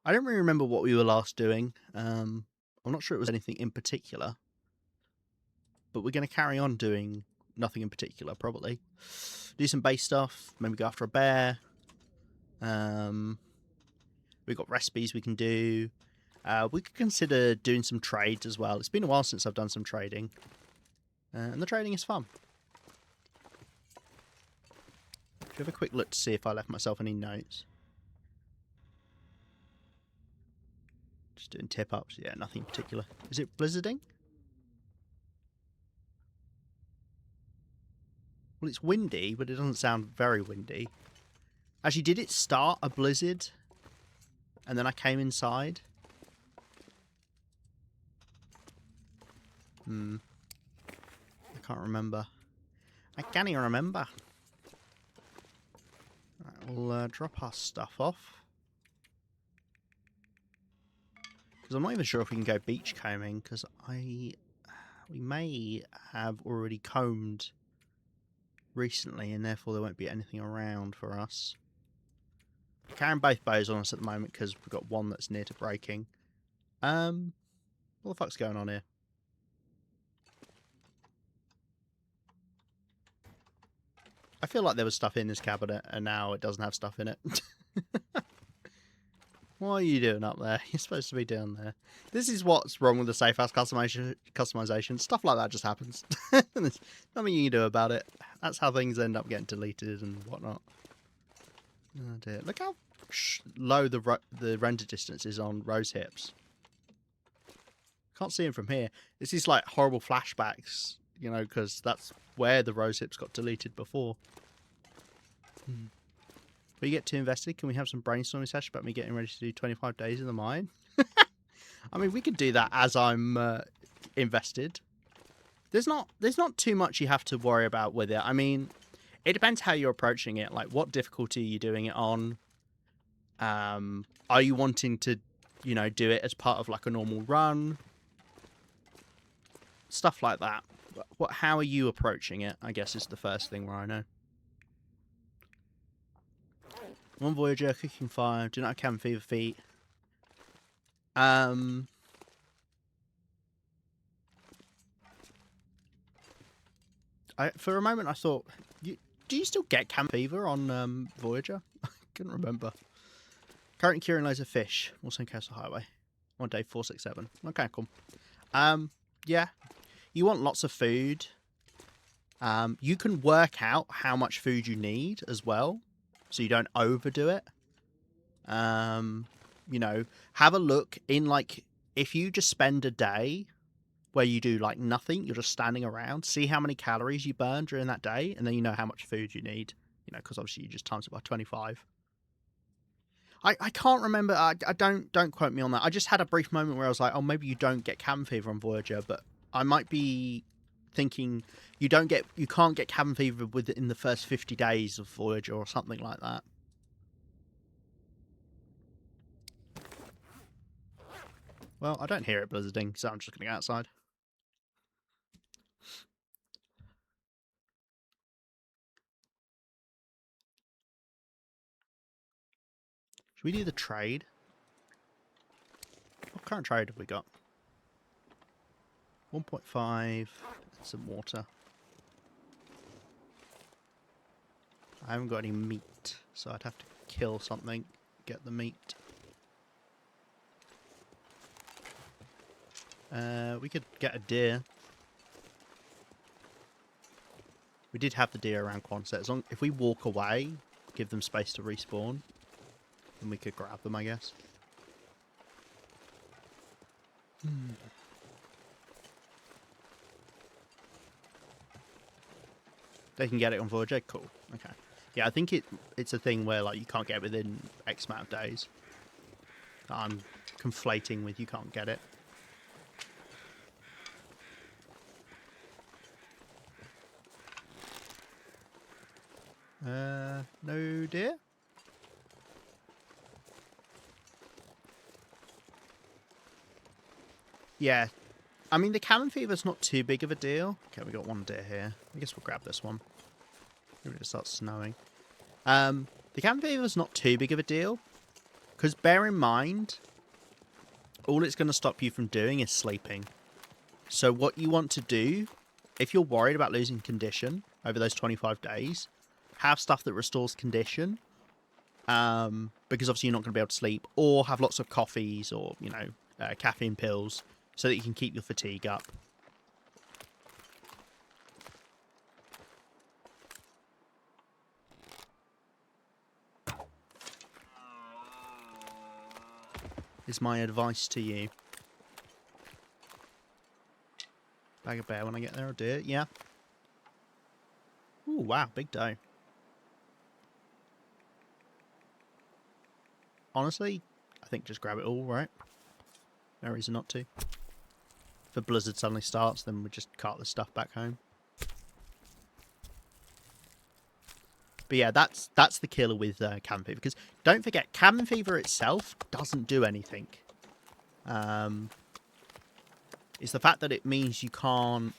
I don't really remember what we were last doing. I'm not sure it was anything in particular. But we're going to carry on doing nothing in particular, probably. Do some base stuff, maybe go after a bear. We've got recipes we can do. We could consider doing some trades as well. It's been a while since I've done some trading. And the trading is fun. Should have a quick look to see if I left myself any notes. Just doing tip-ups. Yeah, nothing in particular. Is it blizzarding? Well, it's windy, but it doesn't sound very windy. Actually, did it start a blizzard? And then I came inside? I can't remember. I can't even remember. Right, we'll drop our stuff off. Because I'm not even sure if we can go beach combing, because we may have already combed recently, and therefore there won't be anything around for us. We're carrying both bows on us at the moment because we've got one that's near to breaking. What the fuck's going on here? I feel like there was stuff in this cabinet, and now it doesn't have stuff in it. What are you doing up there? You're supposed to be down there. This is what's wrong with the safe house customization. Stuff like that just happens. There's nothing you can do about it. That's how things end up getting deleted and whatnot. Oh dear. Look how low the render distance is on Rose Hips. Can't see him from here. This is like horrible flashbacks, you know, because that's where the Rose Hips got deleted before. We get too invested. Can we have some brainstorming session about me getting ready to do 25 days in the mine? I mean, we could do that as I'm invested. There's not too much you have to worry about with it. I mean, it depends how you're approaching it. Like, what difficulty are you doing it on? Are you wanting to, you know, do it as part of like a normal run? Stuff like that. How are you approaching it, I guess, is the first thing where I know. One Voyager, cooking fire, do not have cabin fever feet. For a moment I thought, do you still get cabin fever on Voyager? I couldn't remember. Currently curing loads of fish. Also in Coastal Highway. One day 467. Okay, cool. Yeah. You want lots of food. You can work out how much food you need as well, so you don't overdo it. You know, have a look in, like, if you just spend a day where you do like nothing, you're just standing around, see how many calories you burn during that day, and then you know how much food you need, you know, because obviously you just times it by 25. I can't remember. I don't quote me on that. I just had a brief moment where I was like, oh, maybe you don't get cabin fever on Voyager, but I might be thinking you can't get cabin fever within the first 50 days of Voyager or something like that. Well, I don't hear it blizzarding, so I'm just going to go outside. Should we do the trade? What current trade have we got? 1.5, some water. I haven't got any meat, so I'd have to kill something, get the meat. We could get a deer. We did have the deer around Quonset. If we walk away, give them space to respawn, then we could grab them, I guess. They can get it on Voyager? Cool. Okay. Yeah, I think it's a thing where like you can't get it within X amount of days. I'm conflating with you can't get it. No deer? Yeah. I mean, the cabin fever's not too big of a deal. Okay, we got one deer here. I guess we'll grab this one. Maybe it starts snowing. The cabin fever's not too big of a deal. Because bear in mind, all it's going to stop you from doing is sleeping. So what you want to do, if you're worried about losing condition over those 25 days, have stuff that restores condition. Because obviously you're not going to be able to sleep. Or have lots of coffees or, you know, caffeine pills so that you can keep your fatigue up. Is my advice to you. Bag of bear when I get there, I'll do it, yeah. Ooh, wow, big doe. Honestly, I think just grab it all, right? No reason not to. If a blizzard suddenly starts, then we just cart the stuff back home. But yeah, that's the killer with cabin fever. Because don't forget, cabin fever itself doesn't do anything. It's the fact that it means you can't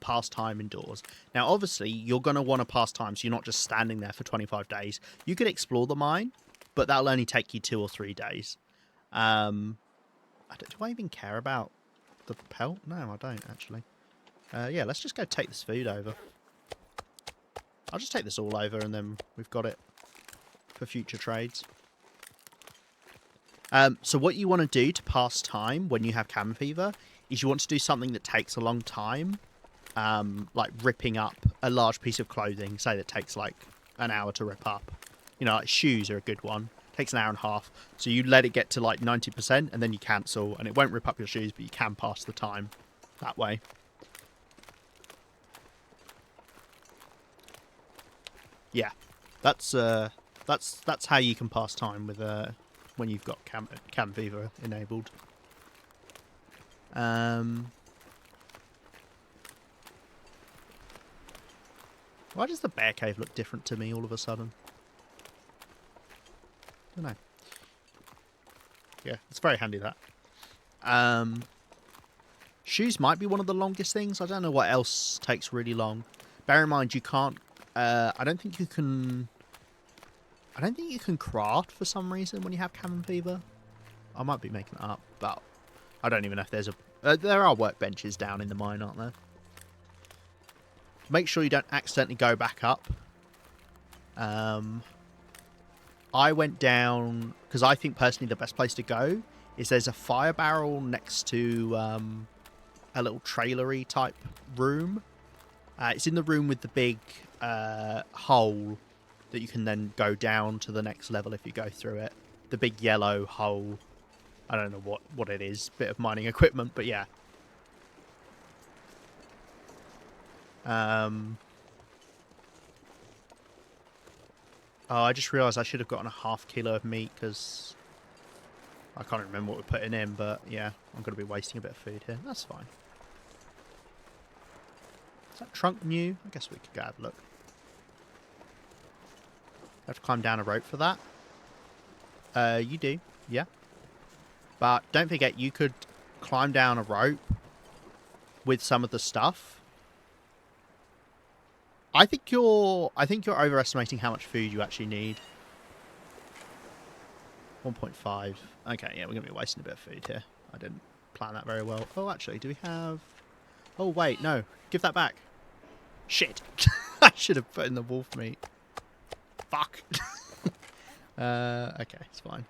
pass time indoors. Now, obviously, you're going to want to pass time, so you're not just standing there for 25 days. You could explore the mine, but that'll only take you 2 or 3 days. Do I even care about the pelt? No, I don't, actually. Yeah, let's just go take this food over. I'll just take this all over and then we've got it for future trades. So what you want to do to pass time when you have cabin fever is you want to do something that takes a long time. Like ripping up a large piece of clothing, say that takes like an hour to rip up. You know, like shoes are a good one. Takes an hour and a half. So you let it get to like 90% and then you cancel and it won't rip up your shoes, but you can pass the time that way. Yeah, that's how you can pass time with when you've got cabin fever enabled. Why does the bear cave look different to me all of a sudden? I don't know. Yeah, it's very handy that. Shoes might be one of the longest things. I don't know what else takes really long. Bear in mind you can't. I don't think you can craft for some reason when you have cabin fever. I might be making it up, but I don't even know if there's a. There are workbenches down in the mine, aren't there? Make sure you don't accidentally go back up. I went down because I think personally the best place to go is there's a fire barrel next to a little trailery type room. It's in the room with the big hole that you can then go down to the next level if you go through it. The big yellow hole. I don't know what it is. Bit of mining equipment, but yeah. Oh, I just realised I should have gotten a ½ kilo of meat because I can't remember what we're putting in, but yeah, I'm going to be wasting a bit of food here. That's fine. Is that trunk new? I guess we could go have a look. Have to climb down a rope for that? You do, yeah. But don't forget, you could climb down a rope with some of the stuff. I think you're overestimating how much food you actually need. 1.5. Okay, yeah, we're going to be wasting a bit of food here. I didn't plan that very well. Oh, actually, do we have... Oh, wait, no. Give that back. Shit. I should have put in the wolf meat. Fuck. Okay, it's fine.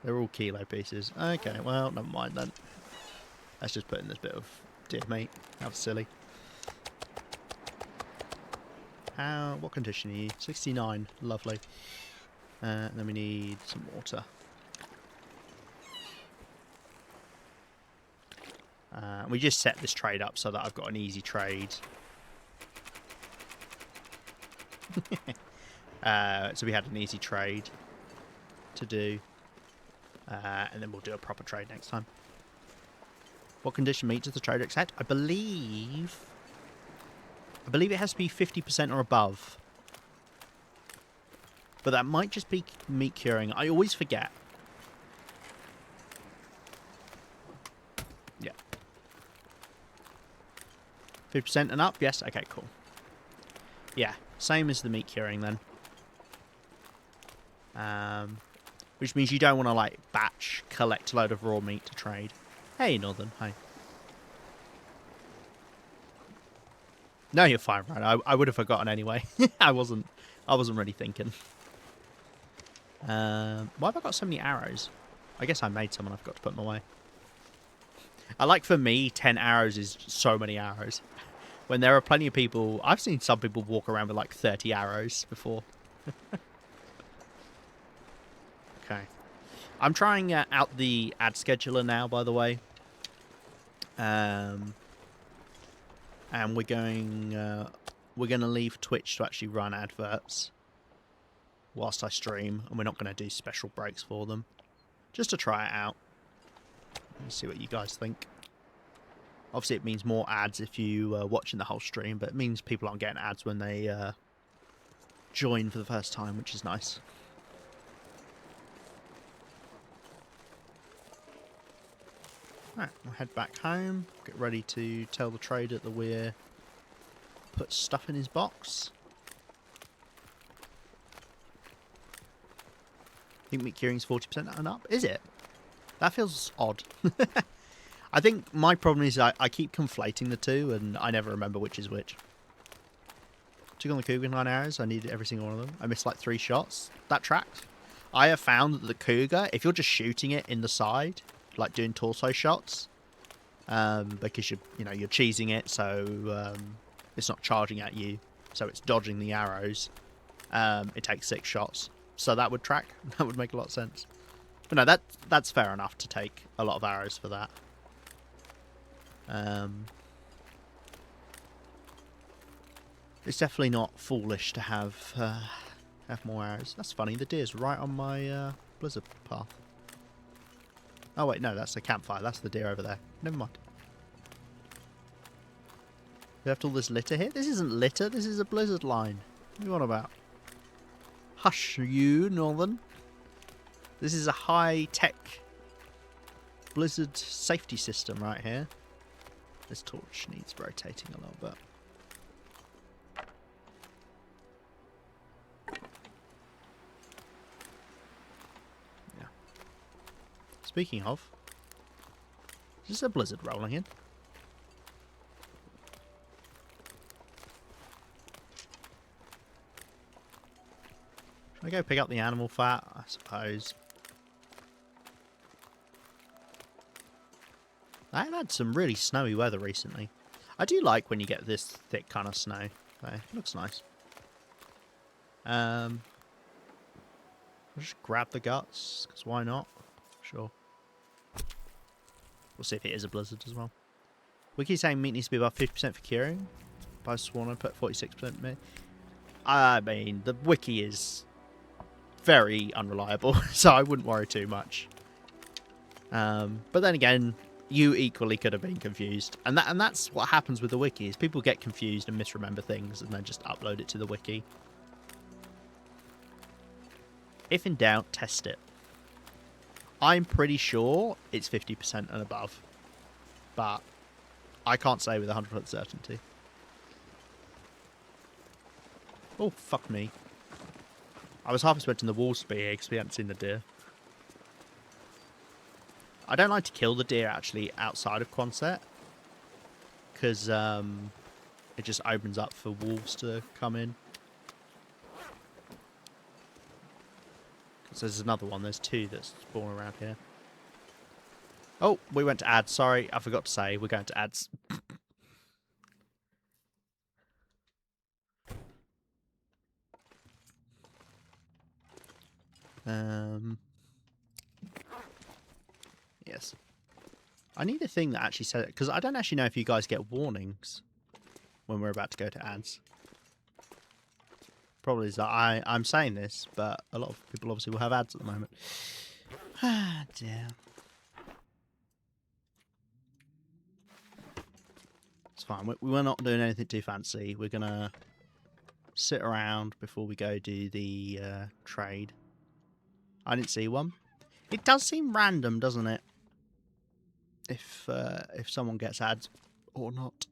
They're all kilo pieces. Okay, well, never mind then. Let's just put in this bit of deer meat. How silly. What condition are you? 69. Lovely. And then we need some water. We just set this trade up so that I've got an easy trade. So we had an easy trade to do. And then we'll do a proper trade next time. What condition meat does the trader accept? I believe it has to be 50% or above. But that might just be meat curing. I always forget. Yeah. 50% and up? Yes? Okay, cool. Yeah, same as the meat curing then. Which means you don't want to, like, batch collect a load of raw meat to trade. Hey, Northern. Hi. No, you're fine, right? I would have forgotten anyway. I wasn't really thinking. Why have I got so many arrows? I guess I made some and I forgot to put them away. I like, for me, 10 arrows is so many arrows. When there are plenty of people... I've seen some people walk around with like 30 arrows before. Okay. I'm trying out the ad scheduler now, by the way. And we're going to leave Twitch to actually run adverts whilst I stream, and we're not going to do special breaks for them, just to try it out. Let's see what you guys think. Obviously, it means more ads if you are watching the whole stream, but it means people aren't getting ads when they join for the first time, which is nice. Alright, we'll head back home, get ready to tell the trader that we're put stuff in his box. I think meat curing's 40% and up. Is it? That feels odd. I think my problem is I keep conflating the two, and I never remember which is which. Took on the cougar 9 arrows. I needed every single one of them. I missed like 3 shots. That tracks. I have found that the cougar, if you're just shooting it in the side, like doing torso shots, because you're cheesing it, so it's not charging at you, so it's dodging the arrows. It takes 6 shots, so that would track. That would make a lot of sense. But no, that's fair enough to take a lot of arrows for that. It's definitely not foolish to have more arrows. That's funny. The deer's right on my blizzard path. Oh wait, no, that's a campfire. That's the deer over there. Never mind. We left all this litter here. This isn't litter. This is a blizzard line. What are you on about? Hush, you, Northern. This is a high-tech blizzard safety system right here. This torch needs rotating a little bit. Yeah. Speaking of, is this a blizzard rolling in? Should I go pick up the animal fat? I suppose. I've had some really snowy weather recently. I do like when you get this thick kind of snow. It looks nice. I'll just grab the guts, because why not? Sure. We'll see if it is a blizzard as well. Wiki's saying meat needs to be above 50% for curing. By sworn I put 46% meat. I mean, the wiki is very unreliable, so I wouldn't worry too much. But then again, you equally could have been confused, and that's what happens with the wiki, is people get confused and misremember things and then just upload it to the wiki. If in doubt, test it. I'm pretty sure it's 50% and above, but I can't say with 100% certainty. Oh, fuck me. I was half expecting the wolves to be here because we hadn't seen the deer. I don't like to kill the deer, actually, outside of Quonset, because it just opens up for wolves to come in. So there's another one. There's 2 that spawn around here. Oh, we went to ads. Sorry, I forgot to say. We're going to ads. Yes. I need a thing that actually says it, because I don't actually know if you guys get warnings when we're about to go to ads. Probably is that I'm saying this, but a lot of people obviously will have ads at the moment. Ah, dear. It's fine. We're not doing anything too fancy. We're going to sit around before we go do the trade. I didn't see one. It does seem random, doesn't it? If someone gets ads or not.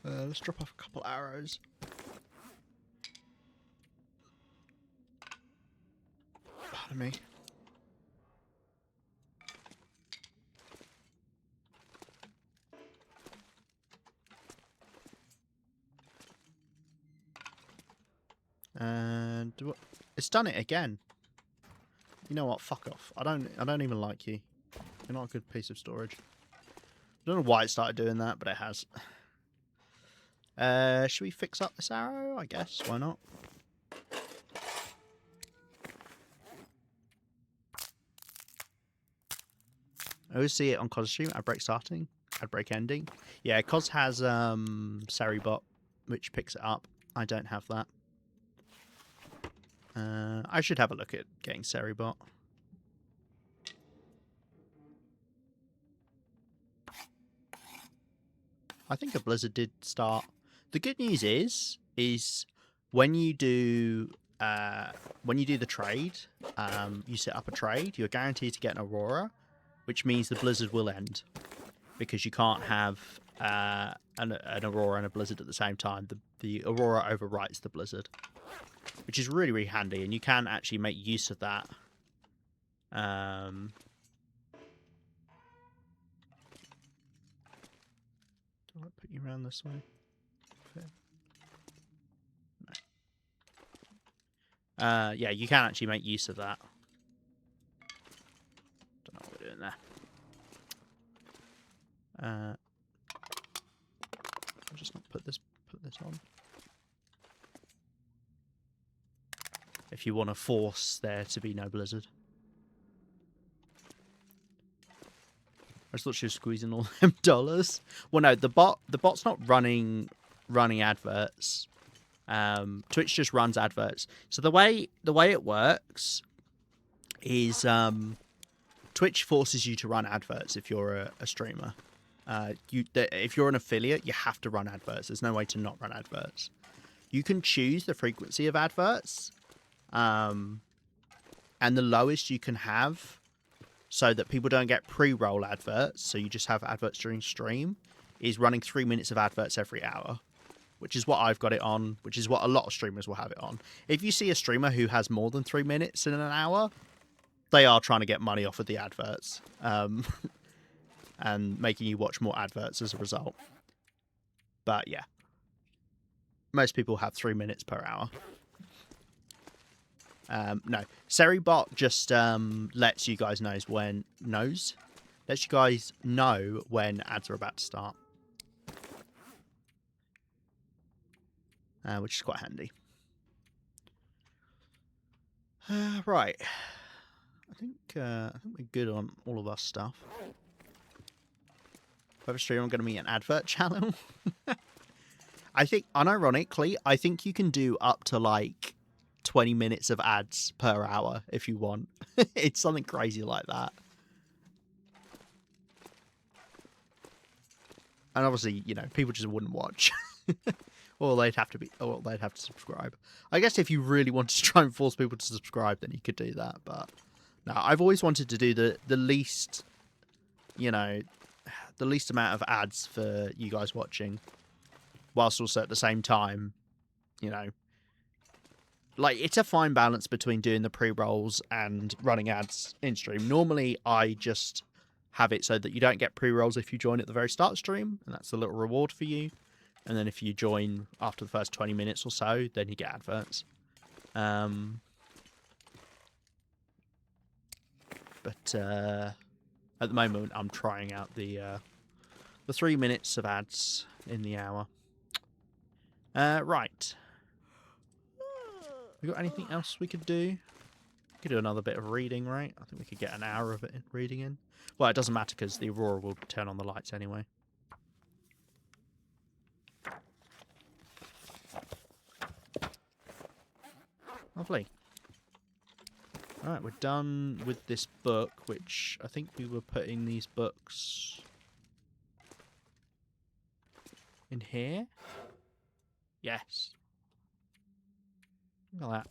Let's drop off a couple arrows. front of me. And it's done it again. You know what? Fuck off. I don't even like you. You're not a good piece of storage. I don't know why it started doing that, but it has. Should we fix up this arrow? I guess. Why not? I always see it on COS stream. Ad break starting, ad break ending. Yeah, COS has Seribot, which picks it up. I don't have that. I should have a look at getting Seribot. I think a blizzard did start. The good news is when you do the trade, you set up a trade, you're guaranteed to get an Aurora, which means the blizzard will end because you can't have an Aurora and a blizzard at the same time. The Aurora overwrites the blizzard, which is really, really handy, and you can actually make use of that. Do I put you around this way? No. Yeah, you can actually make use of that. Don't know what we're doing there. I'll just not put this on. If you want to force there to be no blizzard. I just thought she was squeezing all them dollars. Well, no, the bot's not running adverts. Twitch just runs adverts. So the way it works is Twitch forces you to run adverts if you're a streamer. If you're an affiliate, you have to run adverts. There's no way to not run adverts. You can choose the frequency of adverts, and the lowest you can have, so that people don't get pre-roll adverts, so you just have adverts during stream, is running 3 minutes of adverts every hour, which is what I've got it on, which is what a lot of streamers will have it on. If you see a streamer who has more than 3 minutes in an hour, they are trying to get money off of the adverts, and making you watch more adverts as a result. But yeah, most people have 3 minutes per hour. No, Seribot just lets you guys know when ads are about to start, which is quite handy. Right, I think we're good on all of our stuff. Whether stream I'm going to be an advert channel. I think, unironically, I think you can do up to like 20 minutes of ads per hour if you want. It's something crazy like that. And obviously, you know, people just wouldn't watch. Or they'd have to subscribe. I guess if you really wanted to try and force people to subscribe, then you could do that. But no, I've always wanted to do the least, you know, the least amount of ads for you guys watching, whilst also at the same time, you know, like, it's a fine balance between doing the pre-rolls and running ads in stream. Normally, I just have it so that you don't get pre-rolls if you join at the very start of stream, and that's a little reward for you. And then if you join after the first 20 minutes or so, then you get adverts. But at the moment, I'm trying out the 3 minutes of ads in the hour. Right. We got anything else we could do? We could do another bit of reading, right? I think we could get an hour of it reading in. Well, it doesn't matter because the Aurora will turn on the lights anyway. Lovely. Alright, we're done with this book, which I think we were putting these books in here. Yes. Look at that.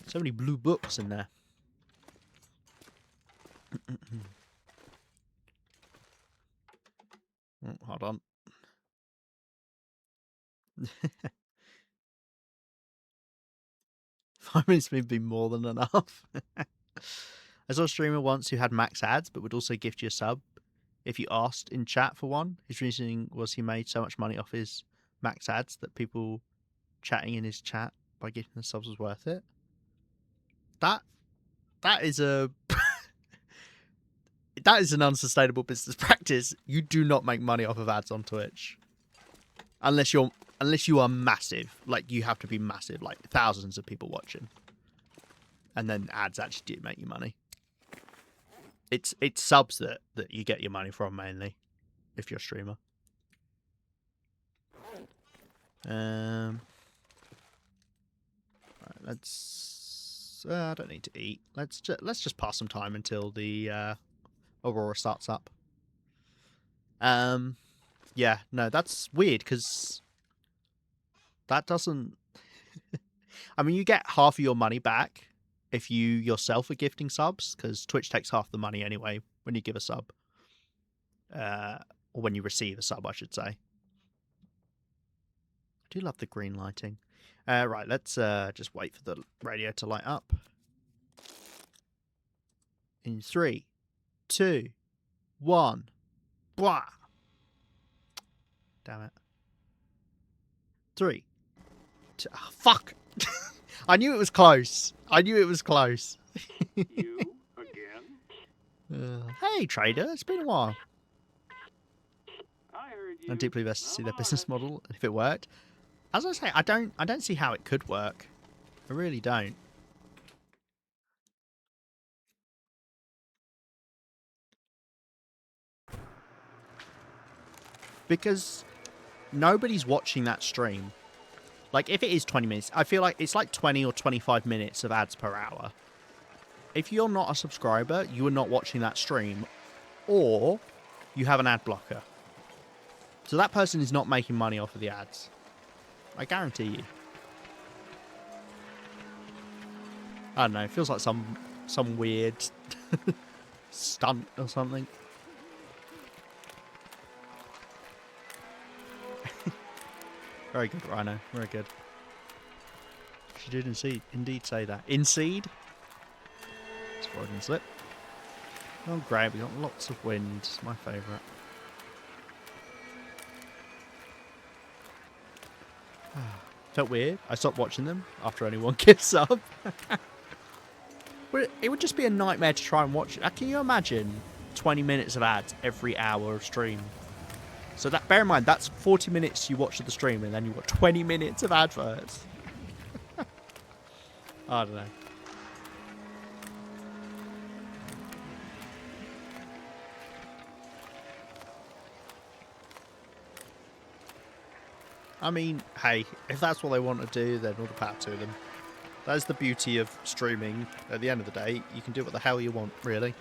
So many blue books in there. Oh, hold on. 5 minutes may be more than enough. I saw a streamer once who had max ads, but would also gift you a sub if you asked in chat for one. His reasoning was he made so much money off his max ads that people chatting in his chat by gifting the subs was worth it. That is a that is an unsustainable business practice. You do not make money off of ads on Twitch. Unless you are massive. Like, you have to be massive, like thousands of people watching. And then ads actually do make you money. It's subs that you get your money from mainly, if you're a streamer. Right, let's. I don't need to eat. Let's just pass some time until the Aurora starts up. Yeah, no, that's weird because that doesn't. I mean, you get half of your money back if you yourself are gifting subs, because Twitch takes half the money anyway when you give a sub. Or when you receive a sub, I should say. I do love the green lighting. Right, let's just wait for the radio to light up. In 3, 2, 1. Blah! Damn it. 3, 2. Oh, fuck! I knew it was close. You again? Hey, trader. It's been a while. I heard you. I'm deeply invested to see their business model and if it worked. As I say, I don't see how it could work. I really don't. Because nobody's watching that stream. Like, if it is 20 minutes, I feel like it's like 20 or 25 minutes of ads per hour. If you're not a subscriber, you are not watching that stream, or you have an ad blocker. So that person is not making money off of the ads. I guarantee you. I don't know, it feels like some weird stunt or something. Very good, Rhino. Very good. She did indeed say that. Inseed? It's Freudian slip. Oh, great. We got lots of wind. It's my favourite. Felt weird. I stopped watching them after only one gives up. But it would just be a nightmare to try and watch. Can you imagine 20 minutes of ads every hour of stream? So that, bear in mind, that's 40 minutes you watch of the stream, and then you've got 20 minutes of adverts. I don't know. I mean, hey, if that's what they want to do, then all the power to them. That is the beauty of streaming. At the end of the day, you can do what the hell you want, really.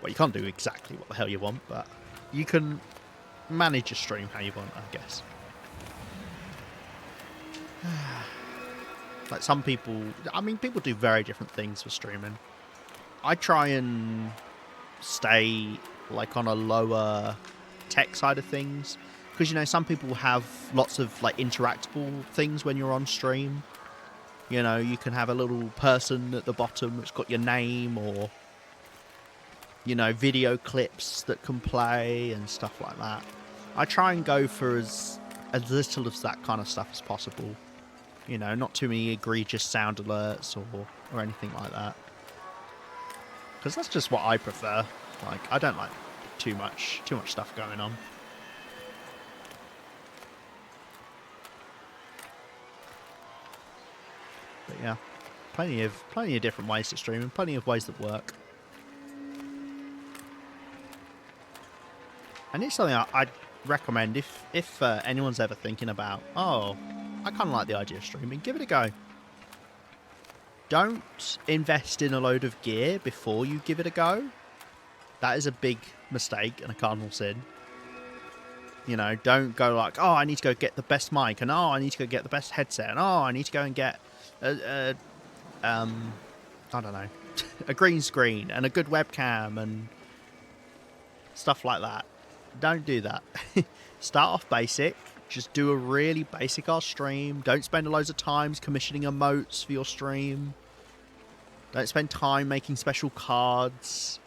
Well, you can't do exactly what the hell you want, but you can manage your stream how you want, I guess. Like some people, I mean, people do very different things for streaming. I try and stay like on a lower tech side of things, because, you know, some people have lots of like interactable things when you're on stream. You know, you can have a little person at the bottom that's got your name, or, you know, video clips that can play and stuff like that. I try and go for as little of that kind of stuff as possible. You know, not too many egregious sound alerts or anything like that. Because that's just what I prefer. Like, I don't like too much stuff going on. But yeah, plenty of different ways to stream and plenty of ways that work. And it's something I'd recommend if anyone's ever thinking about, oh, I kind of like the idea of streaming, give it a go. Don't invest in a load of gear before you give it a go. That is a big mistake and a cardinal sin. You know, don't go like, oh, I need to go get the best mic, and oh, I need to go get the best headset, and oh, I need to go and get I don't know, a green screen and a good webcam and stuff like that. Don't do that. Start off basic. Just do a really basic ass stream. Don't spend loads of time commissioning emotes for your stream. Don't spend time making special cards.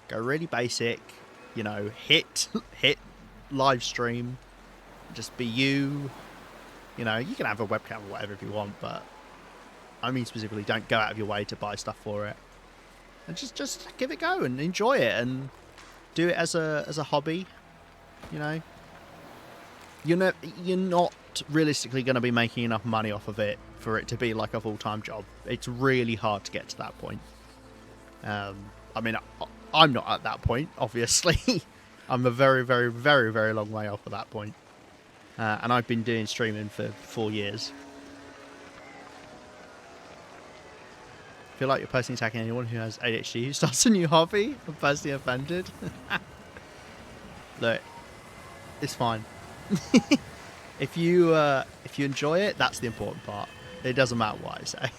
Go really basic. You know, hit live stream. Just be you. You know, you can have a webcam or whatever if you want, but I mean specifically, don't go out of your way to buy stuff for it. And just give it a go and enjoy it and do it as a hobby. You know, you're not realistically going to be making enough money off of it for it to be like a full-time job. It's really hard to get to that point. I mean, I'm not at that point, obviously. I'm a very, very, very, very long way off of that point. And I've been doing streaming for 4 years. I feel like you're personally attacking anyone who has ADHD who starts a new hobby. I'm personally offended. Look, it's fine. If you enjoy it, that's the important part. It doesn't matter what I say.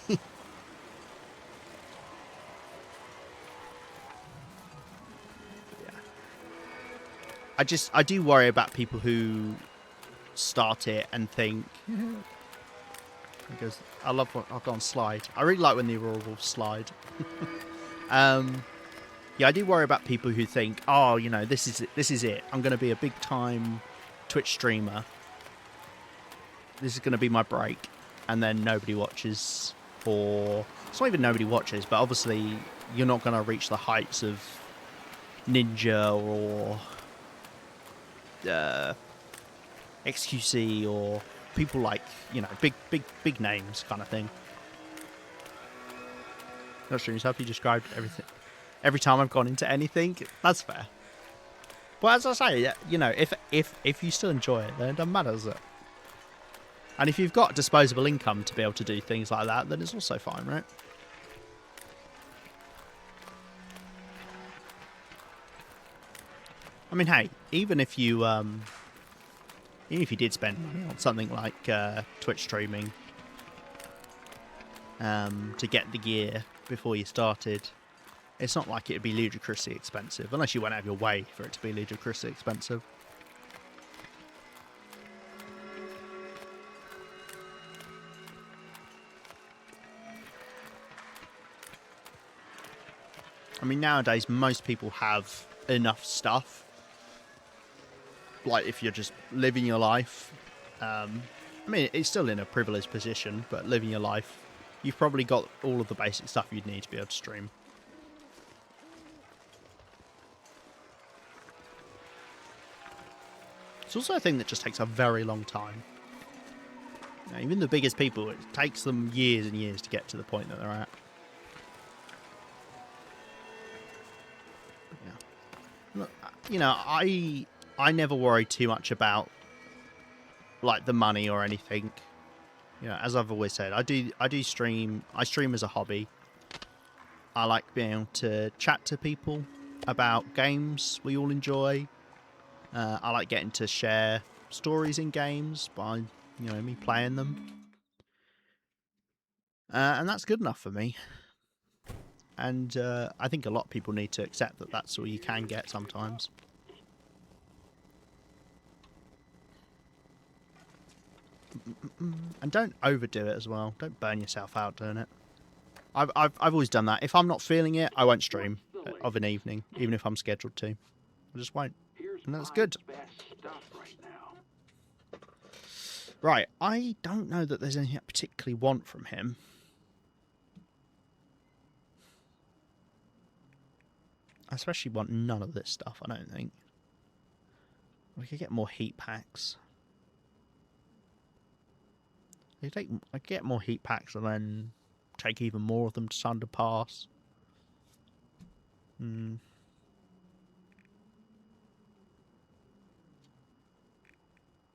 Yeah. I do worry about people who start it and think because I love what I'll go on slide. I really like when the Aurora slide. Yeah, I do worry about people who think, oh, you know, this is it. I'm going to be a big time Twitch streamer. This is going to be my break, and then nobody watches, or it's not even nobody watches, but obviously you're not going to reach the heights of Ninja or XQC or people like, you know, big names kind of thing. Not sure yourself. You described everything. Every time I've gone into anything, that's fair. But as I say, you know, if you still enjoy it, then it doesn't matter, does it? And if you've got disposable income to be able to do things like that, then it's also fine, right? I mean, hey, even if you did spend money on something like Twitch streaming to get the gear before you started, it's not like it'd be ludicrously expensive, unless you went out of your way for it to be ludicrously expensive. I mean, nowadays, most people have enough stuff. Like, if you're just living your life, I mean, it's still in a privileged position, but living your life, you've probably got all of the basic stuff you'd need to be able to stream. It's also a thing that just takes a very long time. You know, even the biggest people, it takes them years and years to get to the point that they're at. Yeah. Look, you know, I never worry too much about like the money or anything. You know, as I've always said, I do stream. I stream as a hobby. I like being able to chat to people about games we all enjoy. I like getting to share stories in games by, you know, me playing them. And that's good enough for me. And I think a lot of people need to accept that that's all you can get sometimes. And don't overdo it as well. Don't burn yourself out doing it. I've always done that. If I'm not feeling it, I won't stream of an evening, even if I'm scheduled to. I just won't. And that's good. Right, I don't know that there's anything I particularly want from him. I especially want none of this stuff, I don't think. We could get more heat packs. I get more heat packs and then take even more of them to Underpass.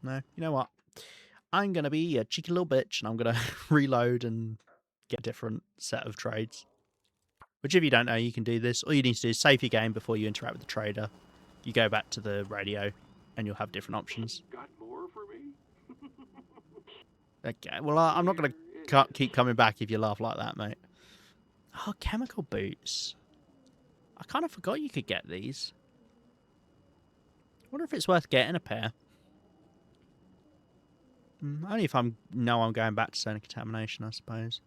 No, you know what? I'm going to be a cheeky little bitch and I'm going to reload and get a different set of trades. Which if you don't know, you can do this. All you need to do is save your game before you interact with the trader. You go back to the radio and you'll have different options. Got more for me? Okay, well, I'm not going to keep coming back if you laugh like that, mate. Oh, chemical boots. I kind of forgot you could get these. I wonder if it's worth getting a pair. Only if know I'm going back to Sonic Contamination, I suppose.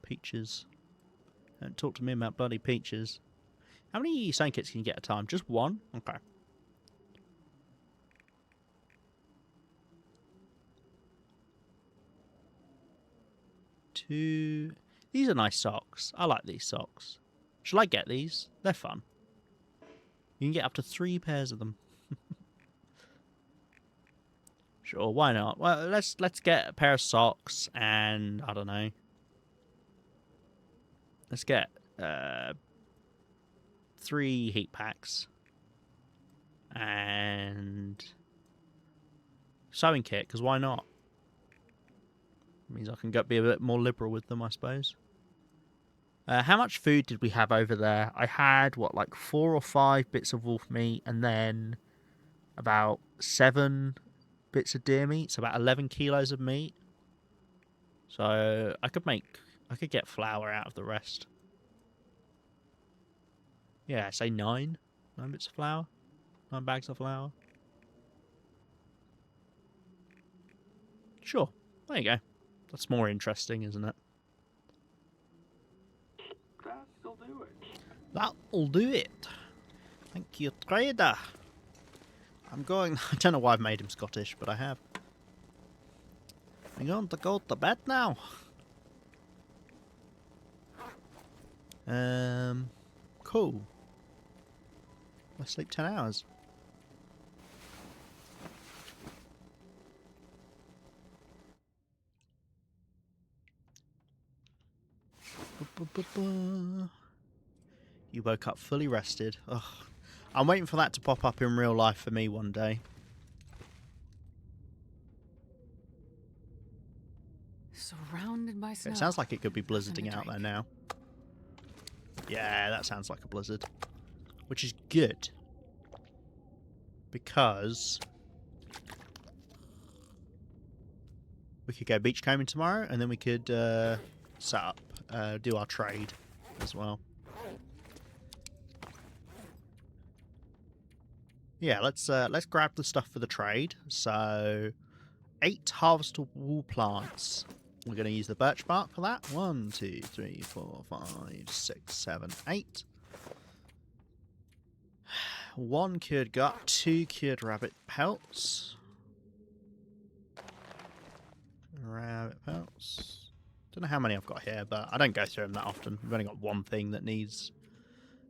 Peaches. Don't talk to me about bloody peaches. How many sewing kits can you get at a time? Just one? Okay. Two. These are nice socks. I like these socks. Shall I get these? They're fun. You can get up to 3 pairs of them. Sure, why not? Well, let's get a pair of socks and I don't know. Let's get 3 heat packs and sewing kit, because why not? Means I can be a bit more liberal with them, I suppose. How much food did we have over there? I had, what, like 4 or 5 bits of wolf meat and then about 7 bits of deer meat. So about 11 kilos of meat. So I could get flour out of the rest. Yeah, say 9. 9 bits of flour. 9 bags of flour. Sure. There you go. That's more interesting, isn't it? That'll do it. That'll do it. Thank you, trader. I'm going... I don't know why I've made him Scottish, but I have. I'm going to go to bed now. Cool. I sleep 10 hours. You woke up fully rested. Ugh. I'm waiting for that to pop up in real life for me one day. Surrounded by snow. It sounds like it could be blizzarding out there now. Yeah, that sounds like a blizzard. Which is good. Because we could go beachcombing tomorrow and then we could set up, do our trade as well. Yeah, let's grab the stuff for the trade. So 8 harvestable plants. We're going to use the birch bark for that. 1, 2, 3, 4, 5, 6, 7, 8. 1 cured gut, 2 cured rabbit pelts. Rabbit pelts. Don't know how many I've got here, but I don't go through them that often. We've only got one thing that needs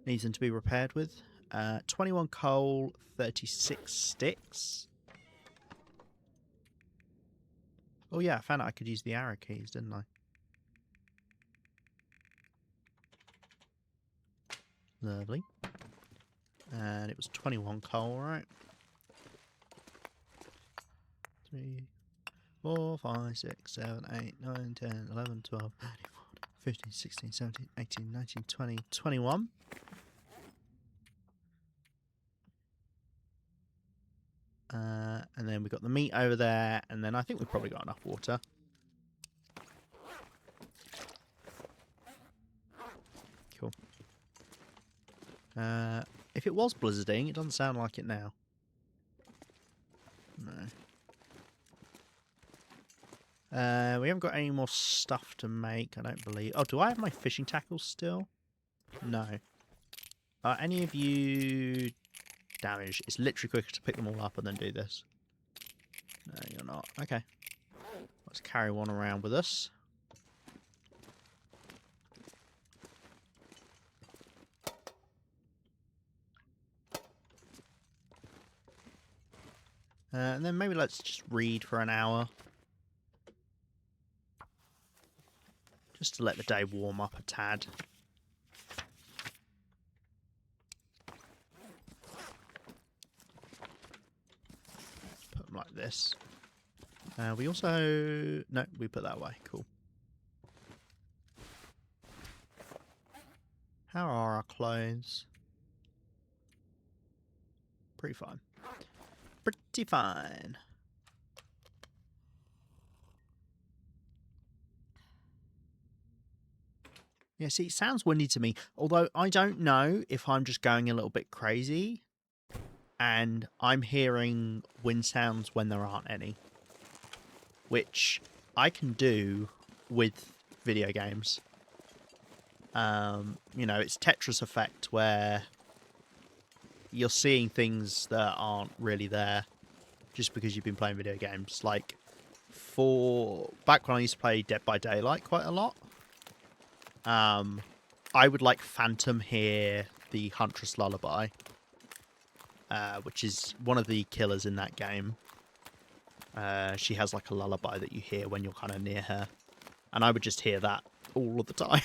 them to be repaired with. 21 coal, 36 sticks. Oh yeah, I found out I could use the arrow keys, didn't I? Lovely. And it was 21 coal, right? 3, 4, 5, 6, 7, 8, 9, 10, 11, 12, 13, 14, 15, 16, 17, 18, 19, 20, 21. And then we've got the meat over there, and then I think we've probably got enough water. Cool. If it was blizzarding, it doesn't sound like it now. No. We haven't got any more stuff to make, I don't believe. Oh, do I have my fishing tackles still? No. Are any of you damaged? It's literally quicker to pick them all up and then do this. No, you're not. Okay. Let's carry one around with us. And then maybe let's just read for an hour. Just to let the day warm up a tad. Put them like this. We also... No, we put that away. Cool. How are our clothes? Pretty fine. Pretty fine. Yeah, see, it sounds windy to me. Although I don't know if I'm just going a little bit crazy and I'm hearing wind sounds when there aren't any. Which I can do with video games. You know, it's Tetris effect where you're seeing things that aren't really there just because you've been playing video games. Like, back when I used to play Dead by Daylight quite a lot, I would like phantom hear the Huntress Lullaby, which is one of the killers in that game. She has like a lullaby that you hear when you're kind of near her, and I would just hear that all of the time.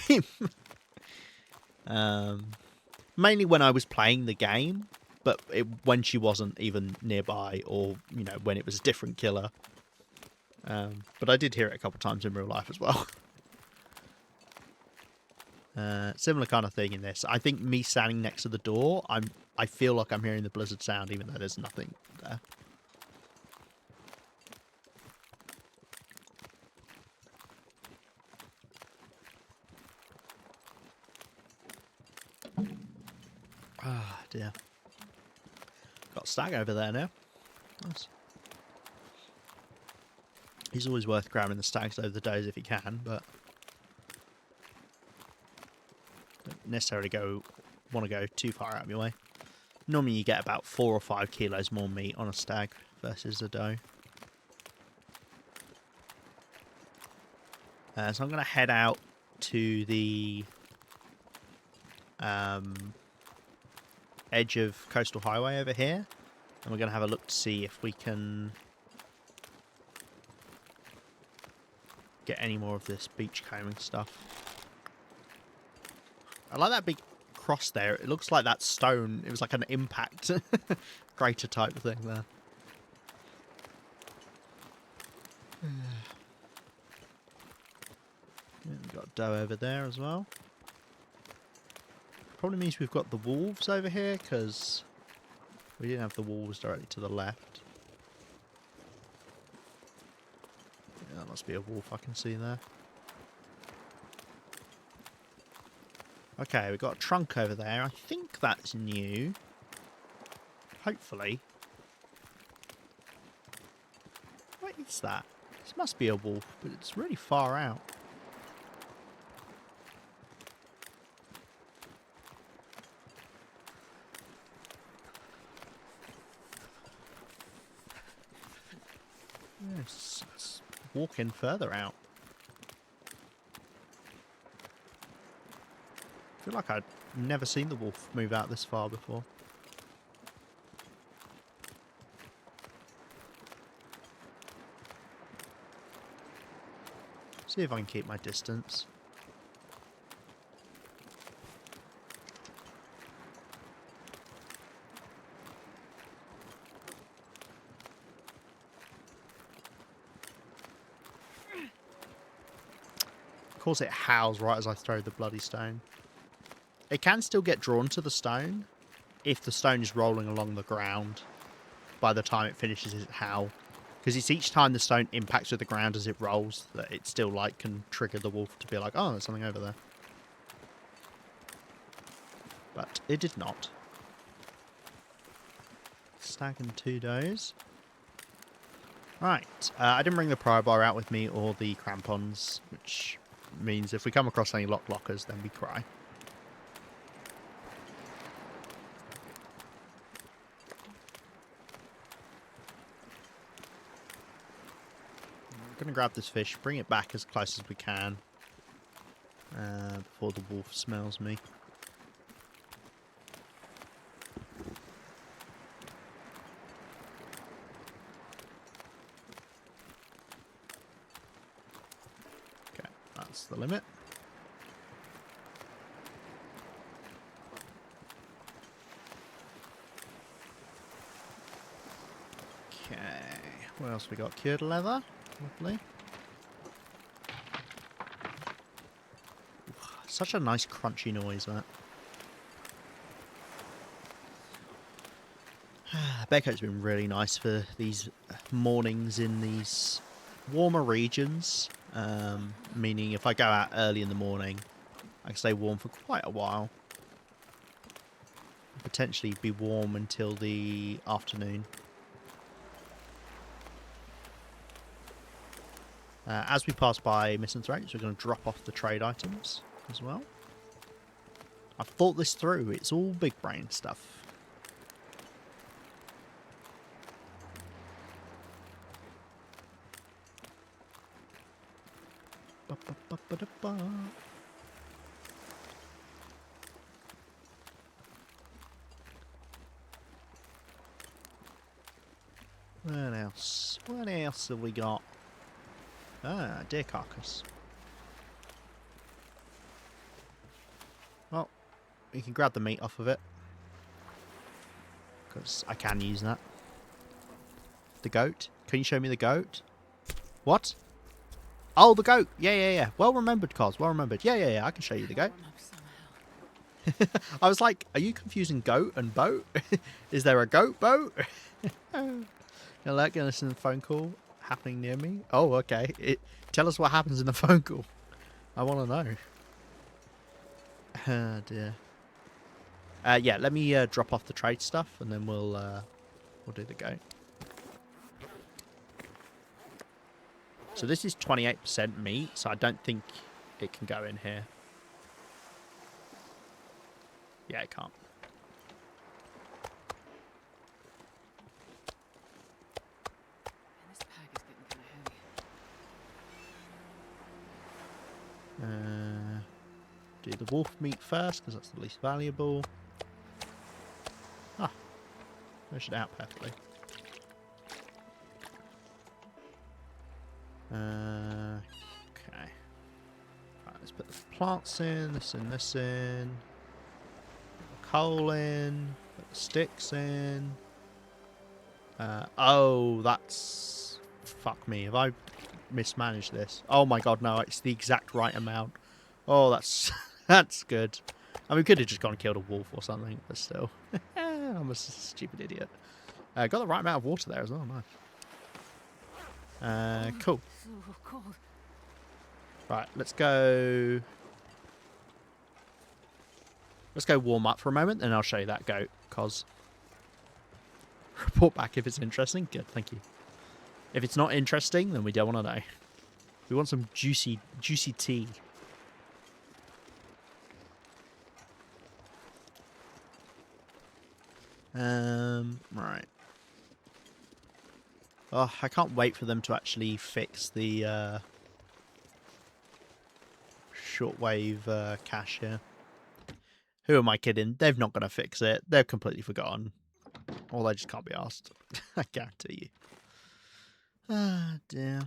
Mainly when I was playing the game, but when she wasn't even nearby, or you know, when it was a different killer. But I did hear it a couple of times in real life as well. Similar kind of thing in this. I think me standing next to the door, I feel like I'm hearing the blizzard sound, even though there's nothing there. Ah, dear. Got a stag over there now. Nice. He's always worth grabbing the stags over the days if he can, but don't necessarily want to go too far out of your way. Normally you get about 4 or 5 kilos more meat on a stag versus a doe. So I'm going to head out to the edge of Coastal Highway over here, and we're going to have a look to see if we can get any more of this beach combing stuff. I like that big cross there. It looks like that stone. It was like an impact crater type thing there. Yeah, we've got doe over there as well. Probably means we've got the wolves over here, because we didn't have the wolves directly to the left. Yeah, that must be a wolf I can see there. Okay, we've got a trunk over there. I think that's new. Hopefully. What is that? This must be a wolf, but it's really far out. Yes, it's walking further out. I feel like I'd never seen the wolf move out this far before. See if I can keep my distance. Of course it howls right as I throw the bloody stone. It can still get drawn to the stone if the stone is rolling along the ground by the time it finishes its howl. Because it's each time the stone impacts with the ground as it rolls that it still like can trigger the wolf to be like, oh, there's something over there. But it did not. Stag and 2 does. Right, I didn't bring the pry bar out with me or the crampons, which means if we come across any lockers, then we cry. We're going to grab this fish, bring it back as close as we can before the wolf smells me. Okay, that's the limit. Okay, what else we got? Cured leather. Lovely. Such a nice crunchy noise, that. Becco's been really nice for these mornings in these warmer regions. Meaning if I go out early in the morning, I can stay warm for quite a while. Potentially be warm until the afternoon. As we pass by Miss and Throats, we're going to drop off the trade items as well. I've thought this through. It's all big brain stuff. Ba-ba-ba-ba-da-ba. What else? What else have we got? Ah, deer carcass. Well, we can grab the meat off of it. Because I can use that. The goat? Can you show me the goat? What? Oh, the goat! Yeah, yeah, yeah. Well remembered, Cos. Well remembered. Yeah, yeah, yeah. I can show you the goat. I was like, are you confusing goat and boat? Is there a goat boat? You're like, gonna listen to the phone call happening near me? Oh, okay. Tell us what happens in the phone call. I want to know. Oh, dear. Yeah, let me drop off the trade stuff, and then we'll do the goat. So this is 28% meat, so I don't think it can go in here. Yeah, it can't. This pack is getting kind of heavy. Do the wolf meat first, because that's the least valuable. Ah, measured out perfectly. Okay. Right, let's put the plants in, this in, this in. Put the coal in, put the sticks in. Oh, that's... Fuck me, have I mismanaged this? Oh my god, no, it's the exact right amount. Oh, that's that's good. I mean, we could have just gone and killed a wolf or something, but still. I'm a stupid idiot. Got the right amount of water there as well, nice. Cool. So cold. Right, let's go... Let's go warm up for a moment, and I'll show you that goat, cos... Report back if it's interesting. Good, thank you. If it's not interesting, then we don't want to know. We want some juicy tea. Right. Oh, I can't wait for them to actually fix the shortwave cache here. Who am I kidding? They're not going to fix it. They're completely forgotten. Or they just can't be asked. I guarantee you. Ah, dear.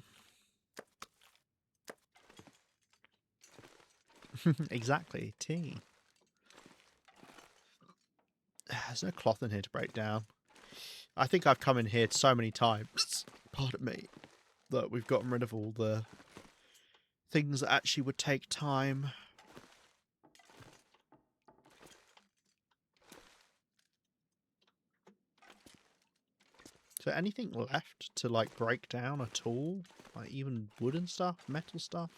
Exactly. Tea. There's no cloth in here to break down. I think I've come in here so many times, pardon me, that we've gotten rid of all the things that actually would take time. So anything left to like break down at all? Like even wooden stuff, metal stuff?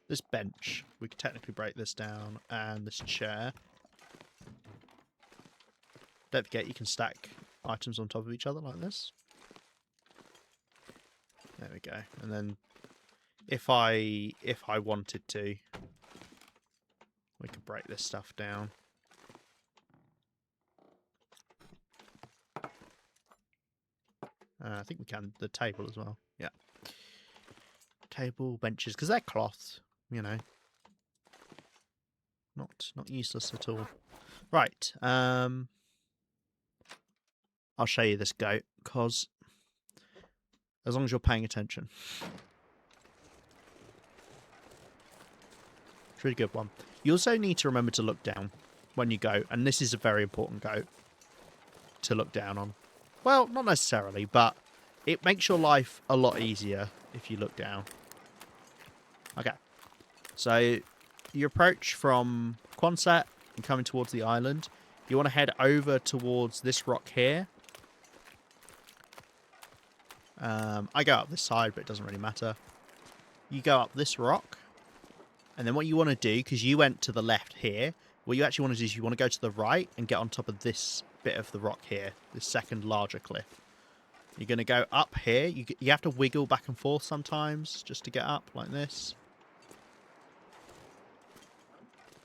This bench, we could technically break this down, and this chair. Don't forget you can stack items on top of each other like this. There we go. And then if I wanted to, we could break this stuff down. I think we can. The table as well. Yeah. Table, benches, because they're cloths, you know. Not useless at all. Right. I'll show you this goat, because as long as you're paying attention. It's a really good one. You also need to remember to look down when you go, and this is a very important goat to look down on. Well, not necessarily, but it makes your life a lot easier if you look down. Okay. So you approach from Quonset and coming towards the island. You want to head over towards this rock here. I go up this side, but it doesn't really matter. You go up this rock. And then what you want to do, because you went to the left here, what you actually want to do is you want to go to the right and get on top of this bit of the rock here, this second larger cliff. You're going to go up here. You have to wiggle back and forth sometimes just to get up like this.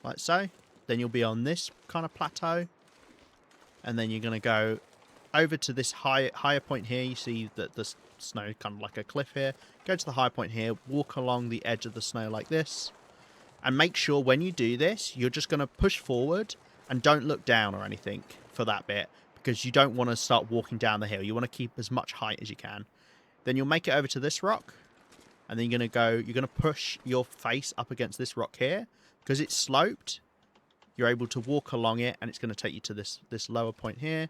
Like so. then you'll be on this kind of plateau. And then you're going to go over to this higher point here. You see that the snow kind of like a cliff here. Go to the high point here, walk along the edge of the snow like this. And make sure when you do this, you're just going to push forward and don't look down or anything for that bit, because you don't want to start walking down the hill. You want to keep as much height as you can. Then you'll make it over to this rock, and then you're going to push your face up against this rock here. Because it's sloped, you're able to walk along it, and it's going to take you to this lower point here.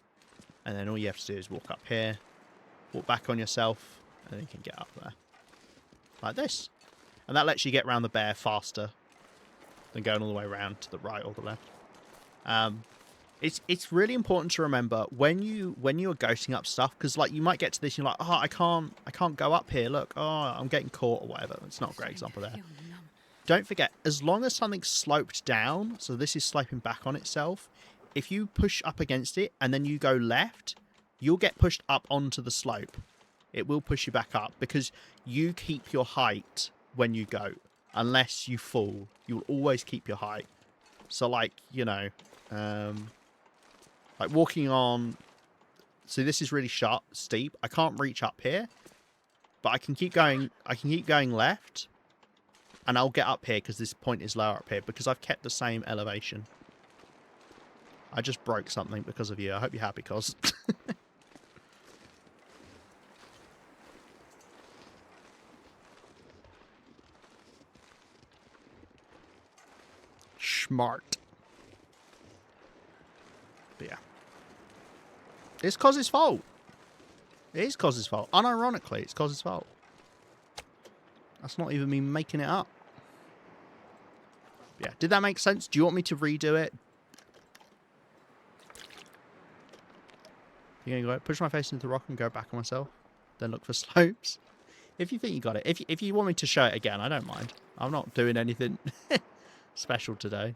And then all you have to do is walk up here, walk back on yourself, and then you can get up there. Like this. And that lets you get around the bear faster than going all the way around to the right or the left. It's really important to remember when you're ghosting up stuff, because like you might get to this and you're like, oh, I can't go up here, look, oh, I'm getting caught or whatever. It's not a great example there. Don't forget, as long as something's sloped down, so this is sloping back on itself, if you push up against it and then you go left, you'll get pushed up onto the slope. It will push you back up because you keep your height when you go. Unless you fall, you'll always keep your height. So like, you know, like walking on, so this is really steep. I can't reach up here, but I can keep going left, and I'll get up here because this point is lower up here because I've kept the same elevation. I just broke something because of you. I hope you're happy, cos. Smart. But yeah. It's Cos's fault. It is Cos's fault. Unironically, it's Cos's fault. That's not even me making it up. Yeah. Did that make sense? Do you want me to redo it? You're going to go push my face into the rock and go back on myself. Then look for slopes. If you think you got it. If you want me to show it again, I don't mind. I'm not doing anything special today.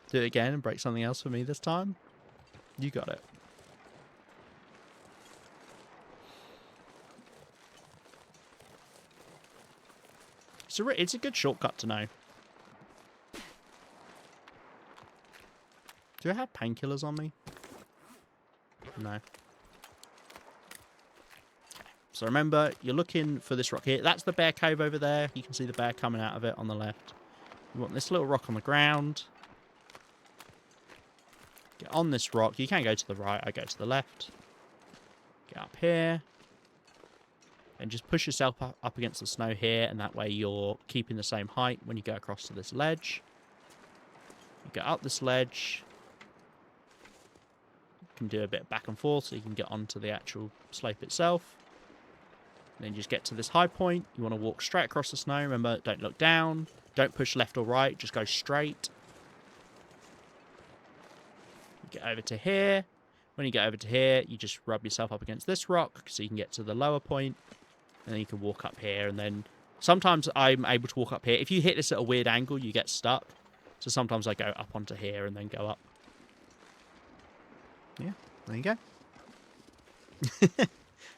Do it again and break something else for me this time. You got it. It's a good shortcut to know. Do I have painkillers on me? No. So remember, you're looking for this rock here. That's the bear cave over there. You can see the bear coming out of it on the left. You want this little rock on the ground. Get on this rock. You can go to the right. I go to the left. Get up here. And just push yourself up against the snow here. And that way you're keeping the same height when you go across to this ledge. You go up this ledge. You can do a bit back and forth so you can get onto the actual slope itself. And then just get to this high point. You want to walk straight across the snow. Remember, don't look down. Don't push left or right. Just go straight. You get over to here. When you get over to here, you just rub yourself up against this rock so you can get to the lower point. And then you can walk up here. And then sometimes I'm able to walk up here. If you hit this at a weird angle, you get stuck. So sometimes I go up onto here and then go up. Yeah, there you go.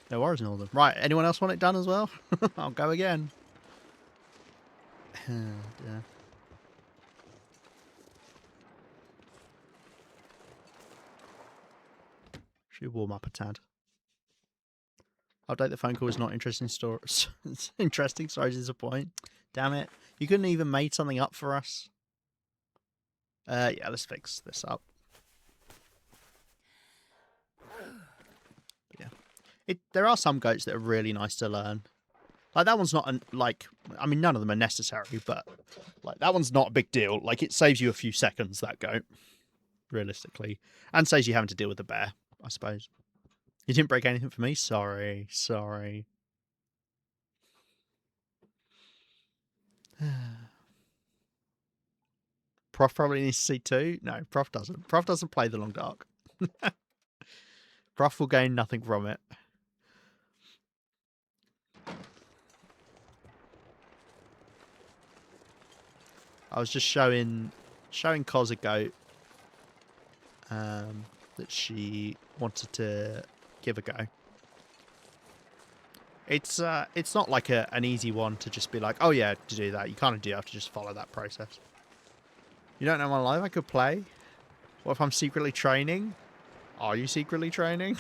No worries, Northern. Right, anyone else want it done as well? I'll go again. Yeah. Should warm up a tad. Update the phone call is not interesting stories. It's interesting, sorry to disappoint. Damn it. You couldn't even made something up for us. Yeah, let's fix this up. There are some goats that are really nice to learn. Like, that one's not, I mean, none of them are necessary, but, like, that one's not a big deal. Like, it saves you a few seconds, that goat, realistically. And saves you having to deal with the bear, I suppose. You didn't break anything for me? Sorry. Prof probably needs to see too. No, Prof doesn't. Prof doesn't play the long dark. Prof will gain nothing from it. I was just showing Cos a goat that she wanted to give a go. It's not like an easy one to just be like, oh yeah, to do that. You kind of do have to just follow that process. You don't know my life? I could play. What if I'm secretly training? Are you secretly training?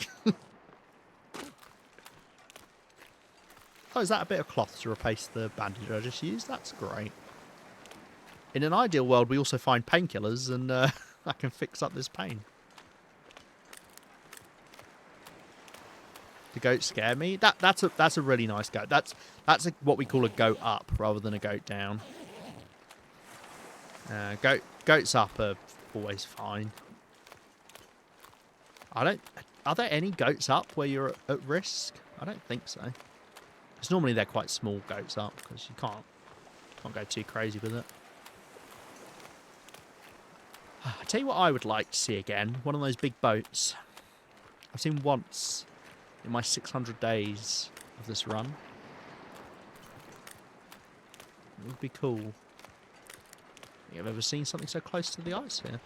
Oh, is that a bit of cloth to replace the bandage I just used? That's great. In an ideal world, we also find painkillers and I can fix up this pain. The goat scare me. That's a really nice goat. That's what we call a goat up rather than a goat down. Goats up are always fine. Are there any goats up where you're at risk? I don't think so. Because normally they're quite small goats up because you can't go too crazy with it. I tell you what I would like to see again. One of those big boats. I've seen once in my 600 days of this run. It would be cool. You've ever seen something so close to the ice here?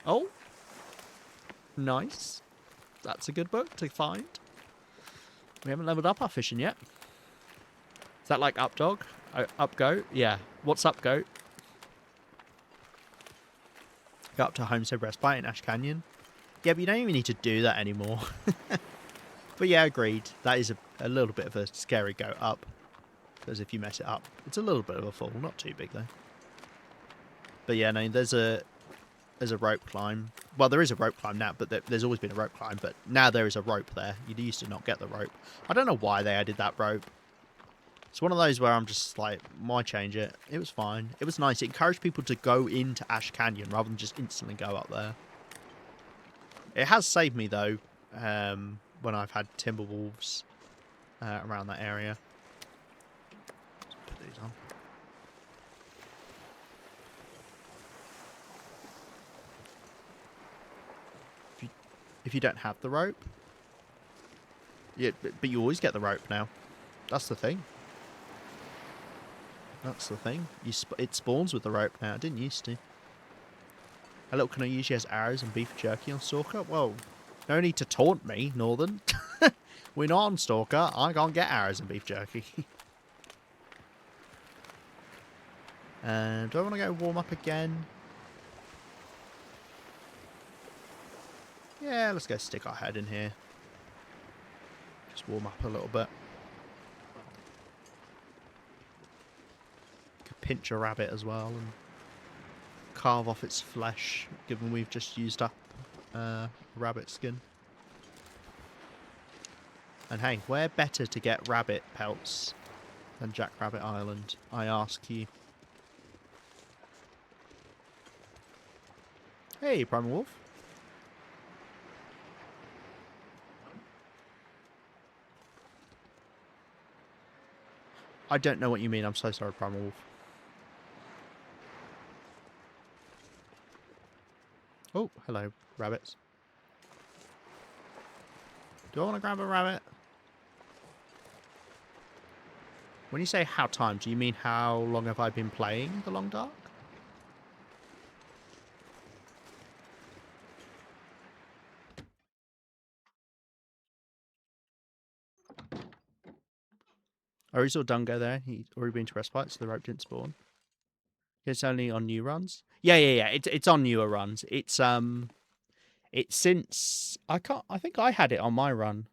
Oh! Nice. That's a good book to find. We haven't leveled up our fishing yet. Is that like up dog? Up goat? Yeah. What's up goat? Go up to Homestead Respite in Ash Canyon. Yeah, but you don't even need to do that anymore. But yeah, agreed. That is a little bit of a scary goat up. Because if you mess it up, it's a little bit of a fall. Not too big though. But yeah, no, there's a rope climb. Well, there is a rope climb now, but there's always been a rope climb. But now there is a rope there. You used to not get the rope. I don't know why they added that rope. It's one of those where I'm just like, why change it? It was fine. It was nice. It encouraged people to go into Ash Canyon rather than just instantly go up there. It has saved me, though, when I've had timber wolves around that area. Let's put these on. If you don't have the rope. Yeah, but you always get the rope now. That's the thing. That's the thing. It spawns with the rope now. It didn't used to. Hello, can I usually has arrows and beef jerky on Stalker? Whoa. No need to taunt me, Northern. We're not on Stalker. I can't get arrows and beef jerky. Do I want to go warm up again? Yeah, let's go stick our head in here. Just warm up a little bit. Could pinch a rabbit as well and carve off its flesh, given we've just used up rabbit skin. And hey, where better to get rabbit pelts than Jackrabbit Island, I ask you. Hey, Primal Wolf. I don't know what you mean. I'm so sorry, Primal Wolf. Oh, hello, rabbits. Do I want to grab a rabbit? When you say how time, do you mean how long have I been playing The Long Dark? Oh, he saw Dungo there. He'd already been to Respite, so the rope didn't spawn. It's only on new runs. Yeah. It's on newer runs. It's since I think I had it on my run.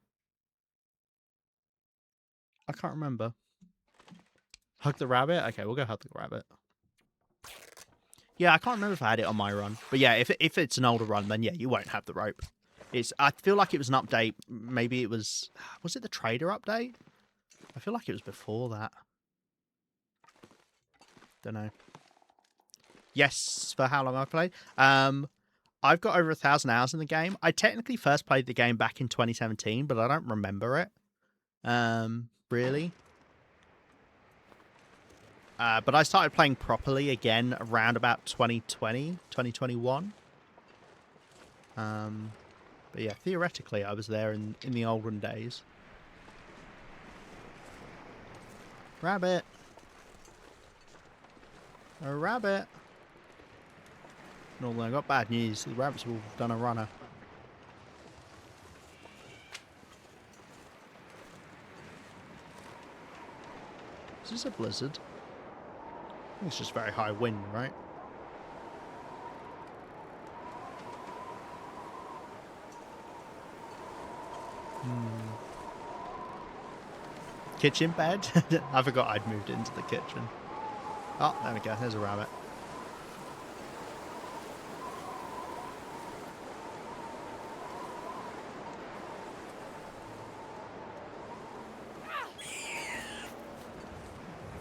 I can't remember. Hug the rabbit. Okay, we'll go hug the rabbit. Yeah, I can't remember if I had it on my run, but yeah, if it's an older run, then yeah, you won't have the rope. I feel like it was an update. Maybe it was it the trader update? I feel like it was before that. Don't know. Yes, for how long I've played. I've got over 1,000 hours in the game. I technically first played the game back in 2017, but I don't remember it. Really. But I started playing properly again around about 2020, 2021. But yeah, theoretically, I was there in the olden days. Rabbit. A rabbit. Although I got bad news. The rabbits have all done a runner. Is this a blizzard? I think it's just very high wind, right? Kitchen bed? I forgot I'd moved into the kitchen. Oh, there we go. There's a rabbit.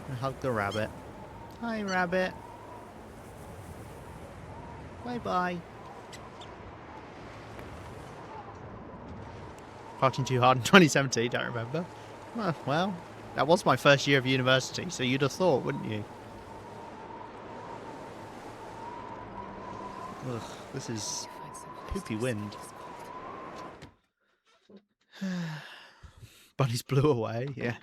I hug the rabbit. Hi, rabbit. Bye-bye. Partying too hard in 2017, don't remember. Oh, well, that was my first year of university, so you'd have thought, wouldn't you? Ugh, this is Find some place poopy to wind. escape this cold. Bunnies blew away, yeah.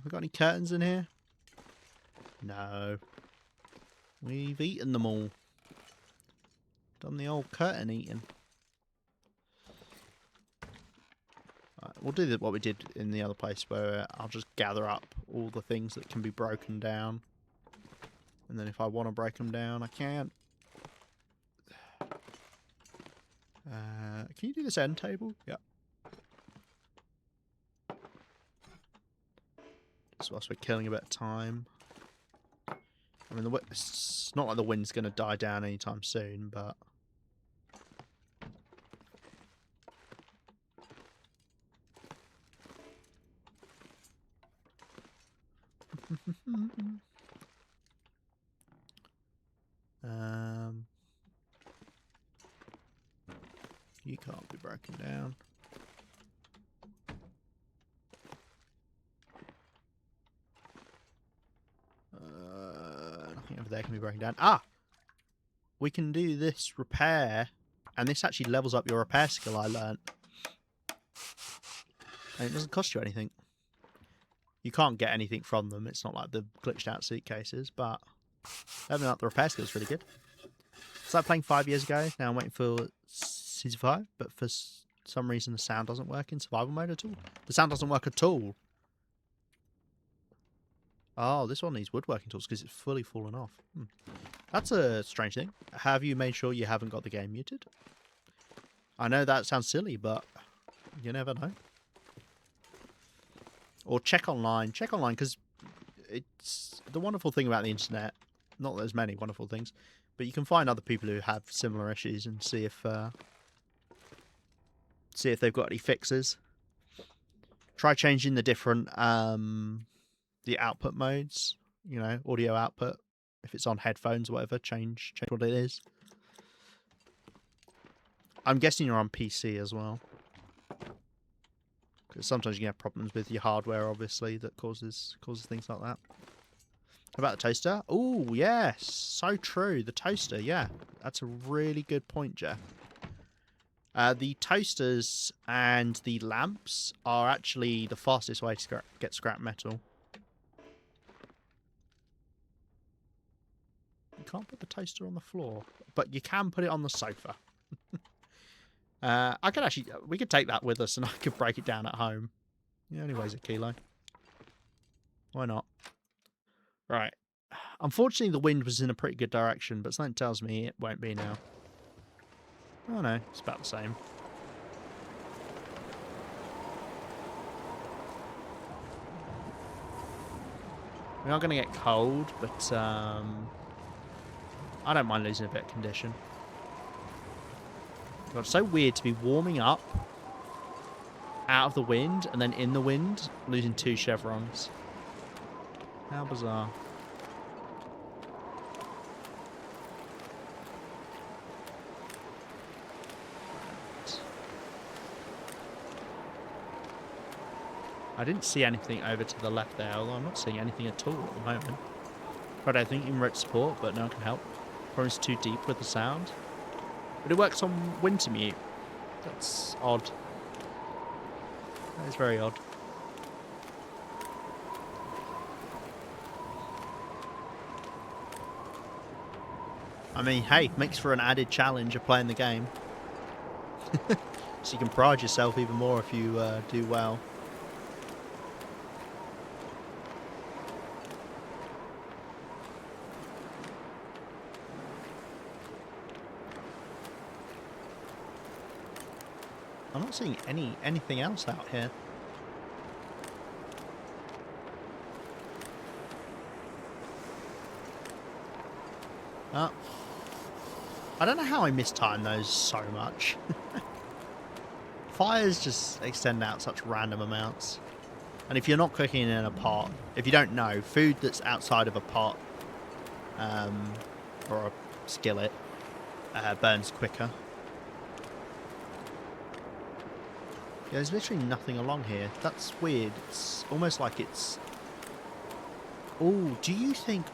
We got any curtains in here? No. We've eaten them all. Done the old curtain eating. Right, we'll do what we did in the other place, where I'll just gather up all the things that can be broken down. And then if I want to break them down, I can. Can you do this end table? Yeah. Just whilst we're killing a bit of time. I mean, it's not like the wind's going to die down anytime soon, but... You can't be broken down. Nothing over there can be broken down. Ah! We can do this repair, and this actually levels up your repair skill, I learnt. And it doesn't cost you anything. You can't get anything from them. It's not like the glitched out suitcases, but leveling up the repair skill is really good. Started playing 5 years ago. Now I'm waiting for Season 5, but for some reason the sound doesn't work in survival mode at all. The sound doesn't work at all. Oh, this one needs woodworking tools because it's fully fallen off. That's a strange thing. Have you made sure you haven't got the game muted? I know that sounds silly, but you never know. Or check online. Check online, because it's the wonderful thing about the internet. Not that there's many wonderful things, but you can find other people who have similar issues and see if they've got any fixes. Try changing the different the output modes. You know, audio output. If it's on headphones or whatever, change what it is. I'm guessing you're on PC as well. Because sometimes you can have problems with your hardware, obviously, that causes things like that. How about the toaster? Oh, yes. So true. The toaster, yeah. That's a really good point, Jeff. The toasters and the lamps are actually the fastest way to get scrap metal. You can't put the toaster on the floor, but you can put it on the sofa. I could actually... We could take that with us and I could break it down at home. It only weighs a kilo. Why not? Right. Unfortunately, the wind was in a pretty good direction, but something tells me it won't be now. Oh no, it's about the same. We are going to get cold, but I don't mind losing a bit of condition. God, it's so weird to be warming up out of the wind and then in the wind losing 2 chevrons. How bizarre. I didn't see anything over to the left there, although I'm not seeing anything at all at the moment. But I think in remote support, but no one can help. Probably it's too deep with the sound. But it works on winter mute. That's odd. That is very odd. I mean, hey, makes for an added challenge of playing the game. So you can pride yourself even more if you do well. I'm not seeing anything else out here. Oh. I don't know how I mistime those so much. Fires just extend out such random amounts. And if you're not cooking in a pot, if you don't know, food that's outside of a pot or a skillet burns quicker. Yeah, there's literally nothing along here. That's weird. It's almost like it's... Oh, do you think...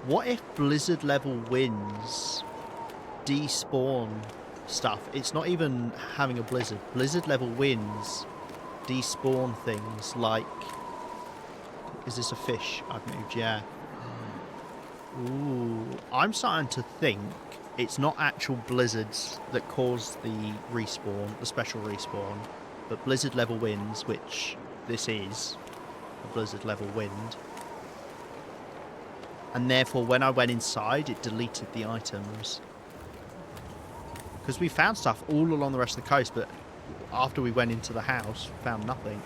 What if blizzard level winds despawn stuff? It's not even having a blizzard. Blizzard level winds despawn things like... Is this a fish I've moved? Yeah. Ooh, I'm starting to think it's not actual blizzards that cause the respawn, the special respawn, but blizzard level winds, which this is a blizzard level wind. And therefore, when I went inside, it deleted the items. Because we found stuff all along the rest of the coast, but after we went into the house, found nothing.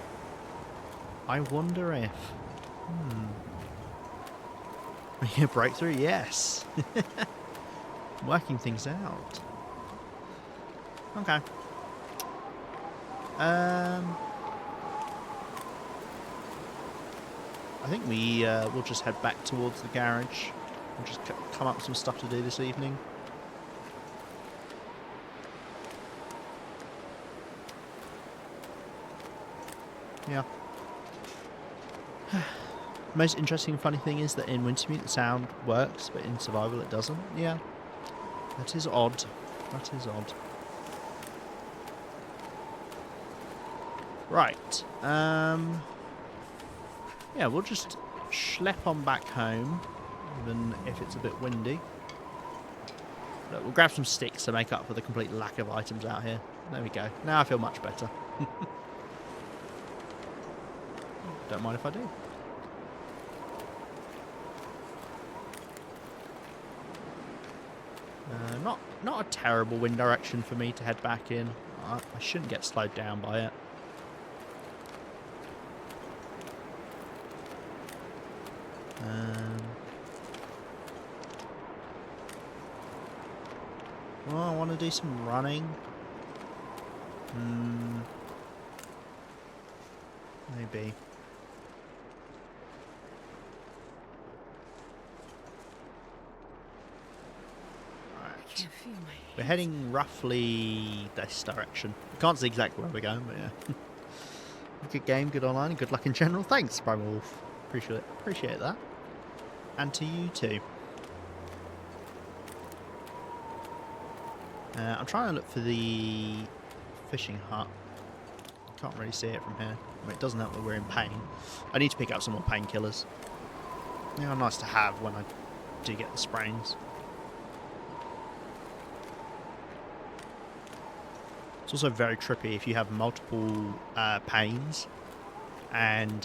I wonder if... A breakthrough? Yes. Working things out. Okay. I think we'll just head back towards the garage and just come up with some stuff to do this evening. Yeah. Most interesting and funny thing is that in Wintermute the sound works, but in Survival it doesn't. Yeah. That is odd. That is odd. Right. Yeah, we'll just schlep on back home, even if it's a bit windy. Look, we'll grab some sticks to make up for the complete lack of items out here. There we go. Now I feel much better. Don't mind if I do. Not a terrible wind direction for me to head back in. I shouldn't get slowed down by it. Well, I want to do some running. Maybe. We're heading roughly this direction. I can't see exactly where we're going, but yeah. Good game, good online, and good luck in general. Thanks, Prime Wolf. Appreciate that. And to you too. I'm trying to look for the fishing hut. Can't really see it from here. I mean, it doesn't help that we're in pain. I need to pick up some more painkillers. Yeah, nice to have when I do get the sprains. It's also very trippy if you have multiple pains and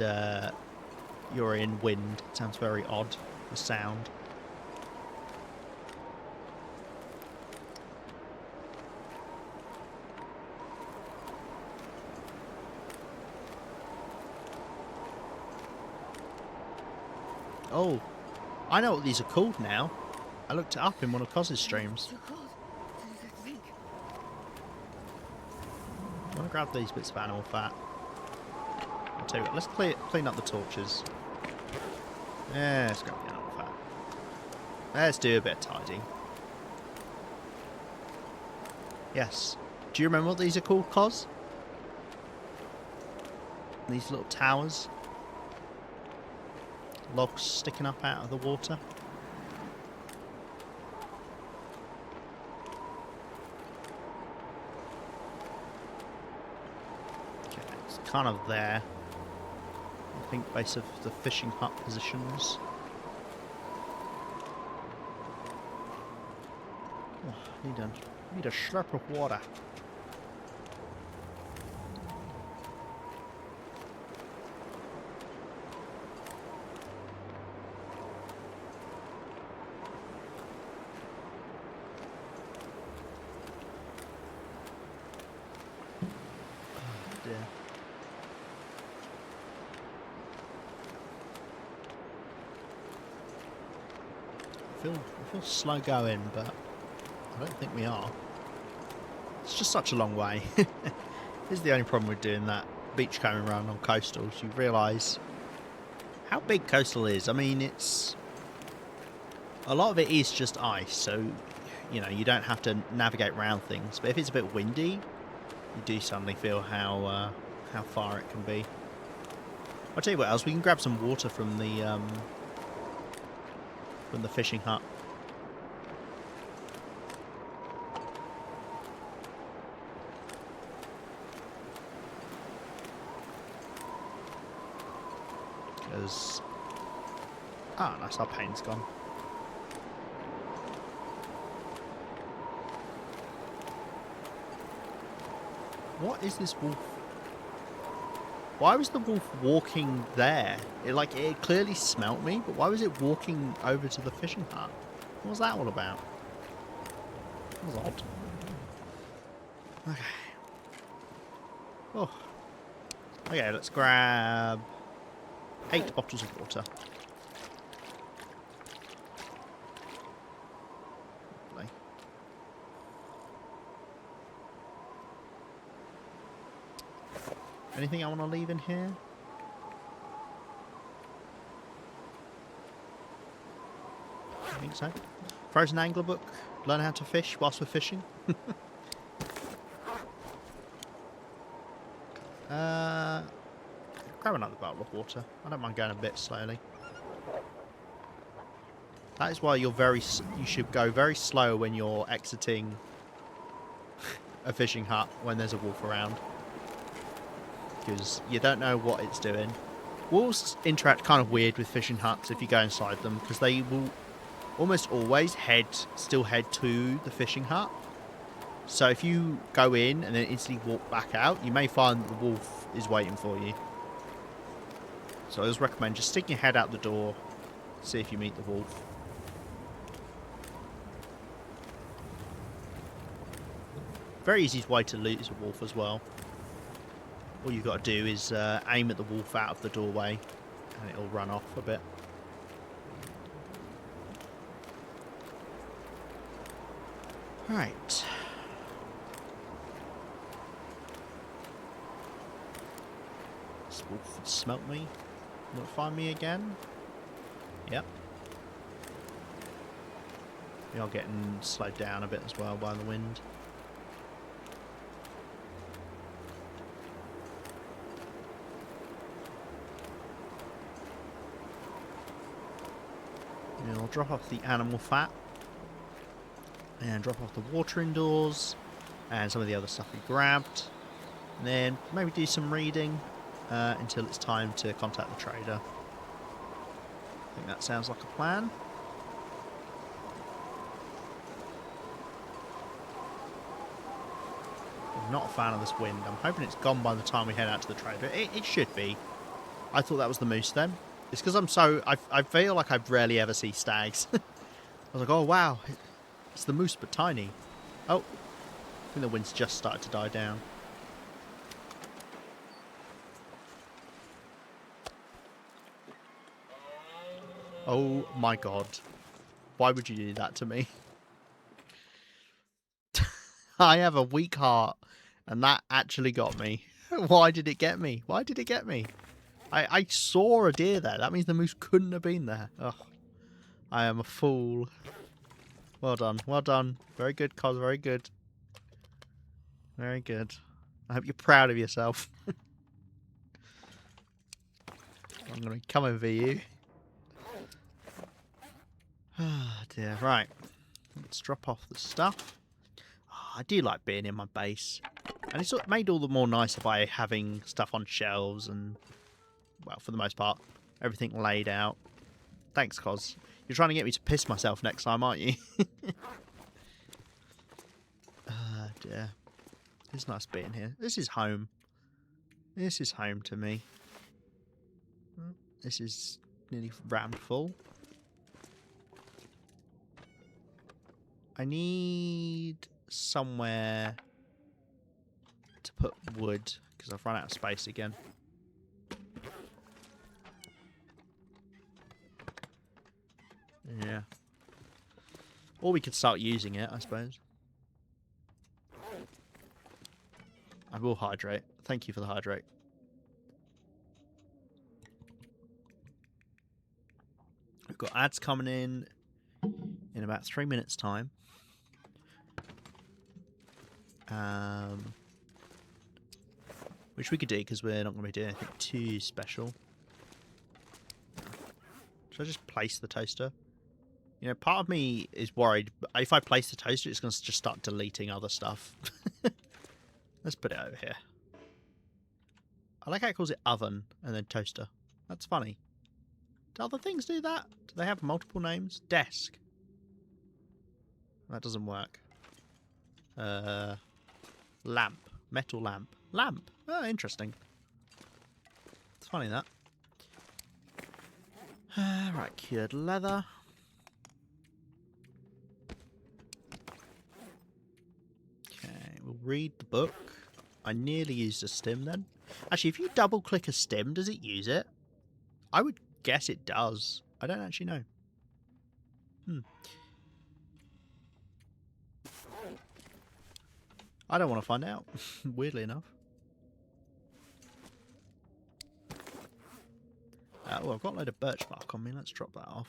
you're in wind. It sounds very odd, the sound. Oh, I know what these are called now. I looked it up in one of Coz's streams. I want to grab these bits of animal fat. I'll tell you what, let's clean up the torches. Yeah, let's grab the animal fat. Let's do a bit of tidying. Yes. Do you remember what these are called, Coz? These little towers. Logs sticking up out of the water. Okay, it's kind of there. I think base of the fishing hut positions. Oh, need a slurp of water. we feel slow going, but I don't think we are. It's just such a long way. This is the only problem with doing that beachcombing run on coastals. You realise how big coastal is. I mean, it's a lot of it is just ice, so you know you don't have to navigate around things. But if it's a bit windy, you do suddenly feel how far it can be. I'll tell you what else. We can grab some water from the fishing hut. Because nice, our pain's gone. What is this wolf? Why was the wolf walking there? It clearly smelt me, but why was it walking over to the fishing hut? What was that all about? That was odd. Okay. Oh. Okay, let's grab 8 bottles of water. Lovely. Anything I want to leave in here? I think so. Frozen Angler book. Learn how to fish whilst we're fishing. Grab another bottle of water. I don't mind going a bit slowly. That is why you should go very slow when you're exiting a fishing hut when there's a wolf around. Because you don't know what it's doing. Wolves interact kind of weird with fishing huts if you go inside them, because they will almost always still head to the fishing hut. So if you go in and then instantly walk back out, you may find that the wolf is waiting for you. So I just recommend just sticking your head out the door, see if you meet the wolf. Very easy way to lose a wolf as well. All you've got to do is aim at the wolf out of the doorway and it'll run off a bit. Right. This wolf smelt me. Will it find me again? Yep. We are getting slowed down a bit as well by the wind. And I'll drop off the animal fat. And drop off the water indoors. And some of the other stuff we grabbed. And then maybe do some reading until it's time to contact the trader. I think that sounds like a plan. I'm not a fan of this wind. I'm hoping it's gone by the time we head out to the trader. It should be. I thought that was the moose then. It's because I feel like I rarely ever see stags. I was like, oh wow, it's the moose but tiny. Oh, I think the wind's just started to die down. Oh my god. Why would you do that to me? I have a weak heart, and that actually got me. Why did it get me? Why did it get me? I saw a deer there. That means the moose couldn't have been there. Ugh. I am a fool. Well done. Well done. Very good, Cos. Very good. Very good. I hope you're proud of yourself. I'm going to come over you. Ah, dear. Right. Let's drop off the stuff. Oh, I do like being in my base. And it's made all the more nicer by having stuff on shelves and, well, for the most part, everything laid out. Thanks, Cos. You're trying to get me to piss myself next time, aren't you? Ah, dear. It's nice being here. This is home. This is home to me. This is nearly rammed full. I need somewhere to put wood, because I've run out of space again. Yeah. Or we could start using it, I suppose. I will hydrate. Thank you for the hydrate. We've got ads coming in about 3 minutes' time. Which we could do because we're not going to be doing anything too special. Should I just place the toaster? You know, part of me is worried. If I place the toaster, it's going to just start deleting other stuff. Let's put it over here. I like how it calls it oven and then toaster. That's funny. Do other things do that? Do they have multiple names? Desk. That doesn't work. Lamp. Metal lamp. Lamp. Oh, interesting. It's funny that. Right, cured leather. Okay, we'll read the book. I nearly used a stim then. Actually, if you double click a stim, does it use it? I would guess it does. I don't actually know. I don't want to find out, weirdly enough. Oh, I've got a load of birch bark on me. Let's drop that off.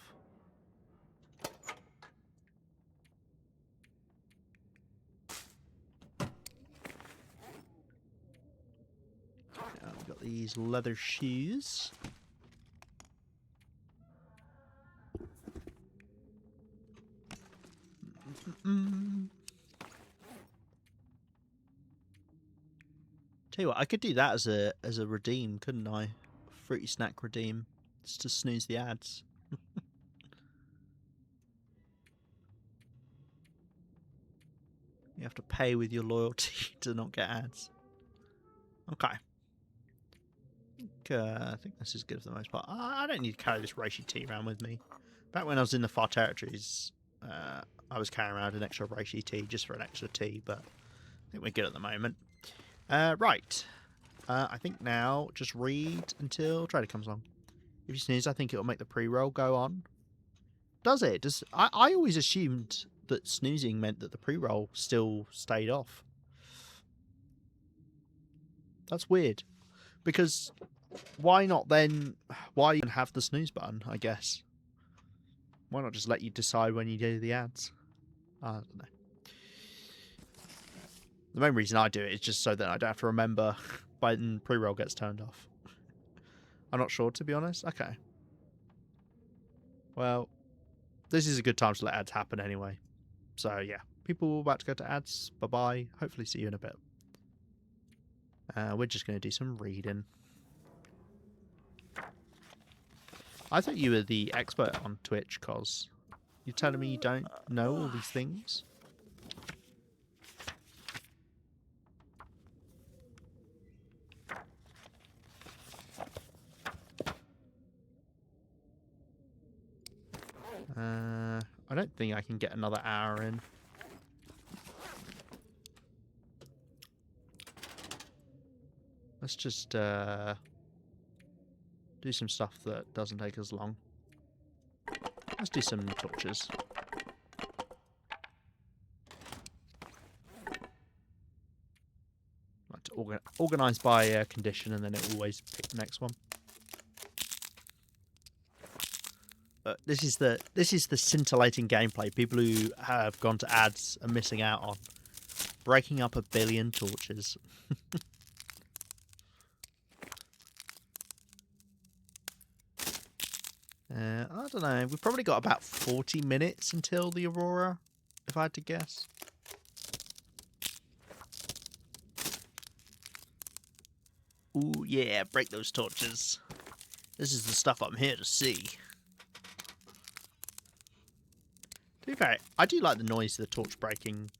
We've got these leather shoes. Tell you what, I could do that as a redeem, couldn't I? Fruity snack redeem, just to snooze the ads. You have to pay with your loyalty to not get ads. Okay. I think this is good for the most part. I don't need to carry this reishi tea around with me. Back when I was in the far territories, I was carrying around an extra reishi tea just for an extra tea, but I think we're good at the moment. Right. I think now just read until Trader comes along. If you sneeze, I think it'll make the pre-roll go on. Does it? I always assumed that snoozing meant that the pre-roll still stayed off. That's weird. Because why not then? Why even have the snooze button, I guess? Why not just let you decide when you do the ads? I don't know. The main reason I do it is just so that I don't have to remember when pre-roll gets turned off. I'm not sure, to be honest. Okay. Well, this is a good time to let ads happen anyway. So, yeah. People about to go to ads. Bye-bye. Hopefully see you in a bit. We're just going to do some reading. I thought you were the expert on Twitch, Cos. You're telling me you don't know all these things? I don't think I can get another hour in. Let's just do some stuff that doesn't take us long. Let's do some torches. Like to organize by condition, and then it will always pick the next one. This is the scintillating gameplay people who have gone to ads are missing out on. Breaking up 1 billion torches. I don't know. We've probably got about 40 minutes until the Aurora, if I had to guess. Ooh, yeah, break those torches. This is the stuff I'm here to see. To be fair, I do like the noise of the torch breaking.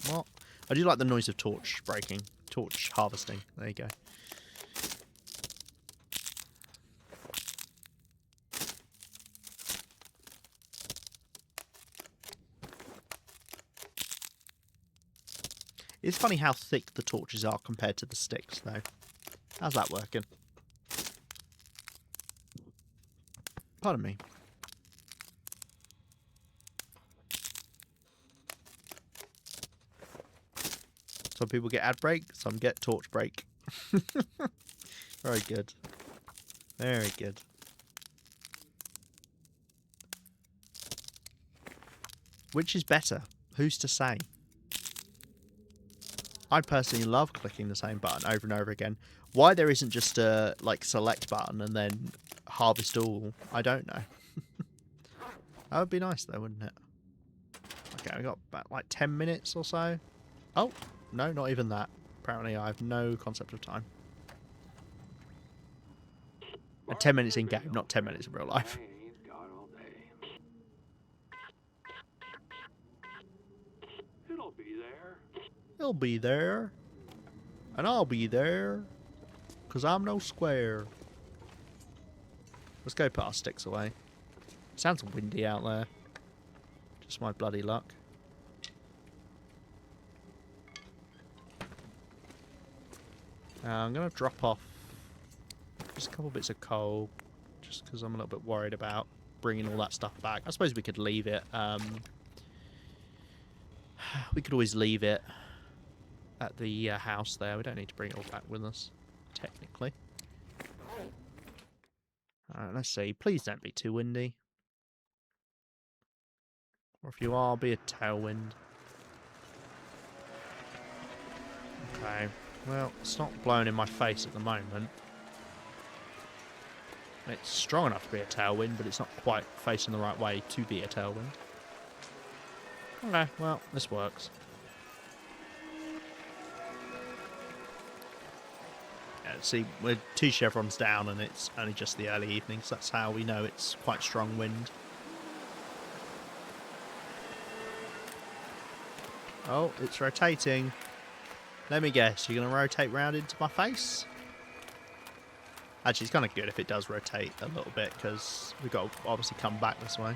What? I do like the noise of torch breaking. Torch harvesting. There you go. It's funny how thick the torches are compared to the sticks, though. How's that working? Pardon me. Some people get ad break, some get torch break. Very good. Very good. Which is better? Who's to say? I personally love clicking the same button over and over again. Why there isn't just a like select button and then harvest all, I don't know. That would be nice though, wouldn't it? Okay, we got about like 10 minutes or so. Oh, no, not even that. Apparently I have no concept of time. And 10 minutes in game, not 10 minutes in real life. It'll be there. He'll be there. And I'll be there. Because I'm no square. Let's go put our sticks away. Sounds windy out there. Just my bloody luck. I'm going to drop off just a couple bits of coal. Just because I'm a little bit worried about bringing all that stuff back. I suppose we could leave it. We could always leave it at the house there. We don't need to bring it all back with us, technically. Alright, let's see. Please don't be too windy. Or if you are, be a tailwind. Okay. Well, it's not blowing in my face at the moment. It's strong enough to be a tailwind, but it's not quite facing the right way to be a tailwind. Okay, well, this works. Yeah, see, we're 2 chevrons down and it's only just the early evening, so that's how we know it's quite strong wind. Oh, it's rotating. Let me guess, you're going to rotate round into my face? Actually, it's kind of good if it does rotate a little bit, because we've got to obviously come back this way.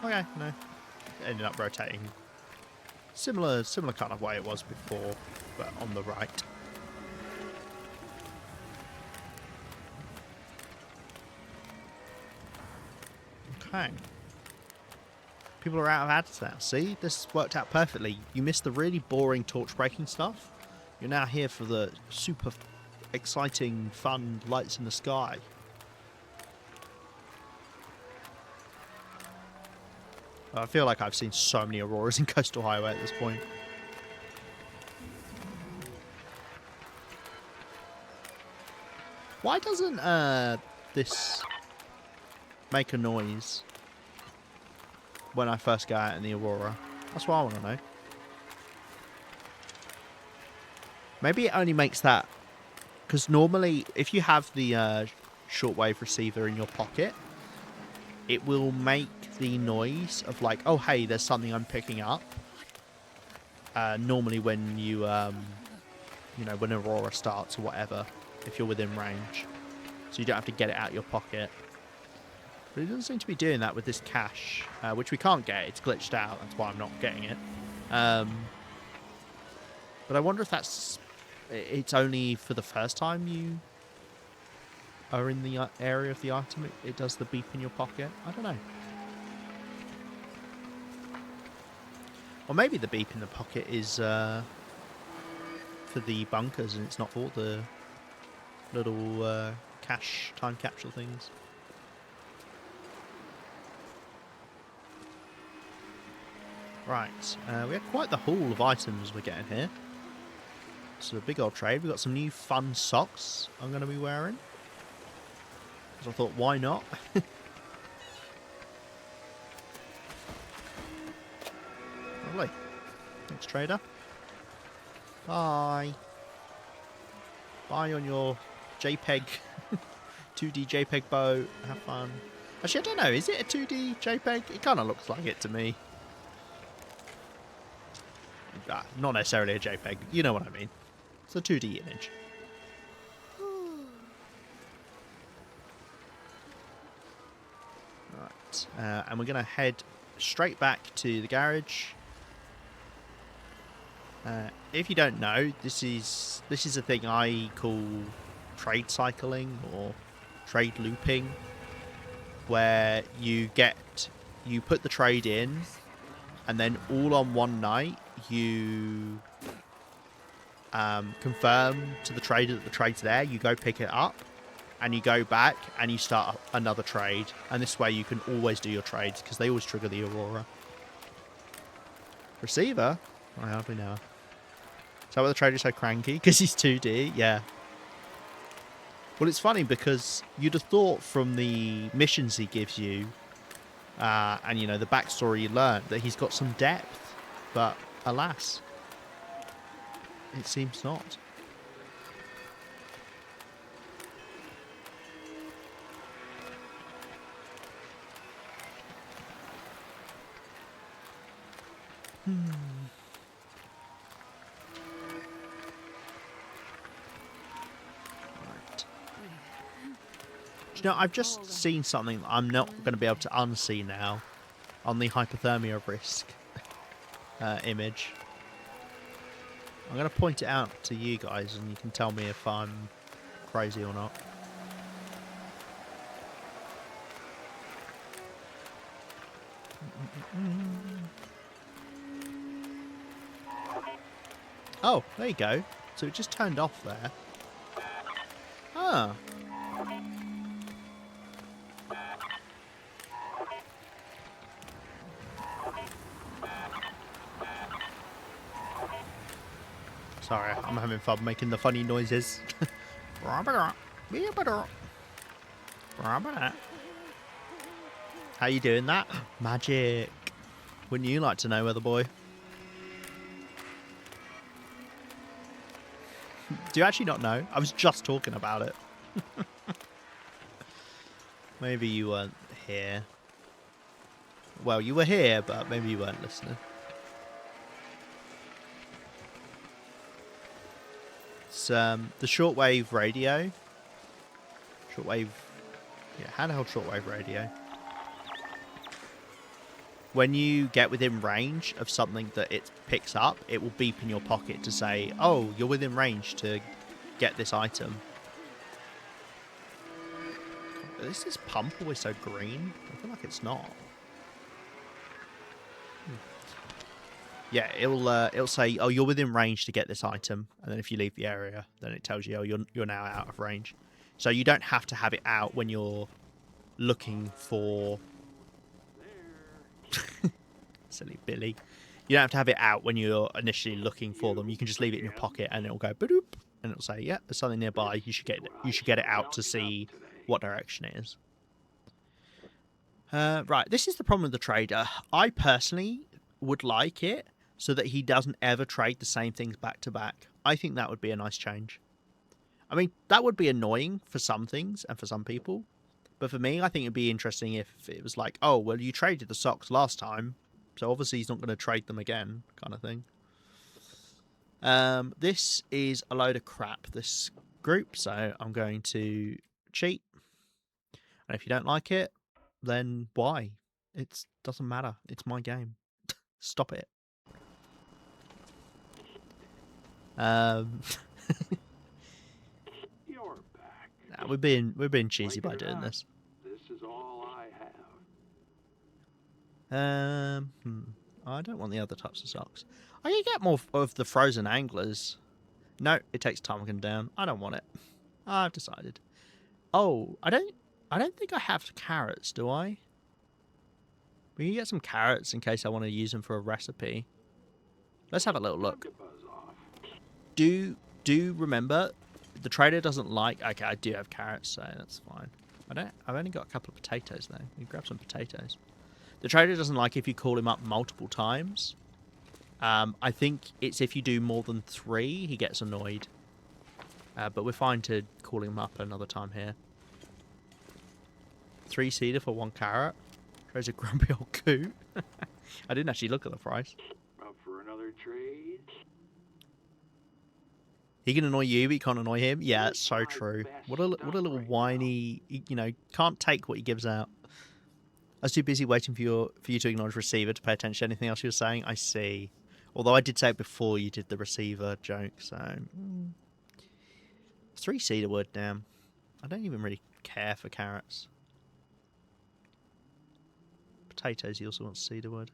Okay, no. Ended up rotating. Similar kind of way it was before, but on the right. Okay. People are out of ads now. See? This worked out perfectly. You missed the really boring torch breaking stuff. You're now here for the super exciting, fun lights in the sky. I feel like I've seen so many auroras in Coastal Highway at this point. Why doesn't this make a noise when I first go out in the aurora? That's what I want to know. Maybe it only makes that because normally if you have the shortwave receiver in your pocket, it will make the noise of like, oh hey, there's something I'm picking up. Normally when you, you know, when aurora starts or whatever, if you're within range, so you don't have to get it out of your pocket. But it doesn't seem to be doing that with this cache, which we can't get. It's glitched out. That's why I'm not getting it. But I wonder if it's only for the first time you are in the area of the item. It does the beep in your pocket. I don't know. Or maybe the beep in the pocket is for the bunkers and it's not for the little cache time capsule things. Right, we have quite the haul of items we're getting here. It's a big old trade. We've got some new fun socks I'm going to be wearing. So I thought, why not? Lovely. Thanks, trader. Bye. Bye on your JPEG, 2D JPEG boat. Have fun. Actually, I don't know. Is it a 2D JPEG? It kind of looks like it to me. Not necessarily a JPEG. You know what I mean. It's a 2D image. Right. And we're going to head straight back to the garage. If you don't know, this is a thing I call trade cycling, or trade looping, where you put the trade in, and then all on one night you confirm to the trader that the trade's there. You go pick it up, and you go back and you start another trade. And this way you can always do your trades because they always trigger the Aurora. Receiver? I hardly know. Is that why the trader's so cranky? Because he's 2D? Yeah. Well, it's funny because you'd have thought from the missions he gives you, and, you know, the backstory you learn, that he's got some depth. But, alas, it seems not. Right. Do you know, I've just seen something that I'm not going to be able to unsee now on the hypothermia risk image. I'm going to point it out to you guys and you can tell me if I'm crazy or not. Oh, there you go. So it just turned off there. Ah. Sorry, I'm having fun making the funny noises. How you doing that? Magic. Wouldn't you like to know, Weather Boy? Do you actually not know? I was just talking about it. Maybe you weren't here. Well, you were here, but maybe you weren't listening. It's the shortwave radio. Shortwave... Yeah, handheld shortwave radio. When you get within range of something that it picks up, it will beep in your pocket to say, oh, you're within range to get this item. Is this pump always so green? I feel like it's not. Yeah, it'll say, oh, you're within range to get this item, and then if you leave the area, then it tells you, oh, you're now out of range. So you don't have to have it out when you're looking for... Silly Billy. You don't have to have it out when you're initially looking for them. You can just leave it in your pocket, and it'll go ba-doop, and it'll say, yeah, there's something nearby. You should get it out to see what direction it is. Right, this is the problem with the trader. I personally would like it so that he doesn't ever trade the same things back to back. I think that would be a nice change. I mean, that would be annoying for some things and for some people. But for me, I think it'd be interesting if it was like, oh, well, you traded the socks last time, so obviously he's not going to trade them again, kind of thing. This is a load of crap, this group, so I'm going to cheat. And if you don't like it, then why? It doesn't matter. It's my game. Stop it. You're back. Nah, we're being cheesy Like by it or doing not, this. This is all I have. I don't want the other types of socks. I can get more of the frozen anglers. No, it takes ptarmigan down. I don't want it. I've decided. Oh, I don't think I have carrots, do I? We can get some carrots in case I want to use them for a recipe. Let's have a little look. Time to buzz off. Do remember, the trader doesn't like... Okay, I do have carrots, so that's fine. I've only got a couple of potatoes, though. You grab some potatoes. The trader doesn't like if you call him up multiple times. I think it's if you do more than 3, he gets annoyed. But we're fine to call him up another time here. 3 cedar for 1 carrot. There's a grumpy old coot. I didn't actually look at the price. Up for another trade? He can annoy you, but you can't annoy him. Yeah, that's so true. What a little whiny, you know, can't take what he gives out. I was too busy waiting for you to acknowledge receiver to pay attention to anything else you were saying. I see. Although I did say it before you did the receiver joke, so... 3 cedar wood, damn. I don't even really care for carrots. Potatoes, he also wants cedar wood.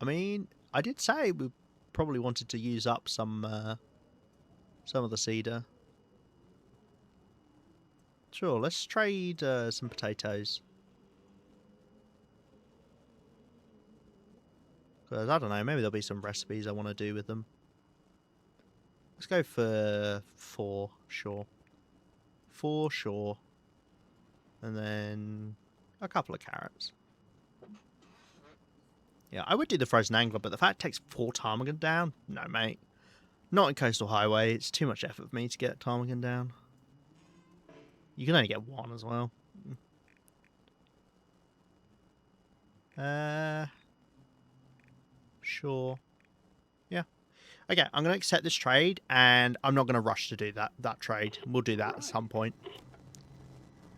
I mean, I did say we probably wanted to use up some of the cedar. Sure, let's trade some potatoes. Because, I don't know, maybe there'll be some recipes I want to do with them. Let's go for 4, sure. 4, sure. And then a couple of carrots. Yeah, I would do the frozen angler, but the fact it takes 4 ptarmigan down? No, mate. Not in Coastal Highway. It's too much effort for me to get ptarmigan down. You can only get 1 as well. Sure. Yeah. Okay, I'm going to accept this trade, and I'm not going to rush to do that trade. We'll do that at some point.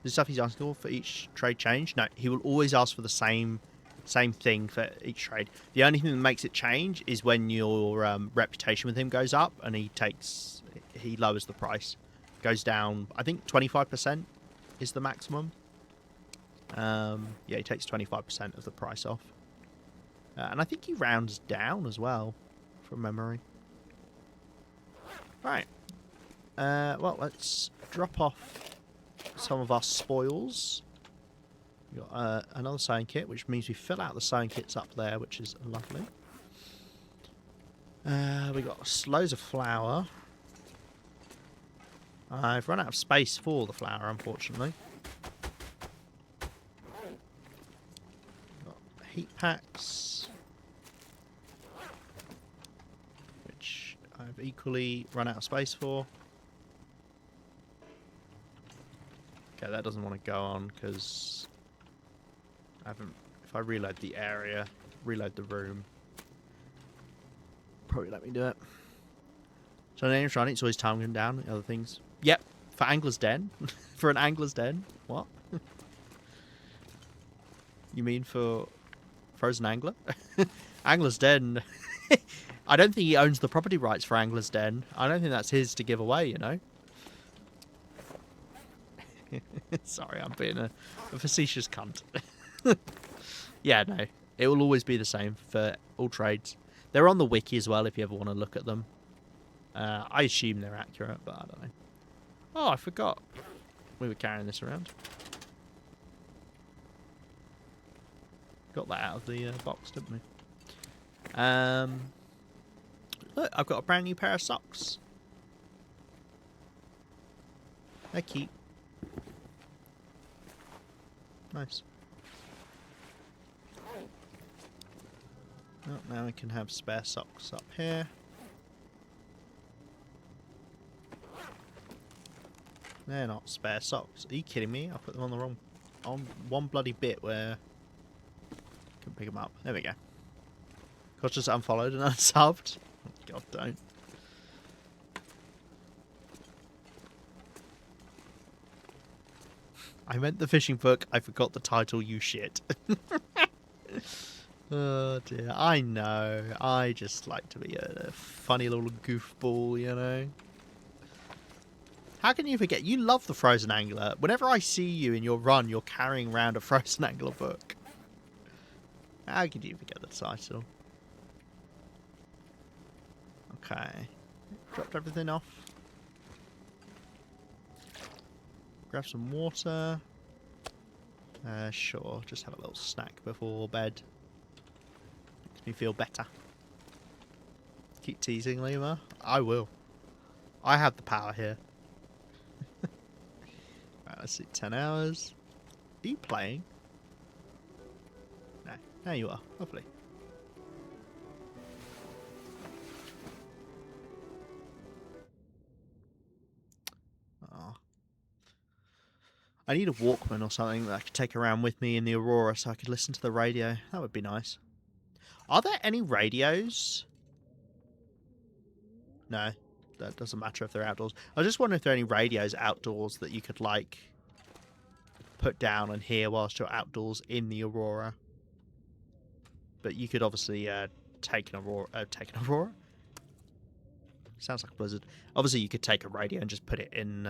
The stuff he's asking for each trade change? No, he will always ask for the same thing for each trade. The only thing that makes it change is when your reputation with him goes up, and he lowers the price. Goes down, I think 25% is the maximum. Yeah, he takes 25% of the price off. And I think he rounds down as well, from memory. Right. Well, let's drop off some of our spoils. We've got another sewing kit, which means we fill out the sewing kits up there, which is lovely. We got loads of flour. I've run out of space for the flour, unfortunately. Got heat packs, which I've equally run out of space for. Okay, that doesn't want to go on because I haven't. If I reload the area, reload the room, probably let me do it. So the name's running. It's always time going down. Other things. Yep, for Angler's Den. For an Angler's Den. What? You mean for Frozen Angler? Angler's Den. I don't think he owns the property rights for Angler's Den. I don't think that's his to give away, you know. Sorry, I'm being a facetious cunt. Yeah, no. It will always be the same for all trades. They're on the wiki as well if you ever want to look at them. I assume they're accurate, but I don't know. Oh, I forgot. We were carrying this around. Got that out of the box, didn't we? Look, I've got a brand new pair of socks. They're cute. Nice. Oh, now we can have spare socks up here. They're not spare socks. Are you kidding me? I put them on the wrong... on one bloody bit where... Couldn't pick them up. There we go. Cause just unfollowed and unsubbed. Oh, God, don't. I meant the fishing book. I forgot the title, you shit. Oh dear. I know. I just like to be a funny little goofball, you know. How can you forget? You love the Frozen Angler. Whenever I see you in your run, you're carrying around a Frozen Angler book. How could you forget the title? Okay. Dropped everything off. Grab some water. Sure. Just have a little snack before bed. Makes me feel better. Keep teasing, Lima. I will. I have the power here. Right, let's see. 10 hours. Are you playing? No. There you are. Lovely. Oh. I need a Walkman or something that I could take around with me in the Aurora so I could listen to the radio. That would be nice. Are there any radios? No. That doesn't matter if they're outdoors. I was just wondering if there are any radios outdoors that you could, like, put down and hear whilst you're outdoors in the Aurora. But you could obviously take an Aurora. Sounds like a blizzard. Obviously, you could take a radio and just put it in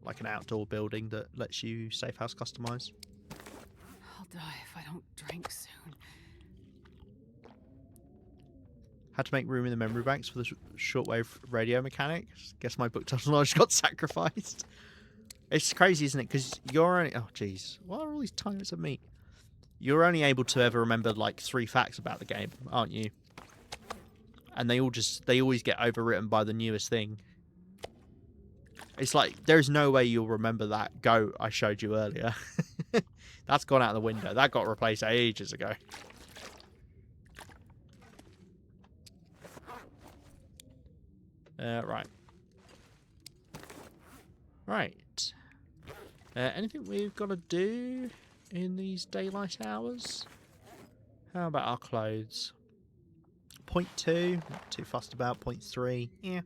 like an outdoor building that lets you safe house customize. I'll die if I don't drink soon. Had to make room in the memory banks for the shortwave radio mechanics. Guess my book knowledge got sacrificed. It's crazy, isn't it? Because you're only... Oh, jeez. What are all these tiny bits of meat? You're only able to ever remember, like, 3 facts about the game, aren't you? And they always get overwritten by the newest thing. It's like, there's no way you'll remember that goat I showed you earlier. That's gone out the window. That got replaced ages ago. Right. Right. Anything we've got to do in these daylight hours? How about our clothes? 0.2, not too fussed about. 0.3, yeah.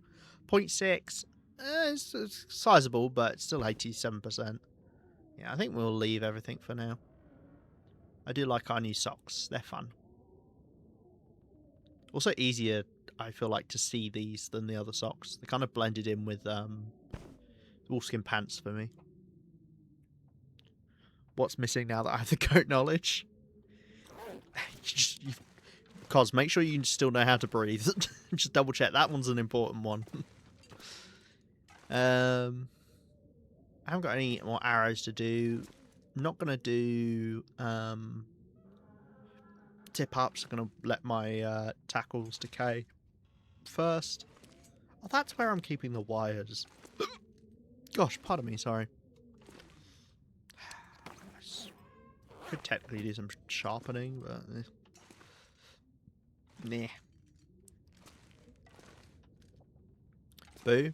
0.6, it's sizable, but still 87%. Yeah, I think we'll leave everything for now. I do like our new socks. They're fun. Also easier, I feel like, to see these than the other socks. They kind of blended in with wolfskin pants for me. What's missing now that I have the goat knowledge? Cos, make sure you still know how to breathe. Just double check. That one's an important one. I haven't got any more arrows to do. I'm not going to do tip-ups. I'm going to let my tackles decay first. Oh, that's where I'm keeping the wires. Gosh, pardon me, sorry. Could technically do some sharpening, but... Nah. Boo.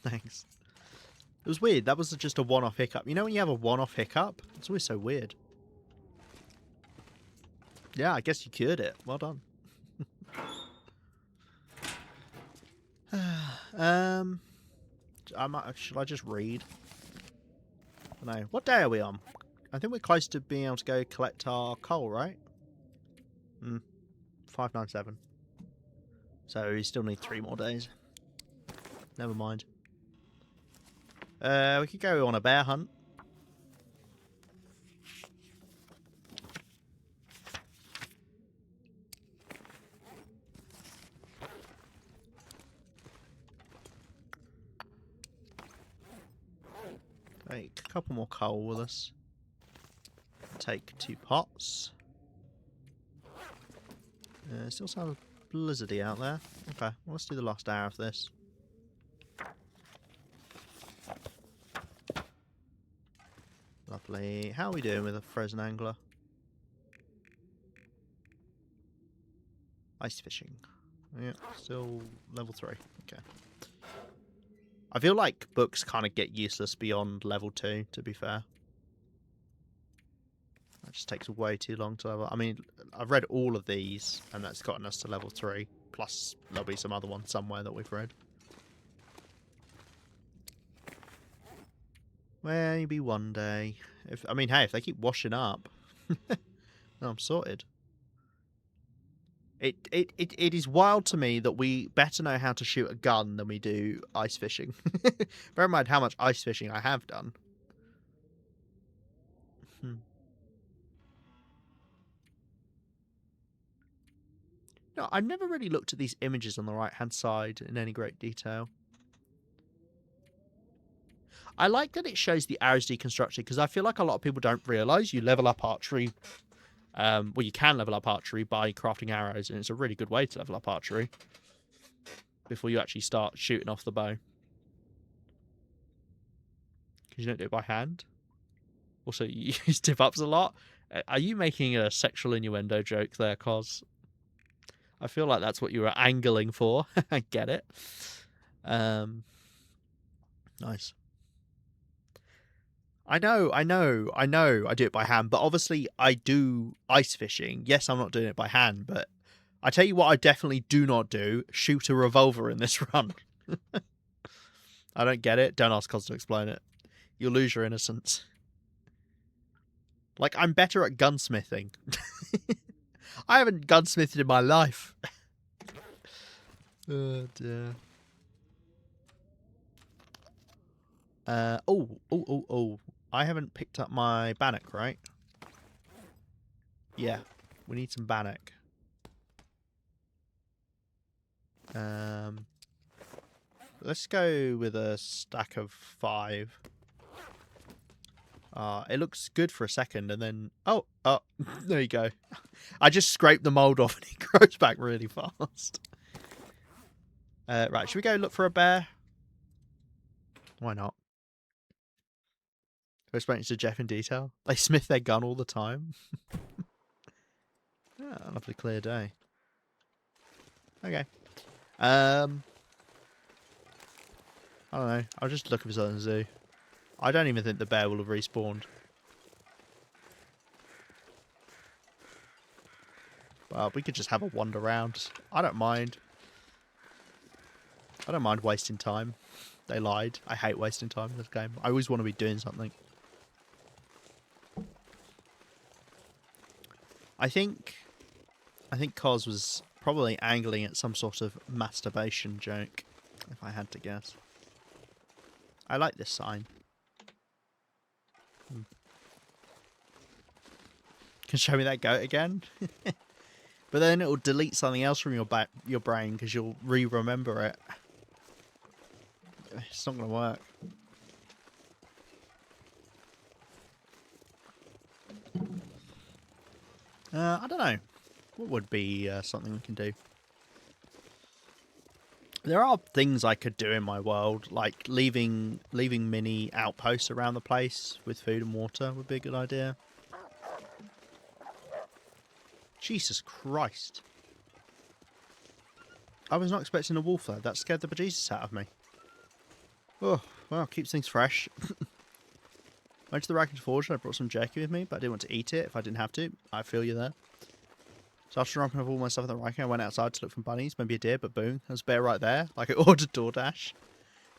Thanks. It was weird. That was just a one-off hiccup. You know when you have a one-off hiccup? It's always so weird. Yeah, I guess you cured it. Well done. Should I just read? I don't know. What day are we on? I think we're close to being able to go collect our coal, right? 597. So we still need 3 more days. Never mind. We could go on a bear hunt. Take a couple more coal with us. Take 2 pots. Still sounds blizzardy out there. Okay, well, let's do the last hour of this. Lovely. How are we doing with a frozen angler? Ice fishing. Yeah, still level 3. Okay. I feel like books kind of get useless beyond level 2, to be fair. That just takes way too long to level. I mean, I've read all of these, and that's gotten us to level 3. Plus, there'll be some other ones somewhere that we've read. Maybe one day. I mean, hey, if they keep washing up, I'm sorted. It is wild to me that we better know how to shoot a gun than we do ice fishing. Bear in mind how much ice fishing I have done. No, I've never really looked at these images on the right-hand side in any great detail. I like that it shows the arrows deconstructed, because I feel like a lot of people don't realise you level up archery. Well, you can level up archery by crafting arrows, and it's a really good way to level up archery before you actually start shooting off the bow. Because you don't do it by hand. Also, you use tip-ups a lot. Are you making a sexual innuendo joke there, Cos? I feel like that's what you were angling for. I get it. Nice. I know. I do it by hand, but obviously I do ice fishing. Yes, I'm not doing it by hand, but I tell you what I definitely do not do. Shoot a revolver in this run. I don't get it. Don't ask Cos to explain it. You'll lose your innocence. Like, I'm better at gunsmithing. I haven't gunsmithed in my life. Oh, dear. Oh. I haven't picked up my bannock, right? Yeah. We need some bannock. Let's go with a stack of 5. It looks good for a second, and then... Oh, there you go. I just scraped the mould off and it grows back really fast. Right, should we go look for a bear? Why not? Go explain to Jeff in detail. They smith their gun all the time. Lovely clear day. Okay. I don't know. I'll just look if it's on the zoo. I don't even think the bear will have respawned. But we could just have a wander around. I don't mind. I don't mind wasting time. They lied. I hate wasting time in this game. I always want to be doing something. I think Cos was probably angling at some sort of masturbation joke, if I had to guess. I like this sign. Can show me that goat again? But then it will delete something else from your brain because you'll re-remember it. It's not going to work. I don't know. What would be something we can do? There are things I could do in my world, like leaving mini outposts around the place with food and water would be a good idea. Jesus Christ. I was not expecting a wolf though. That scared the bejesus out of me. Oh, well, keeps things fresh. Went to the Raccoon Forge and I brought some jerky with me, but I didn't want to eat it if I didn't have to. I feel you there. So after dropping off all my stuff at the Raccoon, I went outside to look for bunnies, maybe a deer, but boom, there's a bear right there. Like I ordered DoorDash.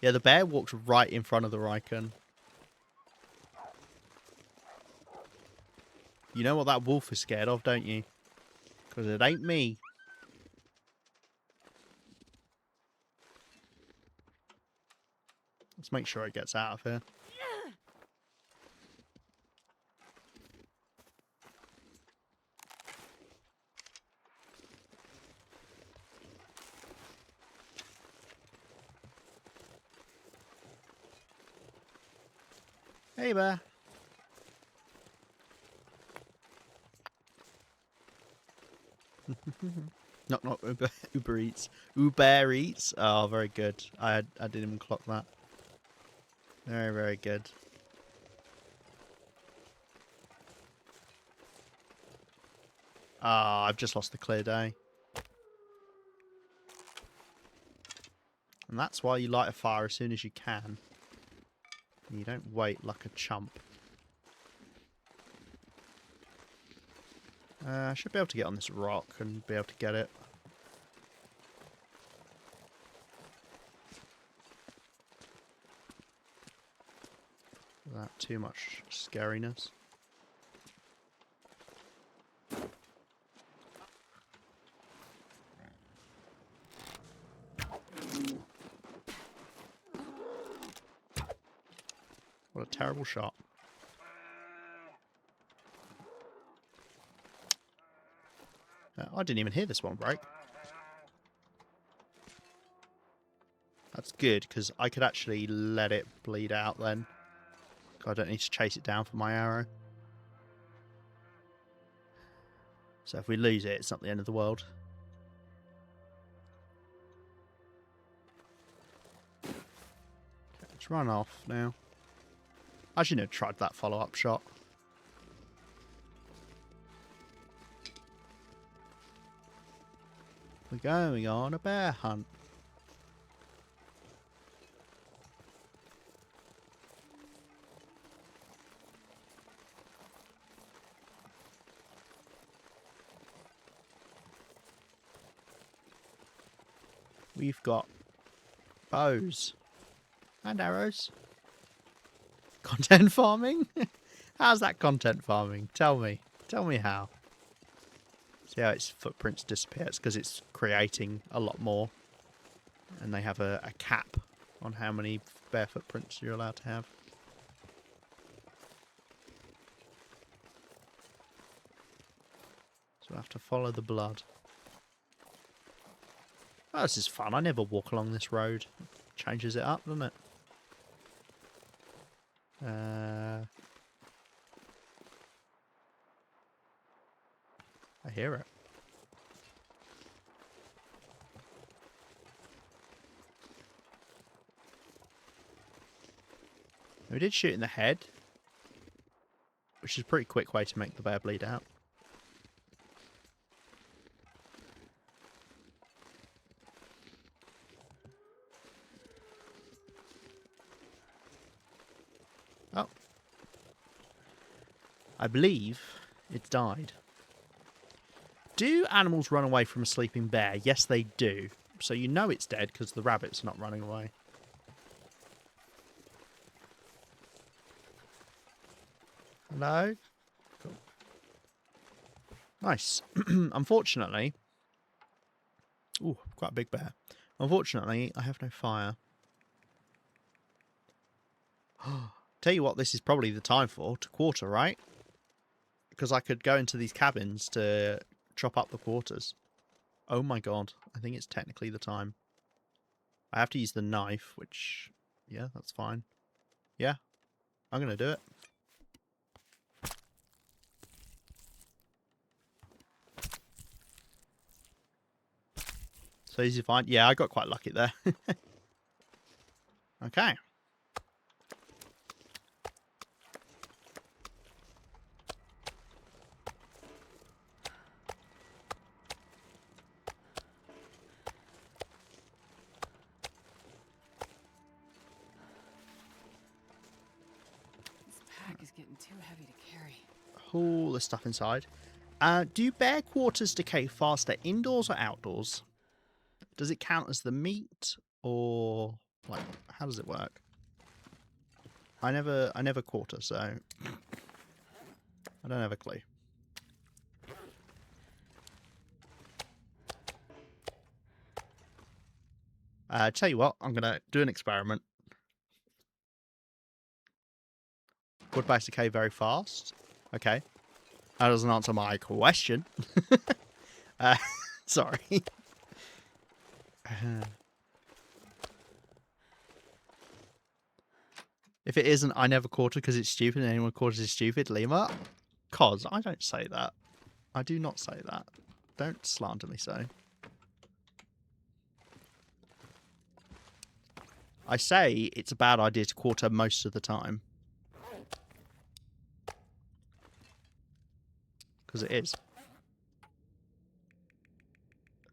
Yeah, the bear walked right in front of the Raccoon. You know what that wolf is scared of, don't you? Because it ain't me. Let's make sure it gets out of here. Hey, bear. Not Uber Eats. Uber Eats. Oh, very good. I didn't even clock that. Very, very good. Ah, I've just lost the clear day. And that's why you light a fire as soon as you can. You don't wait like a chump. I should be able to get on this rock and be able to get it. Without too much scariness. What a terrible shot. I didn't even hear this one break. That's good, because I could actually let it bleed out then. I don't need to chase it down for my arrow. So if we lose it, it's not the end of the world. Okay, let's run off now. I shouldn't have tried that follow-up shot. We're going on a bear hunt. We've got bows and arrows. Content farming? How's that content farming? Tell me. Tell me how. See how its footprints disappear? It's because it's creating a lot more. And they have a cap on how many bear footprints you're allowed to have. So I have to follow the blood. Oh, this is fun. I never walk along this road. Changes it up, doesn't it? I hear it. We did shoot in the head, which is a pretty quick way to make the bear bleed out. Oh. I believe it's died. Do animals run away from a sleeping bear? Yes, they do. So you know it's dead because the rabbit's not running away. Hello? Cool. Nice. Unfortunately... Ooh, quite a big bear. Unfortunately, I have no fire. Tell you what this is probably the time for, to quarter, right? Because I could go into these cabins to chop up the quarters. Oh my god, I think it's technically the time. I have to use the knife, which, yeah, that's fine. Yeah, I'm going to do it. So easy to find. Yeah, I got quite lucky there. Okay. Is getting too heavy to carry. All the stuff inside. Do bear quarters decay faster indoors or outdoors? Does it count as the meat or like how does it work? I never quarter, so I don't have a clue. Tell you what, I'm gonna do an experiment. Wood base decay very fast. Okay. That doesn't answer my question. Sorry. If it isn't, I never quarter because it's stupid and anyone quarters is stupid, Lima. Cos, I don't say that. I do not say that. Don't slander me so. I say it's a bad idea to quarter most of the time. Because it is.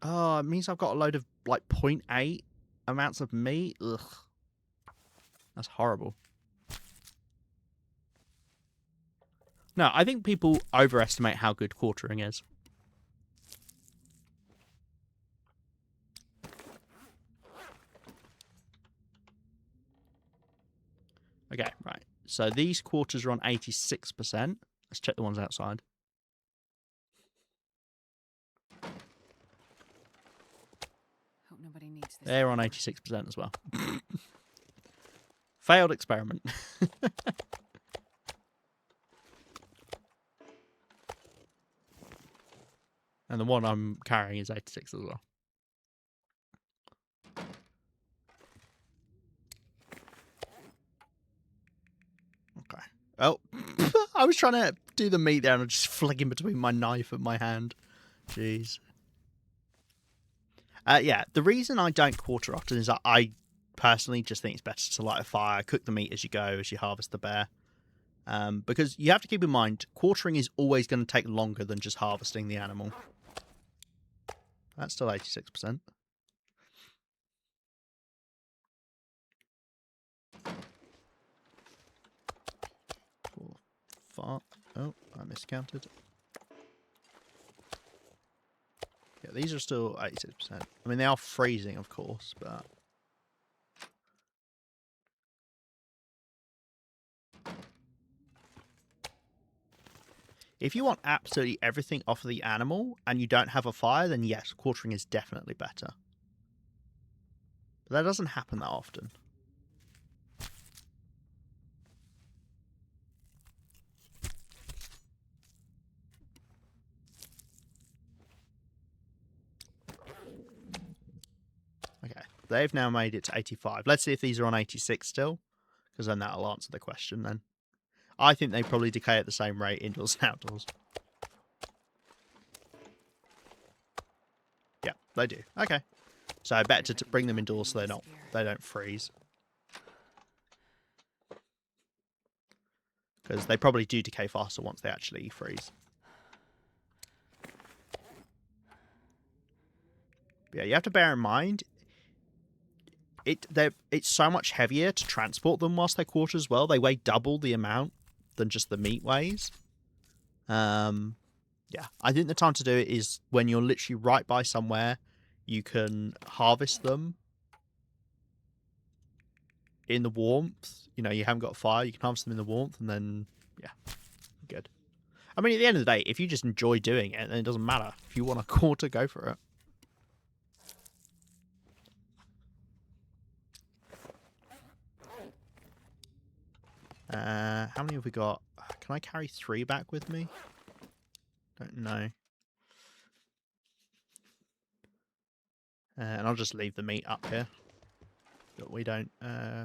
Oh, it means I've got a load of, like, 0.8 amounts of meat. Ugh. That's horrible. No, I think people overestimate how good quartering is. Okay, right. So these quarters are on 86%. Let's check the ones outside. Hope nobody needs this. They're on 86% as well. Failed experiment. And the one I'm carrying is 86 as well. Okay. Oh, I was trying to do the meat there and I'm just flicking between my knife and my hand. Jeez. Yeah, the reason I don't quarter often is that I personally just think it's better to light a fire, cook the meat as you go, as you harvest the bear. Because you have to keep in mind, quartering is always going to take longer than just harvesting the animal. That's still 86%. Oh, I miscounted. Yeah, these are still 86%. I mean, they are freezing, of course, but... If you want absolutely everything off of the animal and you don't have a fire, then yes, quartering is definitely better. But that doesn't happen that often. they've now made it to 85. Let's see if these are on 86 still, because then that'll answer the question then. I think they probably decay at the same rate indoors and outdoors. Yeah, they do. Okay. So better to bring them indoors so they don't freeze. Because they probably do decay faster once they actually freeze. But yeah, you have to bear in mind, it's so much heavier to transport them whilst they're quartered as well. They weigh double the amount than just the meat weighs. Yeah, I think the time to do it is when you're literally right by somewhere you can harvest them in the warmth. You know, you haven't got a fire, you can harvest them in the warmth, and then, yeah, good. I mean, at the end of the day, if you just enjoy doing it, then it doesn't matter. If you want a quarter, go for it. How many have we got? Can I carry 3 back with me? Don't know. And I'll just leave the meat up here. But we don't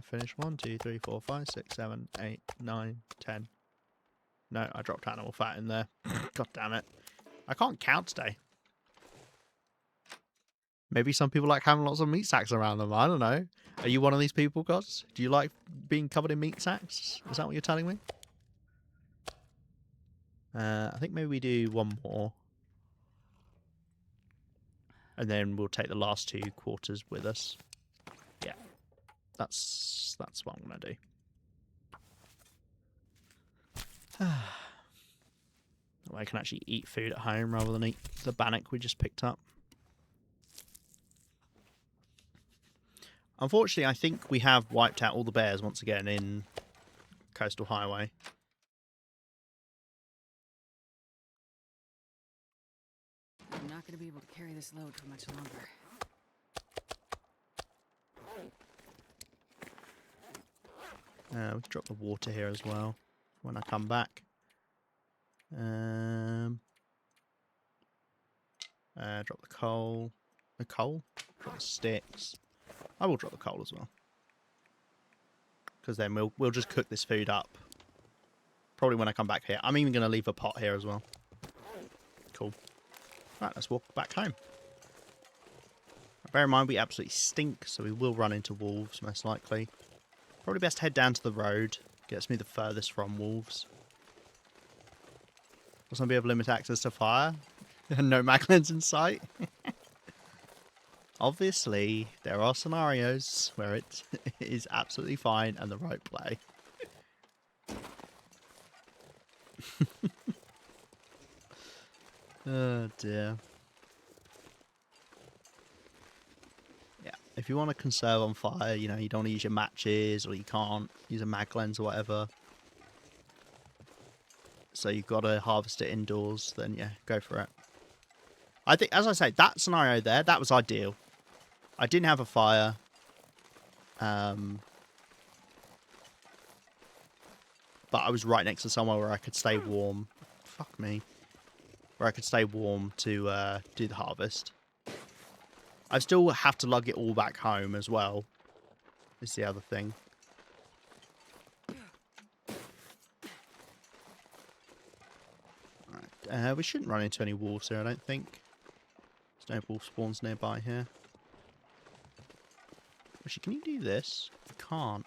finish. 1, 2, 3, 4, 5, 6, 7, 8, 9, 10. No, I dropped animal fat in there. God damn it. I can't count today. Maybe some people like having lots of meat sacks around them. I don't know. Are you one of these people, guys? Do you like being covered in meat sacks? Is that what you're telling me? I think maybe we do one more. And then we'll take the last 2 quarters with us. Yeah. That's what I'm going to do. I can actually eat food at home rather than eat the bannock we just picked up. Unfortunately, I think we have wiped out all the bears once again in Coastal Highway. I'm not going to be able to carry this load for much longer. We can drop the water here as well when I come back. Drop the coal. The coal? Drop the sticks. I will drop the coal as well. Because then we'll just cook this food up. Probably when I come back here. I'm even going to leave a pot here as well. Cool. Right, let's walk back home. Bear in mind we absolutely stink, so we will run into wolves most likely. Probably best to head down to the road. Gets me the furthest from wolves. Will some people limit access to fire? And no maglens in sight? Obviously, there are scenarios where it is absolutely fine and the right play. Oh dear. Yeah, if you want to conserve on fire, you know, you don't want to use your matches, or you can't use a mag lens or whatever. So you've got to harvest it indoors, then yeah, go for it. I think, as I say, that scenario there, that was ideal. I didn't have a fire. But I was right next to somewhere where I could stay warm. Fuck me. Where I could stay warm to do the harvest. I still have to lug it all back home as well. Is the other thing. Right. We shouldn't run into any wolves here, I don't think. There's no wolf spawns nearby here. Actually, can you do this? You can't.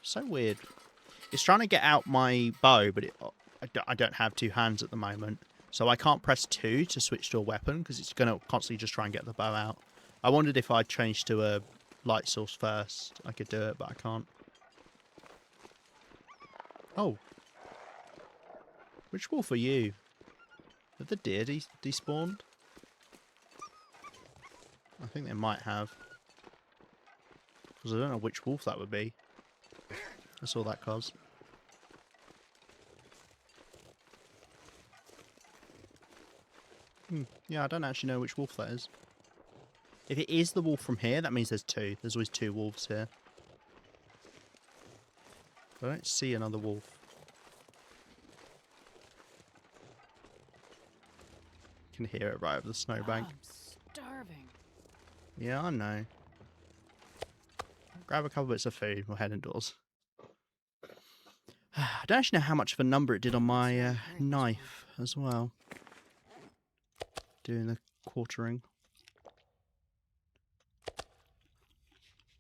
So weird. It's trying to get out my bow, but I don't have 2 hands at the moment. So I can't press 2 to switch to a weapon, because it's going to constantly just try and get the bow out. I wondered if I changed to a light source first, I could do it, but I can't. Oh. Which wolf are you? Have the deer despawned? I think they might have. Because I don't know which wolf that would be. That's all that cause. Yeah, I don't actually know which wolf that is. If it is the wolf from here, that means there's 2. There's always 2 wolves here. But I don't see another wolf. You can hear it right over the snowbank. I'm starving. Yeah, I know. grab a couple bits of food. We'll head indoors. I don't actually know how much of a number it did on my knife as well. Doing the quartering.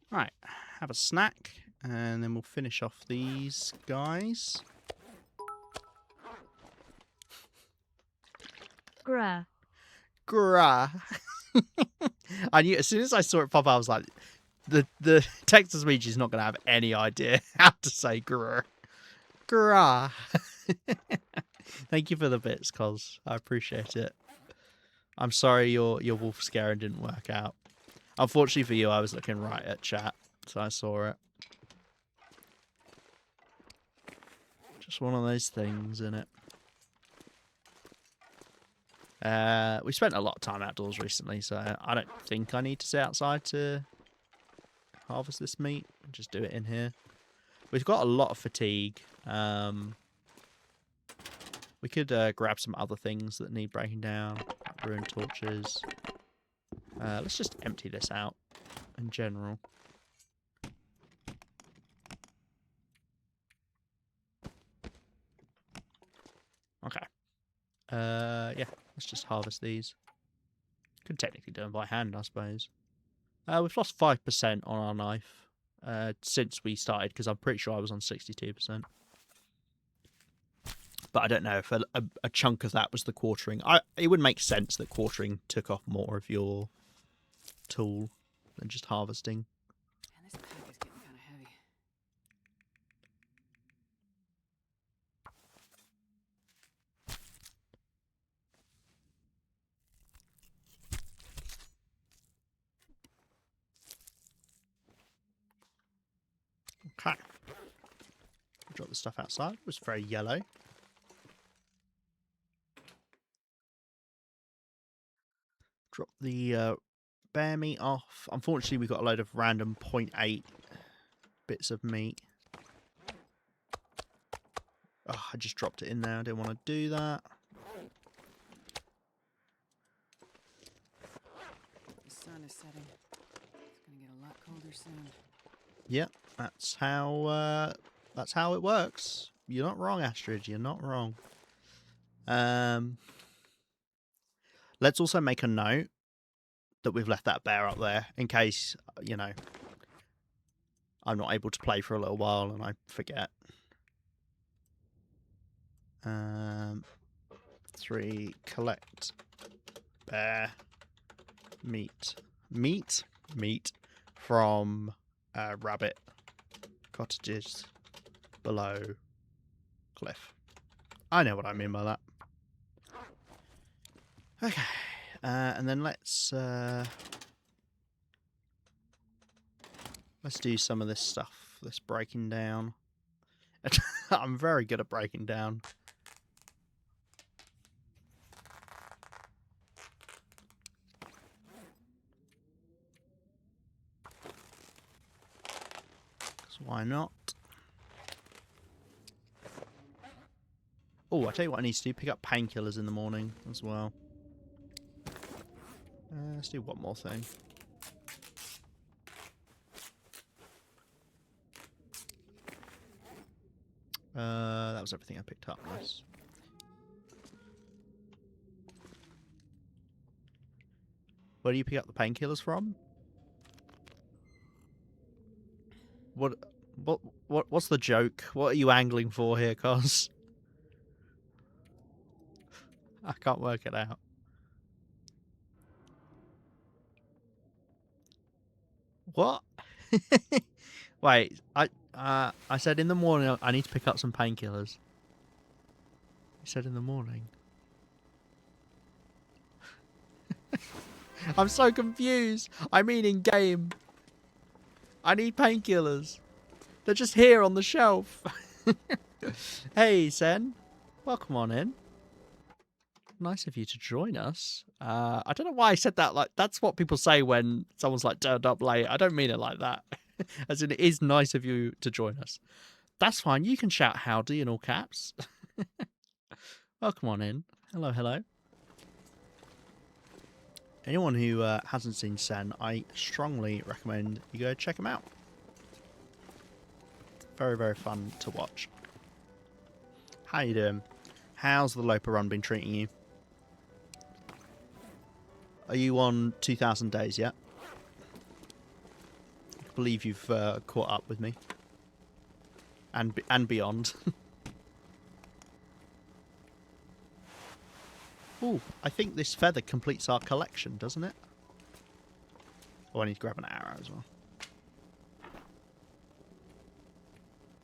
Right, have a snack, and then we'll finish off these guys. Grah. Grah. I knew as soon as I saw it pop up, I was like, the text to speech is not going to have any idea how to say grah. Grah. Thank you for the bits, Cos. I appreciate it. I'm sorry your wolf scaring didn't work out. Unfortunately for you, I was looking right at chat, so I saw it. Just one of those things, innit? We spent a lot of time outdoors recently, so I don't think I need to sit outside to harvest this meat. Just do it in here. We've got a lot of fatigue. We could grab some other things that need breaking down, like ruined torches. Let's just empty this out in general. Okay. Yeah, let's just harvest these. Could technically do them by hand, I suppose. We've lost 5% on our knife since we started, because I'm pretty sure I was on 62%. But I don't know if a chunk of that was the quartering. It would make sense that quartering took off more of your tool than just harvesting. Man, this pack is getting kind of heavy. Okay. Drop the stuff outside. It was very yellow. Drop the bear meat off. Unfortunately, we got a load of random 0.8 bits of meat. Oh, I just dropped it in there. I didn't want to do that. The sun is setting. It's gonna get a lot colder soon. Yep, that's how it works. You're not wrong, Astrid. You're not wrong. Let's also make a note that we've left that bear up there in case, you know, I'm not able to play for a little while and I forget. 3, collect bear meat from rabbit cottages below cliff. I know what I mean by that. Okay, and then let's do some of this stuff. This breaking down. I'm very good at breaking down. So why not? Oh, I tell you what I need to do. Pick up painkillers in the morning as well. Let's do one more thing. That was everything I picked up. Nice. Where do you pick up the painkillers from? What's the joke? What are you angling for here, Cos? I can't work it out. What? Wait, I said in the morning I need to pick up some painkillers. You said in the morning. I'm so confused. I mean in game. I need painkillers. They're just here on the shelf. Hey, Sen. Welcome on in. Nice of you to join us. I don't know why I said that. Like, that's what people say when someone's like turned up late. I don't mean it like that. As in, it is nice of you to join us. That's fine. You can shout howdy in all caps. Welcome on in. Hello, hello. Anyone who hasn't seen Sen, I strongly recommend you go check him out. Very, very fun to watch. How you doing? How's the Loper run been treating you? Are you on 2,000 days yet? I believe you've caught up with me. And beyond. Ooh, I think this feather completes our collection, doesn't it? Oh, I need to grab an arrow as well.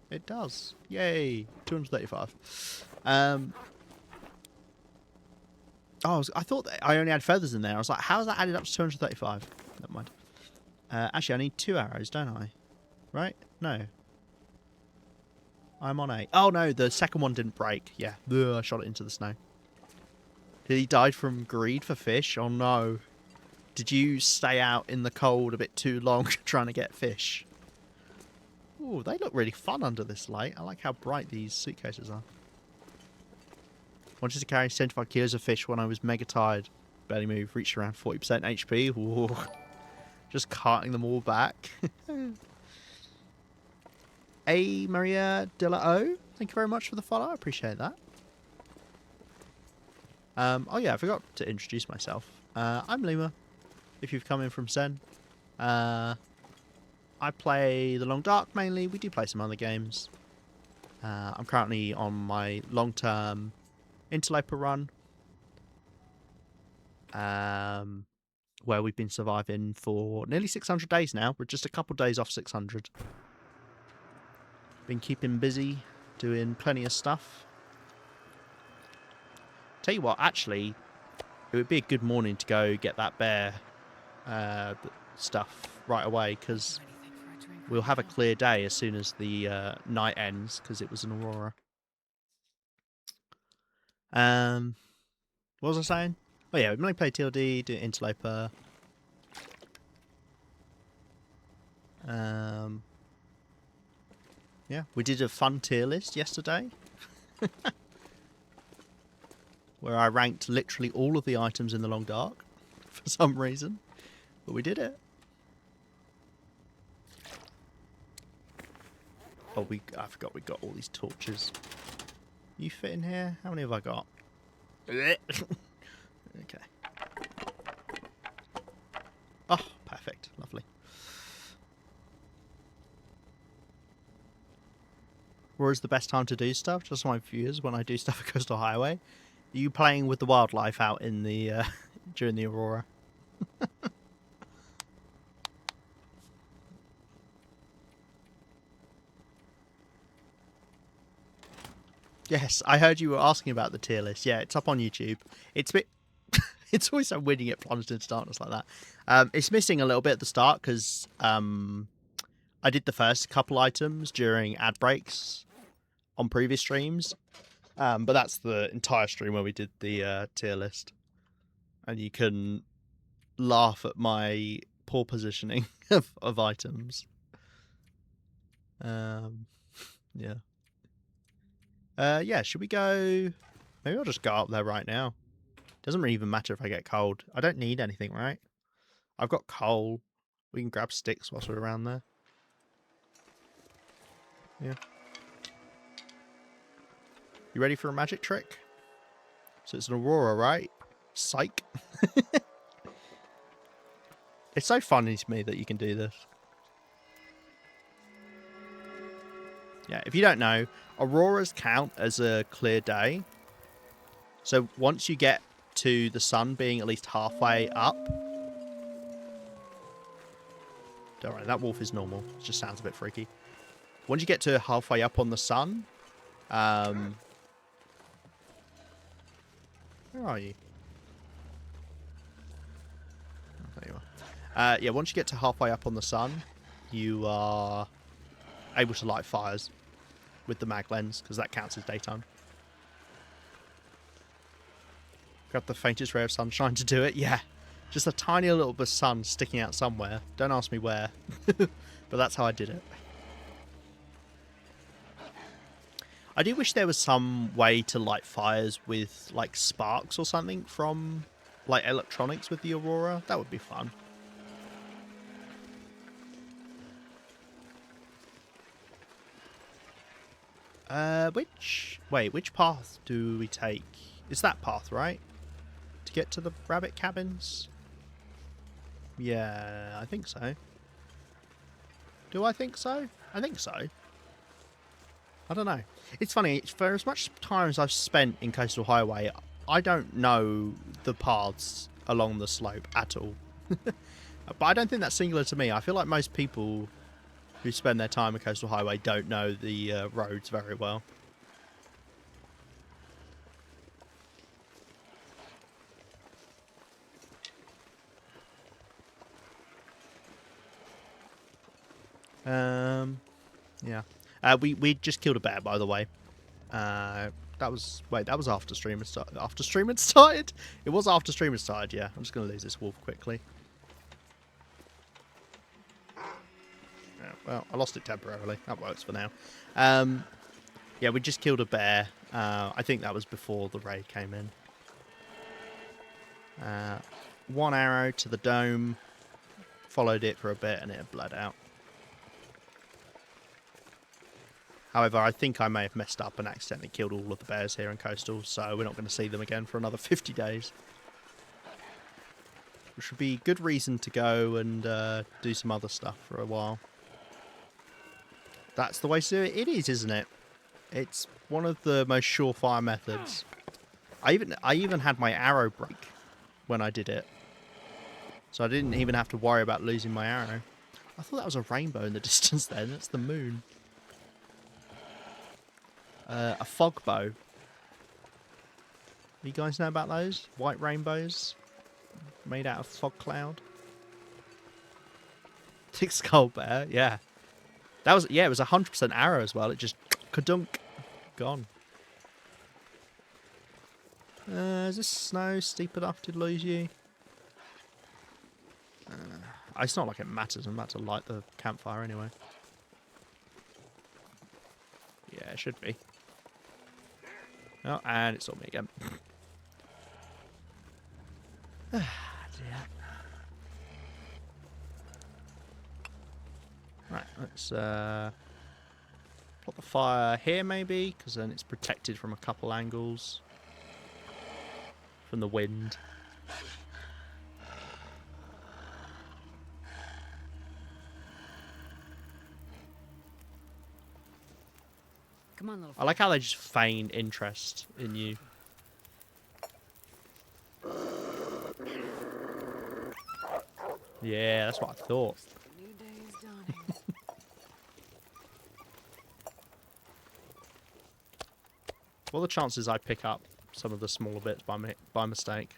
It does. Yay! 235. Oh, I thought that I only had feathers in there. I was like, how's that added up to 235? Never mind. Actually, I need 2 arrows, don't I? Right? No. I'm on 8. Oh, no, the second one didn't break. Yeah, ugh, I shot it into the snow. Did he die from greed for fish? Oh, no. Did you stay out in the cold a bit too long trying to get fish? Ooh, they look really fun under this light. I like how bright these suitcases are. Wanted to carry 75 kilos of fish when I was mega tired. Barely moved, reached around 40% HP. Ooh. Just carting them all back. A Maria de la O, thank you very much for the follow. I appreciate that. Oh yeah, I forgot to introduce myself. I'm Lima, if you've come in from Sen. I play The Long Dark mainly. We do play some other games. I'm currently on my long-term Interloper run. Where we've been surviving for nearly 600 days now. We're just a couple days off 600. Been keeping busy, doing plenty of stuff. Tell you what, actually, it would be a good morning to go get that bear stuff right away, because we'll have a clear day as soon as the night ends, because it was an aurora. What was I saying? Oh yeah, we mainly play TLD, do Interloper. Yeah, we did a fun tier list yesterday. Where I ranked literally all of the items in the Long Dark for some reason. But we did it. Oh, I forgot we got all these torches. You fit in here? How many have I got? Okay. Oh, perfect. Lovely. Where is the best time to do stuff? Just my viewers, when I do stuff at Coastal Highway. Are you playing with the wildlife out in the during the aurora? Yes, I heard you were asking about the tier list. Yeah, it's up on YouTube. It's a bit... it's always so weird to get plunged into darkness like that. It's missing a little bit at the start because I did the first couple items during ad breaks on previous streams. But that's the entire stream where we did the tier list. And you can laugh at my poor positioning of items. Yeah. Yeah, should we go... Maybe I'll just go up there right now. Doesn't really even matter if I get cold. I don't need anything, right? I've got coal. We can grab sticks whilst we're around there. Yeah. You ready for a magic trick? So it's an aurora, right? Psych. It's so funny to me that you can do this. Yeah, if you don't know, auroras count as a clear day. So once you get to the sun being at least halfway up... Don't worry, that wolf is normal. It just sounds a bit freaky. Once you get to halfway up on the sun... Where are you? Oh, there you are. Yeah, once you get to halfway up on the sun, you are able to light fires with the mag lens, because that counts as daytime. Got the faintest ray of sunshine to do it. Yeah, just a tiny little bit of sun sticking out somewhere. Don't ask me where, but that's how I did it. I do wish there was some way to light fires with like sparks or something from like electronics with the aurora. That would be fun. Which path do we take? It's that path, right? To get to the rabbit cabins? Yeah, I think so. Do I think so? I think so. I don't know. It's funny, for as much time as I've spent in Coastal Highway, I don't know the paths along the slope at all. But I don't think that's singular to me. I feel like most people who spend their time in Coastal Highway don't know the roads very well. Yeah. We just killed a bear, by the way. That was after stream had started. After stream had started? It was after stream had started, yeah. I'm just going to lose this wolf quickly. Yeah, well, I lost it temporarily. That works for now. Yeah, we just killed a bear. I think that was before the raid came in. One arrow to the dome. Followed it for a bit and it had bled out. However, I think I may have messed up and accidentally killed all of the bears here in Coastal, so we're not going to see them again for another 50 days. Which would be good reason to go and do some other stuff for a while. That's the way to do it. It is, isn't it? It's one of the most surefire methods. I even had my arrow break when I did it. So I didn't even have to worry about losing my arrow. I thought that was a rainbow in the distance then. That's the moon. A fog bow. You guys know about those? White rainbows made out of fog cloud. Thick skull bear, yeah. That was, yeah, it was 100% arrow as well. It just kadunk, gone. Is this snow steep enough to lose you? It's not like it matters. I'm about to light the campfire anyway. Yeah, it should be. Oh, and it's on me again. Dear. Right, let's plot the fire here maybe, because then it's protected from a couple angles. From the wind. Come on, little. I like how they just feign interest in you. Yeah, that's what I thought. New day is dawning. What are the chances I pick up some of the smaller bits by mistake?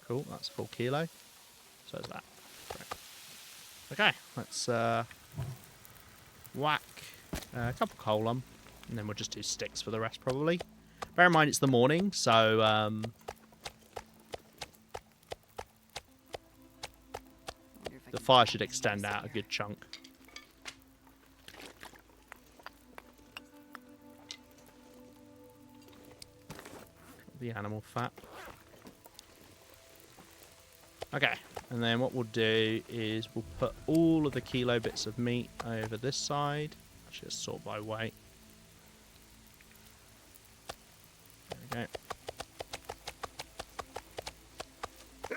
Cool, that's 4 kilo. So is that. Great. Okay, let's whack a couple coal on, and then we'll just do sticks for the rest probably. Bear in mind it's the morning, so the fire should extend out a good chunk. The animal fat. Okay, and then what we'll do is we'll put all of the kilo bits of meat over this side. Actually, let's sort by weight. There we go.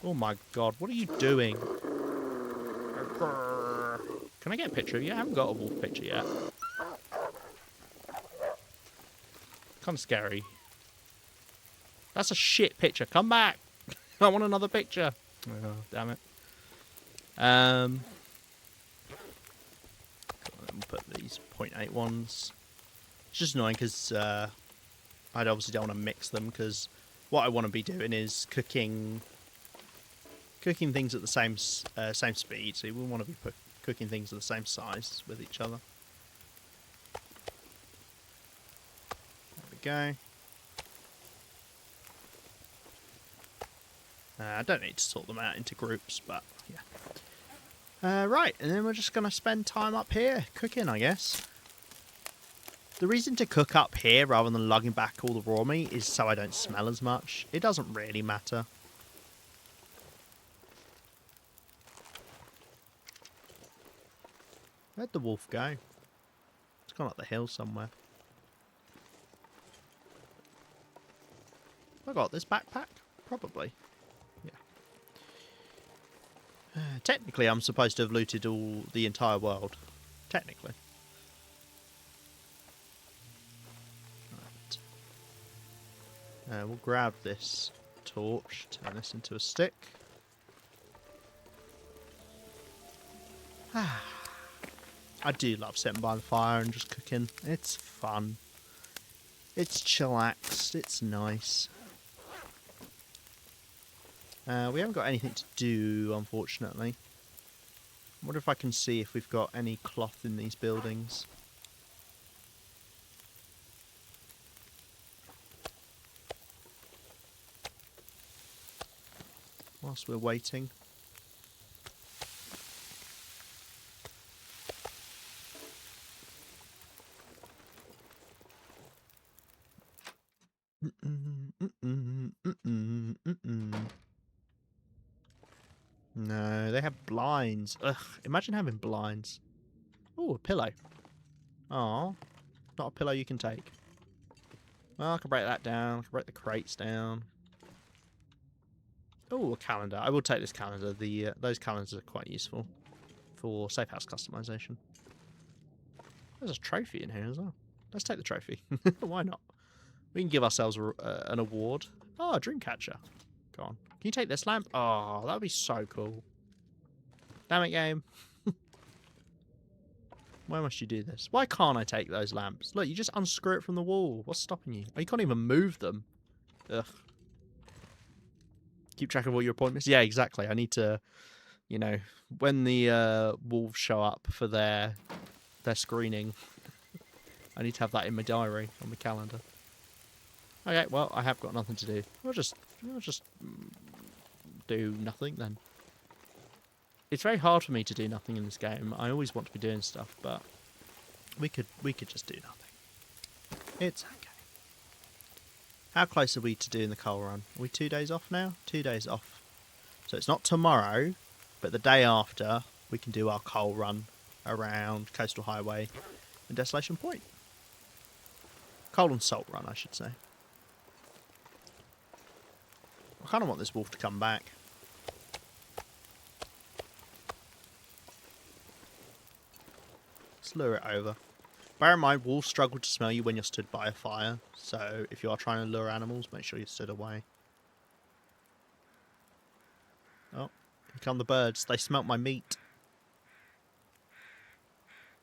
Oh my god, what are you doing? Can I get a picture of you? I haven't got a wolf picture yet. Kind of scary. That's a shit picture. Come back. I want another picture. Oh, damn it. We'll put these 0.8 ones. It's just annoying because I obviously don't want to mix them, because what I want to be doing is cooking things at the same speed. So we want to be cooking things at the same size with each other. There we go. I don't need to sort them out into groups, but yeah. Right, and then we're just going to spend time up here cooking, I guess. The reason to cook up here rather than lugging back all the raw meat is so I don't smell as much. It doesn't really matter. Where'd the wolf go? gone up the hill somewhere. Have I got this backpack? Probably. Yeah. Technically, I'm supposed to have looted the entire world. Technically. Right. We'll grab this torch, turn this into a stick. I do love sitting by the fire and just cooking. It's fun. It's chillaxed. It's nice. We haven't got anything to do, unfortunately. I wonder if I can see if we've got any cloth in these buildings. Whilst we're waiting. No, they have blinds. Ugh, imagine having blinds. Oh, a pillow. Oh, not a pillow you can take. Well, I can break that down. I can break the crates down. Oh, a calendar. I will take this calendar. Those calendars are quite useful for safe house customization. There's a trophy in here as well. Let's take the trophy. Why not? We can give ourselves an award. Oh, a dream catcher. Go on. Can you take this lamp? Oh, that would be so cool. Damn it, game. Why must you do this? Why can't I take those lamps? Look, you just unscrew it from the wall. What's stopping you? Oh, you can't even move them. Ugh. Keep track of all your appointments. Yeah, exactly. I need to, you know, when the wolves show up for their screening, I need to have that in my diary on the calendar. Okay, well, I have got nothing to do. I'll just do nothing then. It's very hard for me to do nothing in this game. I always want to be doing stuff, but we could just do nothing. It's okay. How close are we to doing the coal run? Are we 2 days off now? 2 days off. So it's not tomorrow, but the day after we can do our coal run around Coastal Highway and Desolation Point. Coal and salt run, I should say. I kind of want this wolf to come back. Let's lure it over. Bear in mind, wolves struggle to smell you when you're stood by a fire, so if you are trying to lure animals, make sure you're stood away. Oh, here come the birds. They smelt my meat.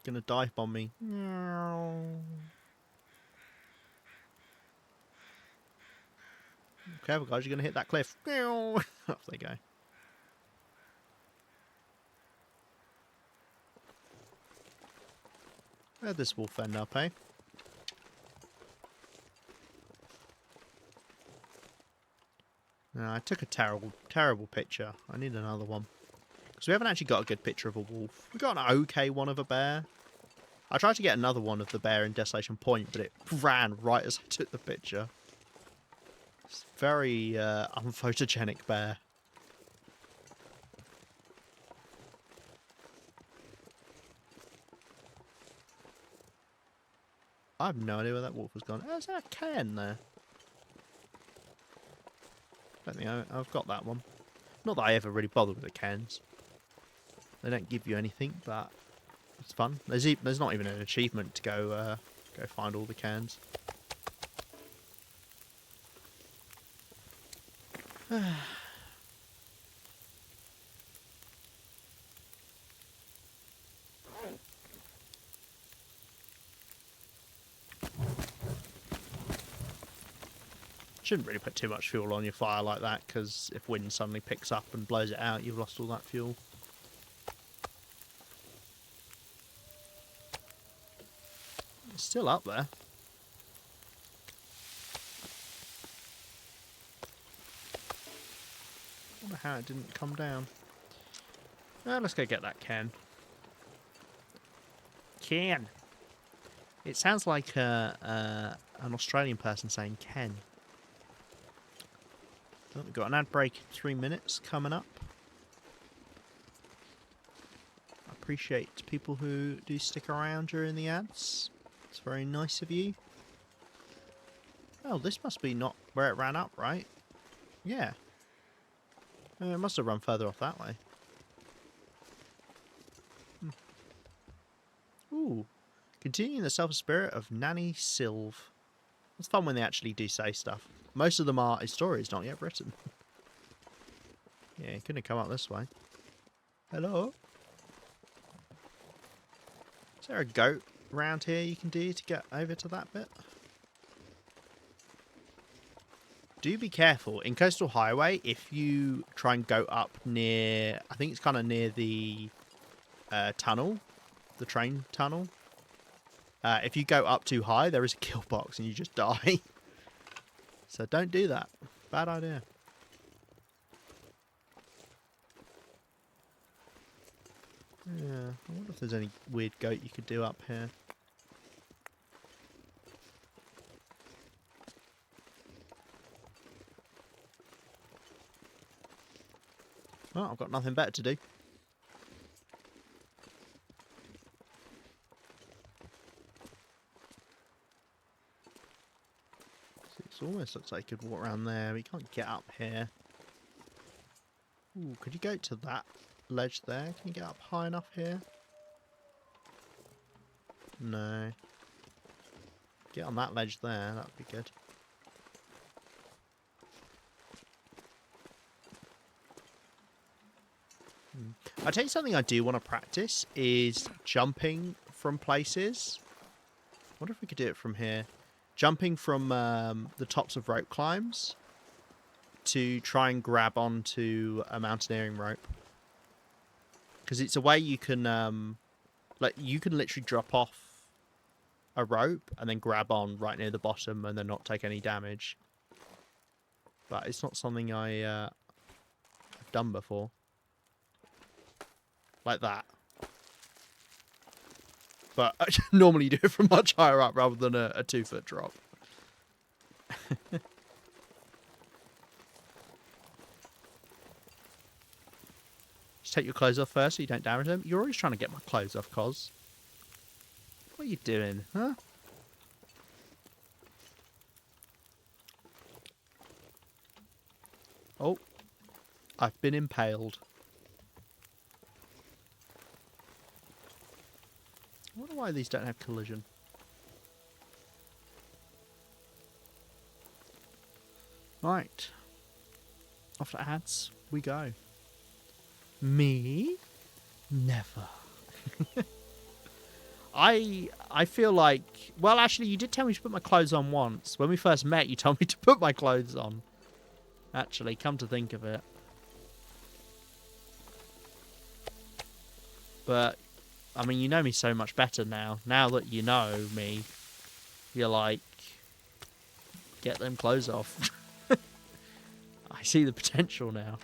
Gonna dive bomb me. Careful, guys, you're gonna hit that cliff. Off they go. Where'd this wolf end up, eh? No, I took a terrible picture. I need another one. Because we haven't actually got a good picture of a wolf. We got an okay one of a bear. I tried to get another one of the bear in Desolation Point, but it ran right as I took the picture. It's very unphotogenic bear. I have no idea where that wolf has gone. Oh, is there a can there? I don't think I've got that one. Not that I ever really bother with the cans. They don't give you anything, but it's fun. There's not even an achievement to go find all the cans. Shouldn't really put too much fuel on your fire like that, because if wind suddenly picks up and blows it out, you've lost all that fuel. It's still up there. I wonder how it didn't come down. Let's go get that can. Can. It sounds like an Australian person saying Ken. We've got an ad break in 3 minutes coming up. I appreciate people who do stick around during the ads. It's very nice of you. Oh, this must be not where it ran up, right? Yeah. It must have run further off that way. Ooh. Continuing the self-spirit of Nanny Sylve. It's fun when they actually do say stuff. Most of them are a stories not yet written. Yeah, you couldn't have come up this way. Hello? Is there a goat around here you can do to get over to that bit? Do be careful. In Coastal Highway, if you try and go up near... I think it's kind of near the tunnel. The train tunnel. If you go up too high, there is a kill box and you just die. So don't do that. Bad idea. Yeah, I wonder if there's any weird goat you could do up here. Well, I've got nothing better to do. It almost looks like you could walk around there, but you can't get up here. Ooh, could you go to that ledge there? Can you get up high enough here? No. Get on that ledge there, that'd be good. I'll tell you something I do want to practice is jumping from places. I wonder if we could do it from here. Jumping from the tops of rope climbs to try and grab onto a mountaineering rope. Because it's a way you can, like, you can literally drop off a rope and then grab on right near the bottom and then not take any damage. But it's not something I've done before. Like that. But I normally do it from much higher up rather than a 2-foot drop. Just take your clothes off first so you don't damage them. You're always trying to get my clothes off, Cos. What are you doing, huh? Oh. I've been impaled. I wonder why these don't have collision. Right. Off to ads we go. Me? Never. I feel like... Well, actually, you did tell me to put my clothes on once. When we first met, you told me to put my clothes on. Actually, come to think of it. But... I mean, you know me so much better now. Now that you know me, you're like, get them clothes off. I see the potential now.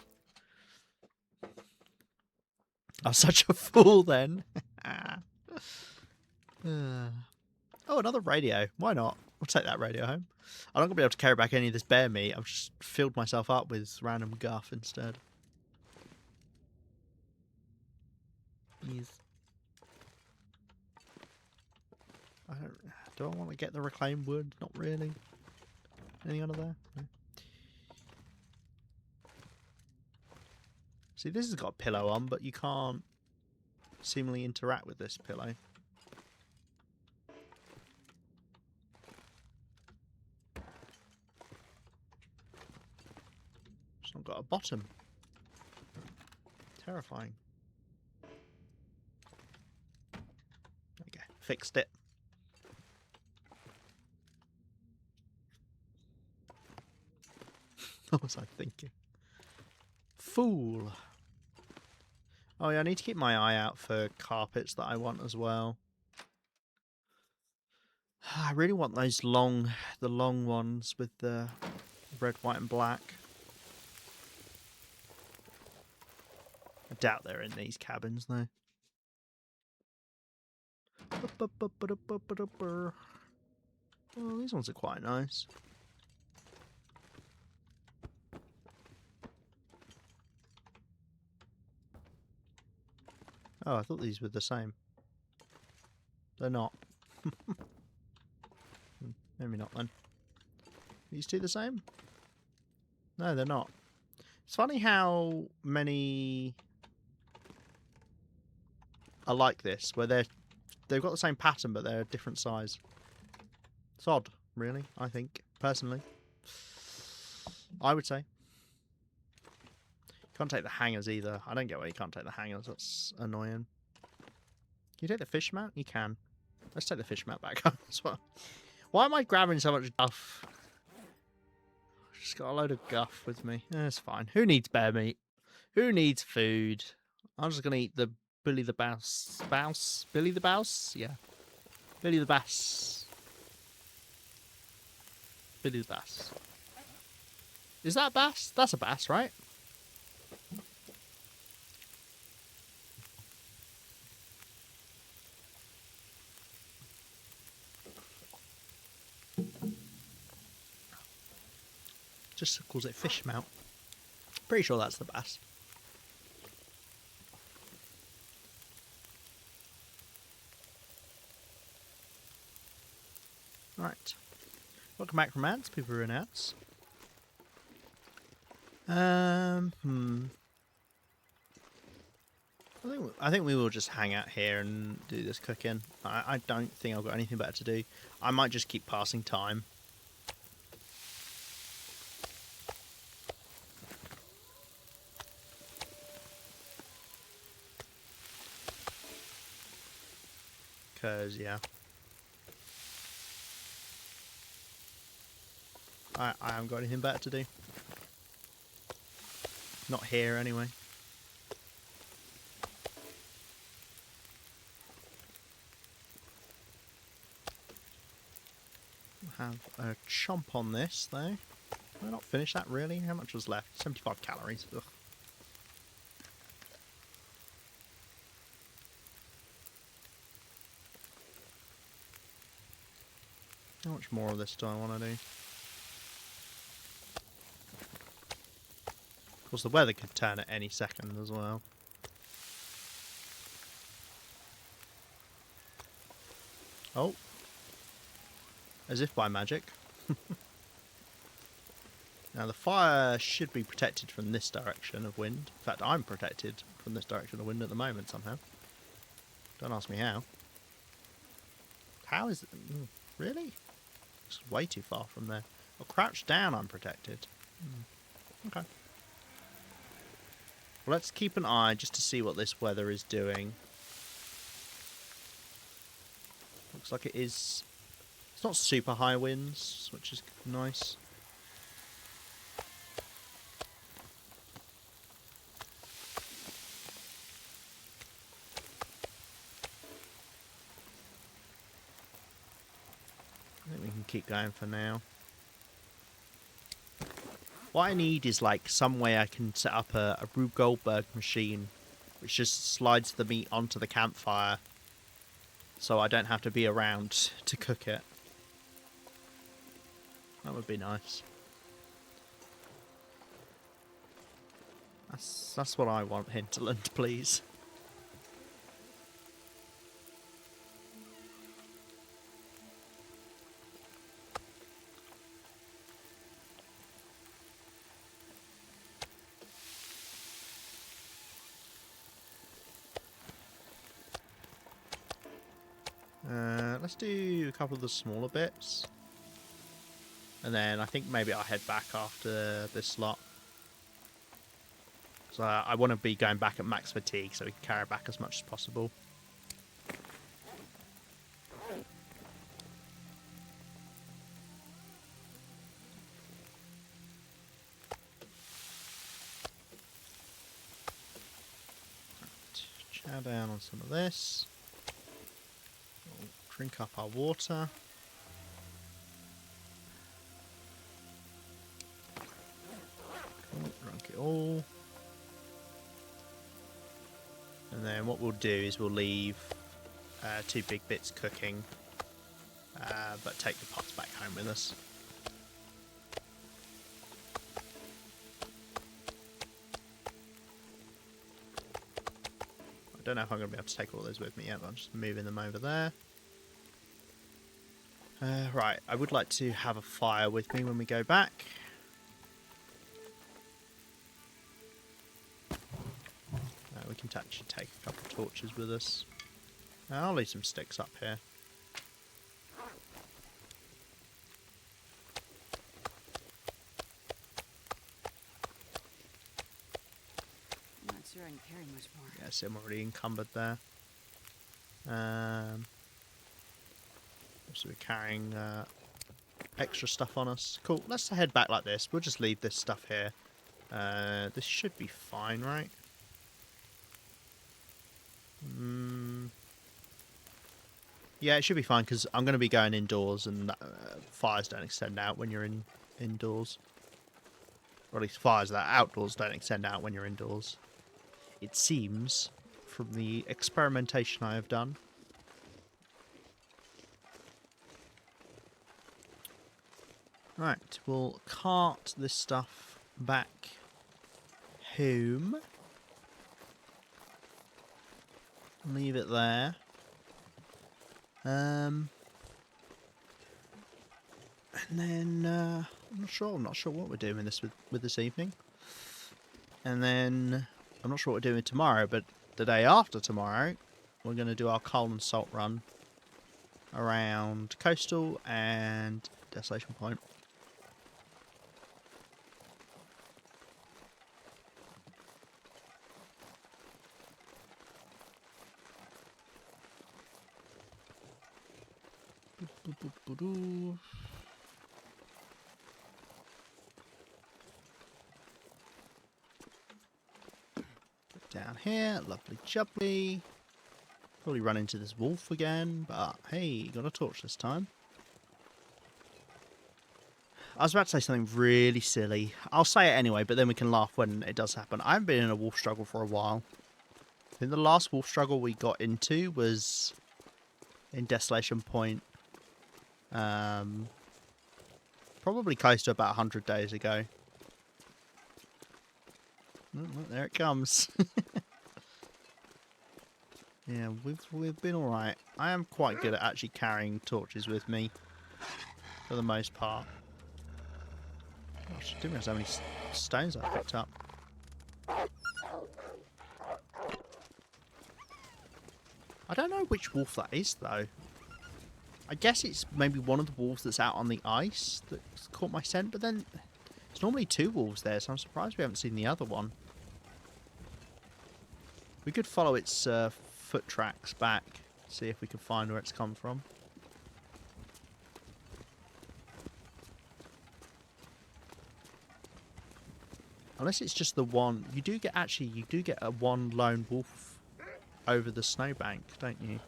I'm such a fool then. Oh, another radio. Why not? We'll take that radio home. I'm not going to be able to carry back any of this bear meat. I've just filled myself up with random guff instead. Yes. Do I want to get the reclaimed wood? Not really. Anything under there? No. See, this has got a pillow on, but you can't seemingly interact with this pillow. It's not got a bottom. Terrifying. There we go. Fixed it. What was I thinking? Fool. Oh yeah, I need to keep my eye out for carpets that I want as well. I really want those the long ones with the red, white and black. I doubt they're in these cabins though. Well, these ones are quite nice. Oh, I thought these were the same. They're not. Maybe not then. These two the same? No, they're not. It's funny how many are like this, where they've got the same pattern but they're a different size. It's odd, really, I think, personally. I would say. Can't take the hangers either. I don't get why you can't take the hangers. That's annoying. Can you take the fish mat? You can. Let's take the fish mat back up as well. Why am I grabbing so much guff? Just got a load of guff with me. It's fine. Who needs bear meat? Who needs food? I'm just going to eat the Billy the Bass. Billy the Bass? Yeah. Billy the Bass. Billy the Bass. Is that a bass? That's a bass, right? Just calls it fish mount. Pretty sure that's the bass. Right. Welcome back from ads. People are in ads. I think we will just hang out here and do this cooking. I don't think I've got anything better to do. I might just keep passing time. Because, yeah. I haven't got anything better to do. Not here, anyway. Have a chomp on this, though. Did I not finish that, really? How much was left? 75 calories. Ugh. How much more of this do I want to do? Of course, the weather could turn at any second as well. Oh. As if by magic. Now, the fire should be protected from this direction of wind. In fact, I'm protected from this direction of wind at the moment, somehow. Don't ask me how. How is it? Really? It's way too far from there. Well, crouched down, I'm protected. Okay. Well, let's keep an eye just to see what this weather is doing. Looks like it is... It's not super high winds, which is nice. I think we can keep going for now. What I need is like some way I can set up a Rube Goldberg machine which just slides the meat onto the campfire so I don't have to be around to cook it. That would be nice. That's what I want, Hinterland, please. Let's do a couple of the smaller bits. And then I think maybe I'll head back after this slot. So I want to be going back at max fatigue so we can carry back as much as possible. Right, chow down on some of this. We'll drink up our water. Cool, drink it all. And then what we'll do is we'll leave 2 big bits cooking, but take the pots back home with us. I don't know if I'm going to be able to take all those with me yet, but I'm just moving them over there. Right, I would like to have a fire with me when we go back. We can actually take a couple of torches with us. I'll leave some sticks up here. I'm not sure I can carry much more. Yeah, see, I'm already encumbered there. So we're carrying extra stuff on us. Cool, let's head back like this. We'll just leave this stuff here. This should be fine, right? Yeah, it should be fine because I'm going to be going indoors and fires don't extend out when you're indoors. Or at least fires that are outdoors don't extend out when you're indoors. It seems from the experimentation I have done. Right, we'll cart this stuff back home. Leave it there. And then I'm not sure what we're doing with this evening. And then I'm not sure what we're doing tomorrow, but the day after tomorrow, we're going to do our coal and salt run around Coastal and Desolation Point. Down here, lovely jubbly. Probably run into this wolf again, but hey, got a torch this time. I was about to say something really silly. I'll say it anyway, but then we can laugh when it does happen. I haven't been in a wolf struggle for a while. I think the last wolf struggle we got into was in Desolation Point. Probably close to about 100 days ago. Oh, there it comes. Yeah, we've been alright. I am quite good at actually carrying torches with me, for the most part. Gosh, I didn't realise how many stones I picked up. I don't know which wolf that is, though. I guess it's maybe one of the wolves that's out on the ice that's caught my scent, but then there's normally two wolves there, so I'm surprised we haven't seen the other one. We could follow its foot tracks back, see if we can find where it's come from. Unless it's just the one. You do get a one lone wolf over the snowbank, don't you?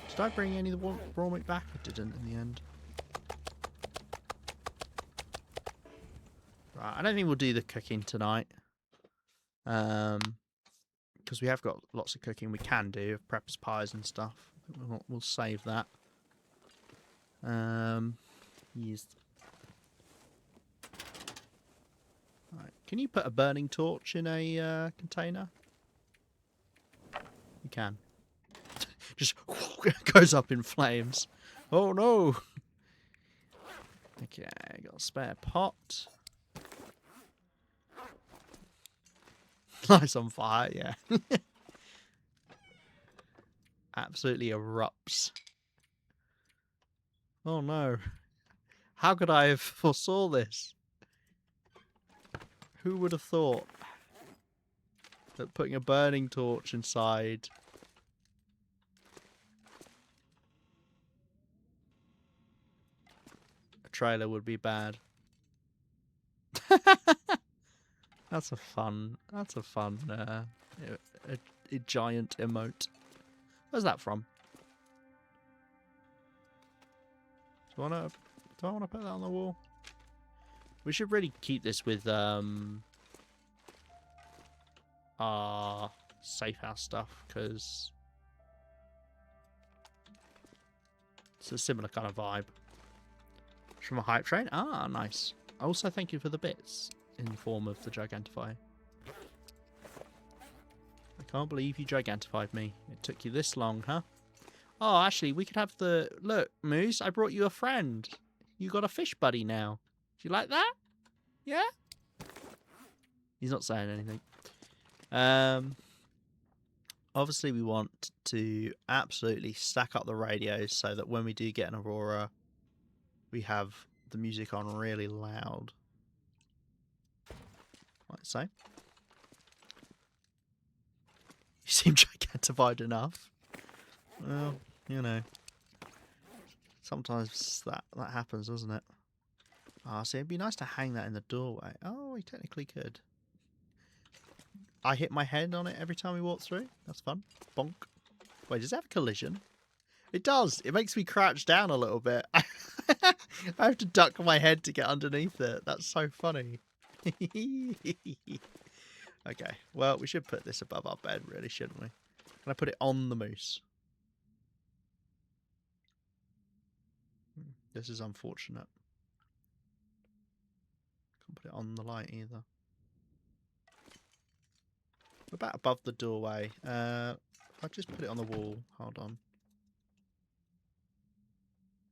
Did I bring any of the raw meat back? I didn't in the end. Right, I don't think we'll do the cooking tonight. Because we have got lots of cooking we can do, preppers pies and stuff. We'll save that. Yes. Right. Can you put a burning torch in a container? You can. Just goes up in flames. Oh no! Okay, got a spare pot. Lights on fire, yeah. Absolutely erupts. Oh no. How could I have foresaw this? Who would have thought that putting a burning torch inside a trailer would be bad? That's a fun a giant emote. Where's that from? Do I want to put that on the wall? We should really keep this with our safe house stuff, because it's a similar kind of vibe. It's from a hype train? Ah, nice. Also, thank you for the bits in the form of the Gigantify. I can't believe you Gigantified me. It took you this long, huh? Oh, actually, we could have the... Look, Moose, I brought you a friend. You got a fish buddy now. Do you like that? Yeah? He's not saying anything. Obviously, we want to absolutely stack up the radios so that when we do get an aurora, we have the music on really loud. Like so. You seem gigantified enough. Well, you know. Sometimes that happens, doesn't it? Ah, see, it'd be nice to hang that in the doorway. Oh, we technically could. I hit my head on it every time we walk through. That's fun. Bonk. Wait, does it have a collision? It does. It makes me crouch down a little bit. I have to duck my head to get underneath it. That's so funny. Okay, well, we should put this above our bed, really, shouldn't we? Can I put it on the moose? This is unfortunate. Can't put it on the light either. What about above the doorway? I'll just put it on the wall. Hold on.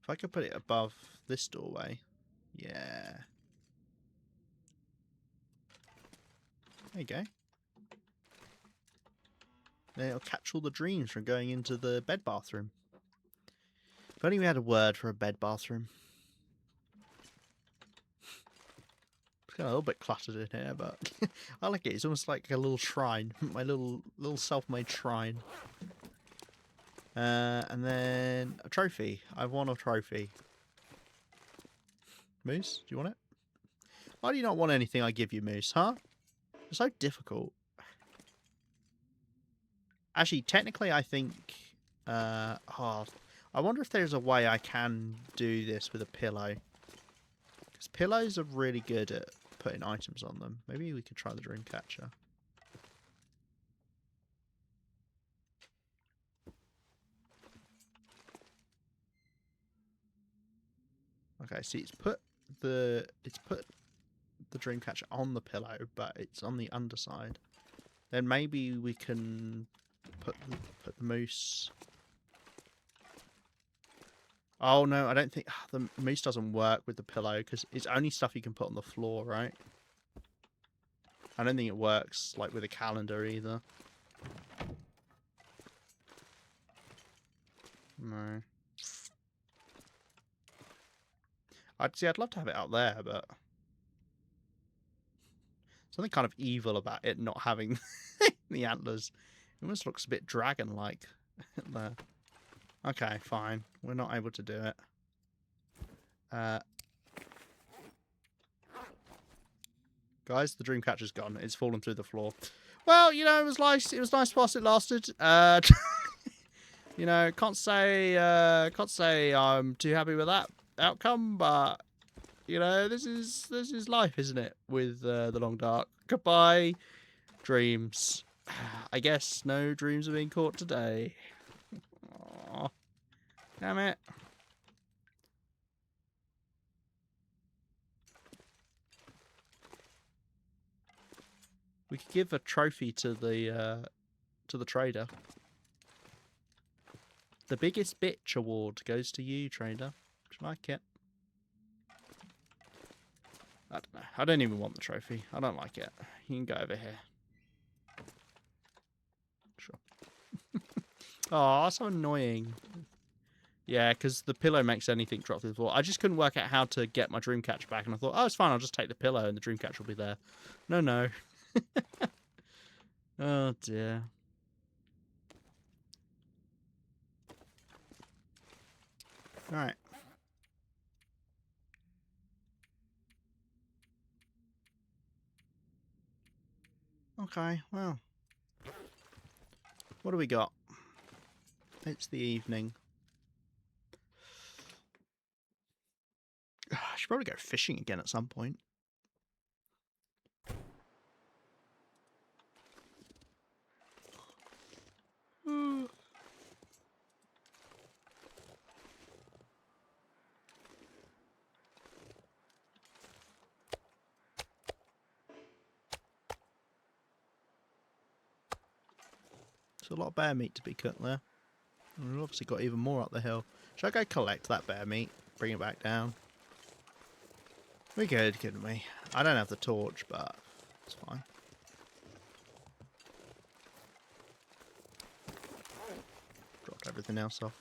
If I could put it above this doorway. Yeah. There you go. Then it'll catch all the dreams from going into the bed bathroom. If only we had a word for a bed bathroom. It's kind of a little bit cluttered in here, but I like it. It's almost like a little shrine. My little self-made shrine. And then a trophy. I want a trophy. Moose, do you want it? Why do you not want anything I give you, Moose, huh? It's so difficult. Actually, technically, I think... I wonder if there's a way I can do this with a pillow. Because pillows are really good at putting items on them. Maybe we could try the dream catcher. Okay, see, it's put the dream catcher on the pillow, but it's on the underside. Then maybe we can put the moose. Oh no, I don't think the moose doesn't work with the pillow because it's only stuff you can put on the floor, right? I don't think it works like with a calendar either. No. I'd love to have it out there, but something kind of evil about it not having the antlers. It almost looks a bit dragon-like there. Okay, fine. We're not able to do it. Guys, the dream catcher's gone. It's fallen through the floor. Well, you know, it was nice. It was nice whilst it lasted. You know, can't say I'm too happy with that outcome, but you know, this is life, isn't it? With the long dark. Goodbye, dreams. I guess no dreams are being caught today. Aww. Damn it. We could give a trophy to the trader. The biggest bitch award goes to you, trader. Do you like it? I don't know. I don't even want the trophy. I don't like it. You can go over here. Sure. Oh, so annoying. Yeah, because the pillow makes anything drop through the floor. I just couldn't work out how to get my dreamcatcher back, and I thought, oh, it's fine. I'll just take the pillow, and the dreamcatcher will be there. No, no. Oh dear. All right. Okay. Well, what do we got? It's the evening. I should probably go fishing again at some point. There's a lot of bear meat to be cut there. We've obviously got even more up the hill. Should I go collect that bear meat? Bring it back down? We could, couldn't we? I don't have the torch, but it's fine. Dropped everything else off.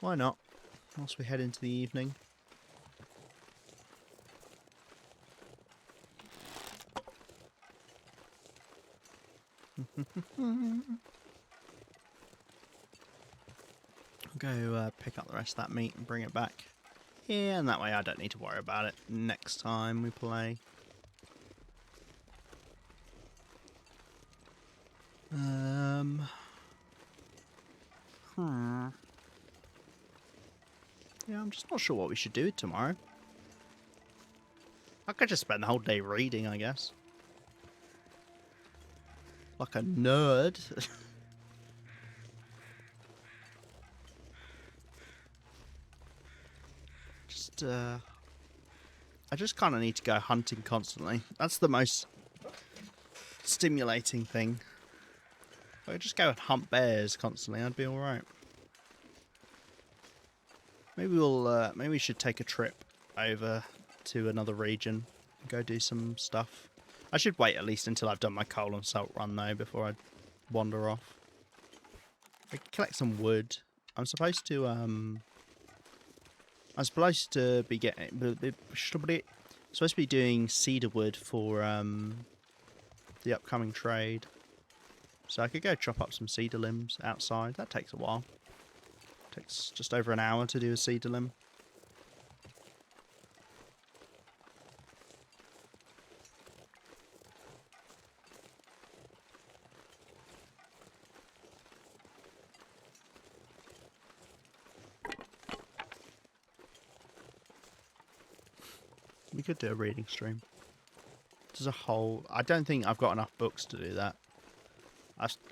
Why not? Once we head into the evening. Go pick up the rest of that meat and bring it back. Yeah, and that way I don't need to worry about it next time we play. Yeah, I'm just not sure what we should do tomorrow. I could just spend the whole day reading, I guess. Like a nerd. I just kind of need to go hunting constantly. That's the most stimulating thing. If I could just go and hunt bears constantly, I'd be alright. Maybe maybe we should take a trip over to another region and go do some stuff. I should wait at least until I've done my coal and salt run though before I wander off. I can collect some wood. I'm supposed to be getting supposed to be doing cedar wood for the upcoming trade. So I could go chop up some cedar limbs outside. That takes a while. Takes just over an hour to do a cedar limb. We could do a reading stream. There's a whole... I don't think I've got enough books to do that.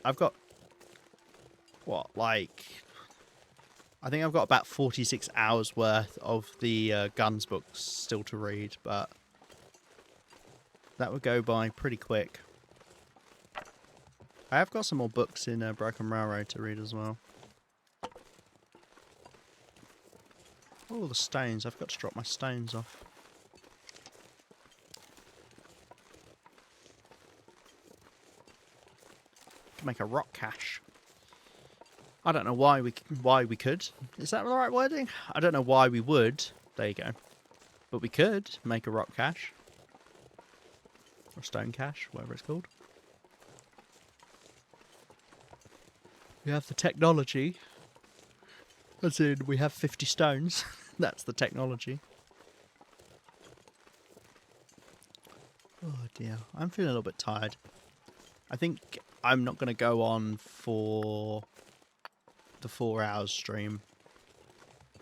I've got... What, like... I think I've got about 46 hours worth of the guns books still to read, but... that would go by pretty quick. I have got some more books in Broken Railroad to read as well. Oh, the stones. I've got to drop my stones off. To make a rock cache. I don't know why we could. Is that the right wording? I don't know why we would. There you go. But we could make a rock cache. Or stone cache, whatever it's called. We have the technology. As in, we have 50 stones. That's the technology. Oh dear. I'm feeling a little bit tired. I think I'm not going to go on for the 4 hours stream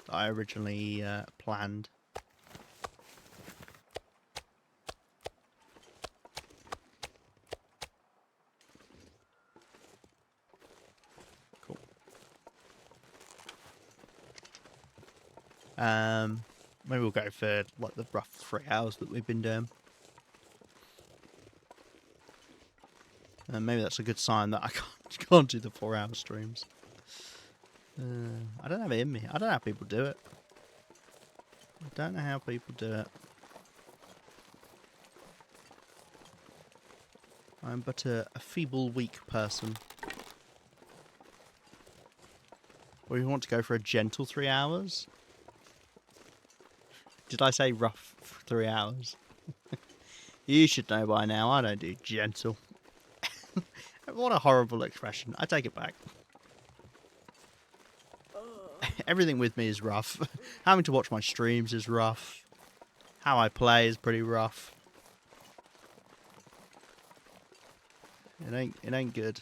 that I originally planned. Cool. Maybe we'll go for like the rough 3 hours that we've been doing. Maybe that's a good sign that I can't do the 4 hour streams. I don't have it in me. I don't know how people do it. I don't know how people do it. I'm but a feeble, weak person. Or you want to go for a gentle 3 hours? Did I say rough 3 hours? You should know by now, I don't do gentle. What a horrible expression. I take it back. Everything with me is rough. Having to watch my streams is rough. How I play is pretty rough. It ain't good.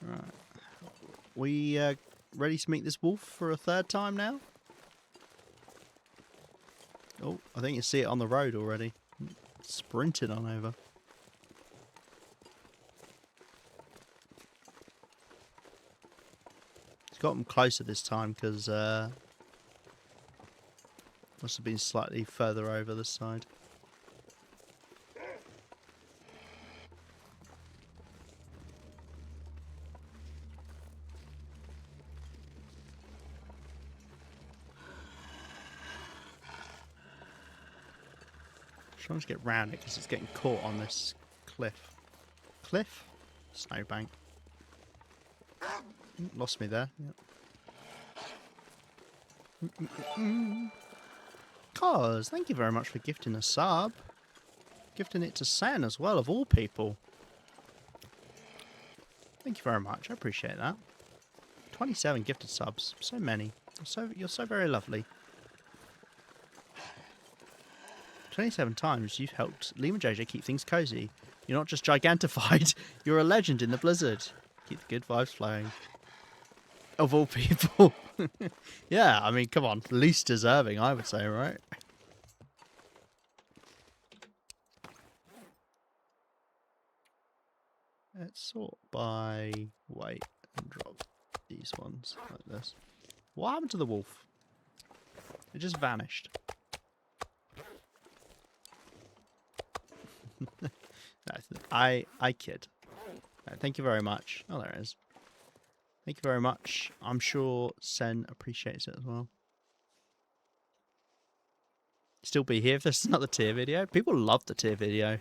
Right. We ready to meet this wolf for a third time now? Oh, I think you see it on the road already. Sprinting on over. It's got them closer this time because must have been slightly further over this side. Trying to get round it because it's getting caught on this cliff. Cliff? Snowbank. Lost me there. Yep. Cause, thank you very much for gifting a sub. Gifting it to Sen as well, of all people. Thank you very much. I appreciate that. 27 gifted subs. So many. You're so very lovely. 27 times you've helped Liam and JJ keep things cozy. You're not just gigantified, you're a legend in the blizzard. Keep the good vibes flowing. Of all people. Yeah, I mean, come on. Least deserving, I would say, right? Let's sort by weight and drop these ones like this. What happened to the wolf? It just vanished. No, I kid. No, thank you very much. Oh, there it is. Thank you very much. I'm sure Sen appreciates it as well. Still be here if this is another tier video. People love the tier video.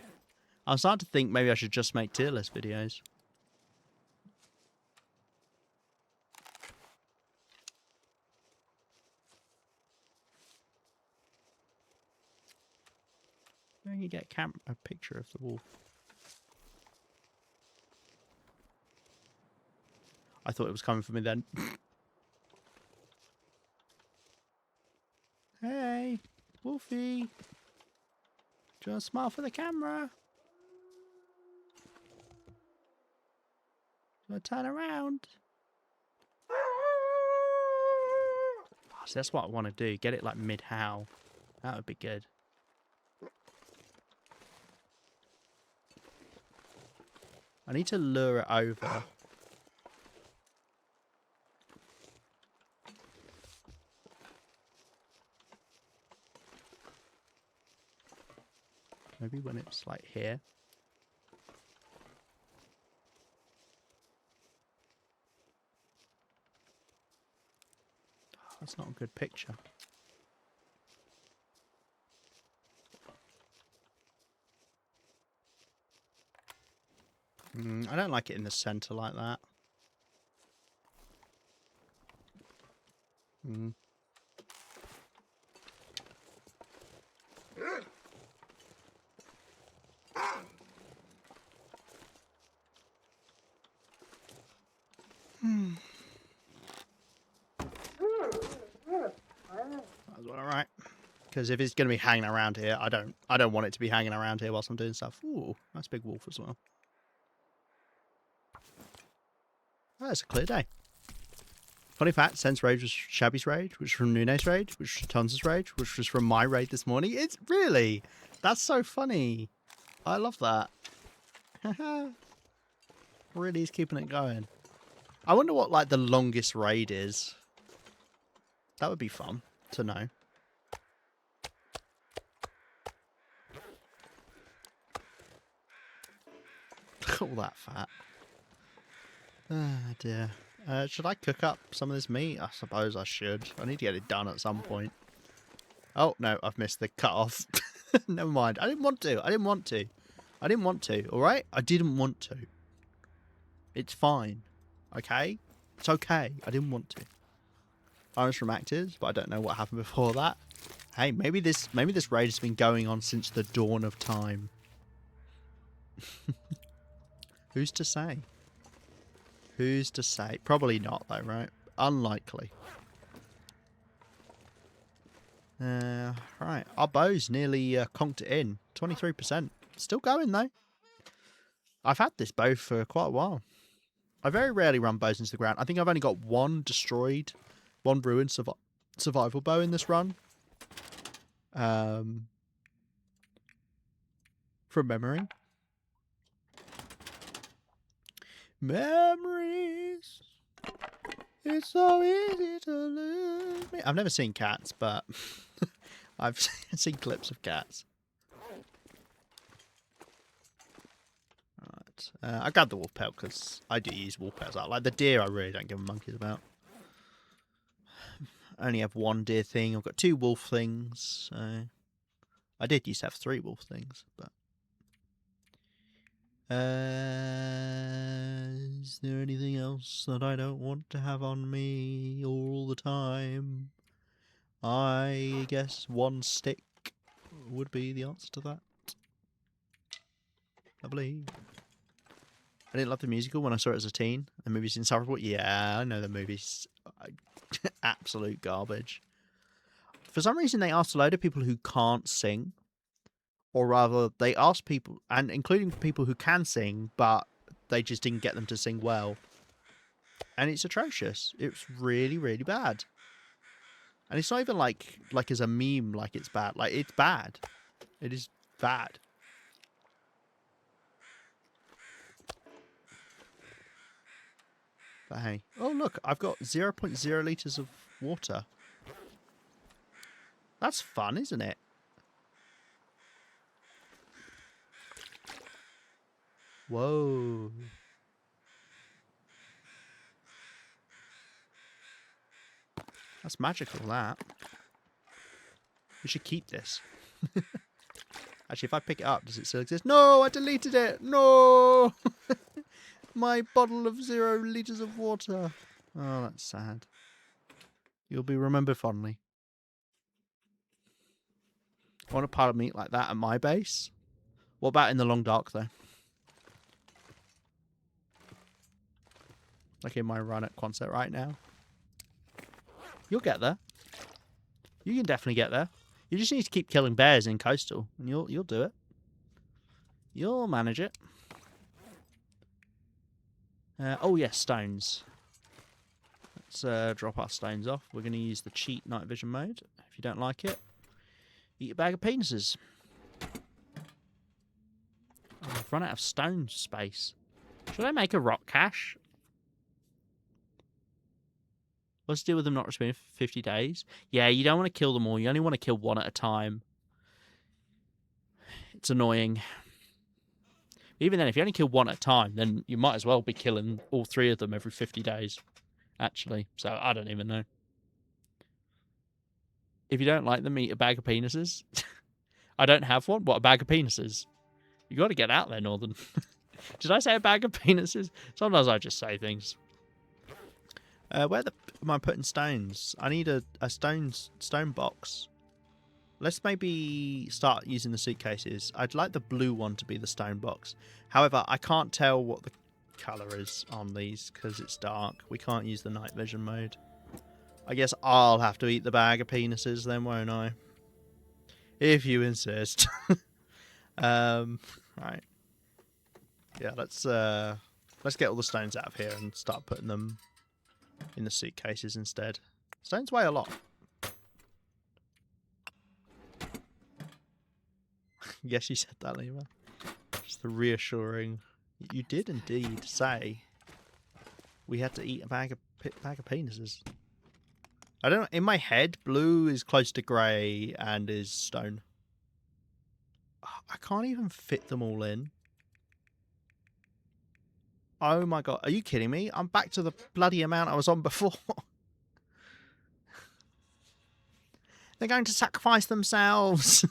I'm starting to think maybe I should just make tier list videos. Where can you get a picture of the wolf? I thought it was coming for me then. Hey, Wolfie. Do you want to smile for the camera? Do you want to turn around? Oh, so that's what I want to do. Get it like mid-howl. That would be good. I need to lure it over. Maybe when it's like here. Oh, that's not a good picture. I don't like it in the center like that. That's all right. Because if it's going to be hanging around here, I don't want it to be hanging around here whilst I'm doing stuff. Ooh, nice big wolf as well. Oh, it's a clear day. Funny fact, Sen's raid was Shabby's raid, which was from Nune's raid, which was Tons' raid, which was from my raid this morning. It's really, that's so funny. I love that. Really is keeping it going. I wonder what like the longest raid is. That would be fun to know. All that fat. Ah, dear. Should I cook up some of this meat? I suppose I should. I need to get it done at some point. Oh, no, I've missed the cut-off. Never mind. I didn't want to. I didn't want to. I didn't want to, alright? I didn't want to. It's fine. Okay? It's okay. I didn't want to. I was from actors, but I don't know what happened before that. Hey, maybe this raid has been going on since the dawn of time. Who's to say? Who's to say? Probably not, though, right? Unlikely. Right. Our bow's nearly conked it in. 23%. Still going, though. I've had this bow for quite a while. I very rarely run bows into the ground. I think I've only got one destroyed, one ruined survival bow in this run. From memory. Memories. It's so easy to lose me. I've never seen cats, but I've seen clips of cats. Right. I grabbed the wolf pelt because I do use wolf pelts. Like the deer, I really don't give a monkeys about. I only have one deer thing. I've got 2 wolf things. So I did used to have 3 wolf things, but... is there anything else that I don't want to have on me all the time? I guess 1 stick would be the answer to that. Lovely. I didn't love the musical when I saw it as a teen. The movie's insufferable. Yeah, I know the movie's absolute garbage. For some reason, they asked a load of people who can't sing. Or rather, they asked people, and including people who can sing, but they just didn't get them to sing well. And it's atrocious. It's really, really bad. And it's not even like as a meme, like it's bad. Like, it's bad. It is bad. But hey. Oh, look. I've got 0.0 litres of water. That's fun, isn't it? Whoa. That's magical, that. We should keep this. Actually, if I pick it up, does it still exist? No, I deleted it. No. My bottle of 0 litres of water. Oh, that's sad. You'll be remembered fondly. I want a pile of meat like that at my base. What about in the long dark, though? Like in my run at Quonset right now. You'll get there. You can definitely get there. You just need to keep killing bears in coastal, and you'll do it. You'll manage it. Oh yes, stones. Let's drop our stones off. We're going to use the cheat night vision mode. If you don't like it, eat a bag of penises. Oh, I've run out of stone space. Should I make a rock cache? Let's deal with them not responding for 50 days. Yeah, you don't want to kill them all. You only want to kill 1 at a time. It's annoying. Even then, if you only kill 1 at a time, then you might as well be killing all 3 of them every 50 days. Actually. So, I don't even know. If you don't like them, eat a bag of penises. I don't have one. What, a bag of penises? You got to get out there, Northern. Did I say a bag of penises? Sometimes I just say things. Where am I putting stones? I need a stone box. Let's maybe start using the suitcases. I'd like the blue one to be the stone box. However, I can't tell what the colour is on these because it's dark. We can't use the night vision mode. I guess I'll have to eat the bag of penises then, won't I? If you insist. Right. Yeah, let's get all the stones out of here and start putting them in the suitcases instead. Stones weigh a lot. Yes, you said that, Lima. Just the reassuring. You did indeed say we had to eat a bag of penises. I don't know. In my head, blue is close to grey and is stone. I can't even fit them all in. Oh my god. Are you kidding me? I'm back to the bloody amount I was on before. They're going to sacrifice themselves.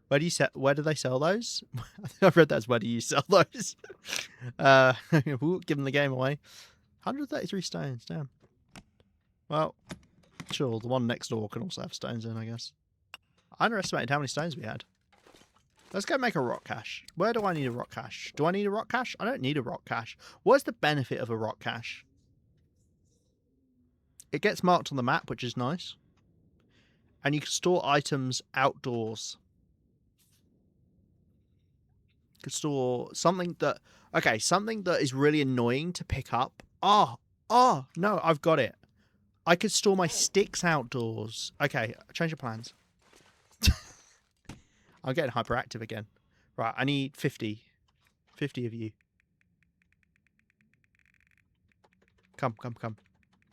Where do they sell those? I've read that as where do you sell those? We'll give them the game away. 133 stones, damn. Well, sure, the one next door can also have stones in, I guess. I underestimated how many stones we had. Let's go make a rock cache. Where do I need a rock cache? Do I need a rock cache? I don't need a rock cache. What's the benefit of a rock cache? It gets marked on the map, which is nice. And you can store items outdoors. You can store something that... Okay, something that is really annoying to pick up. Oh, no, I've got it. I could store my sticks outdoors. Okay, change your plans. I'm getting hyperactive again. Right, I need 50. 50 of you. Come.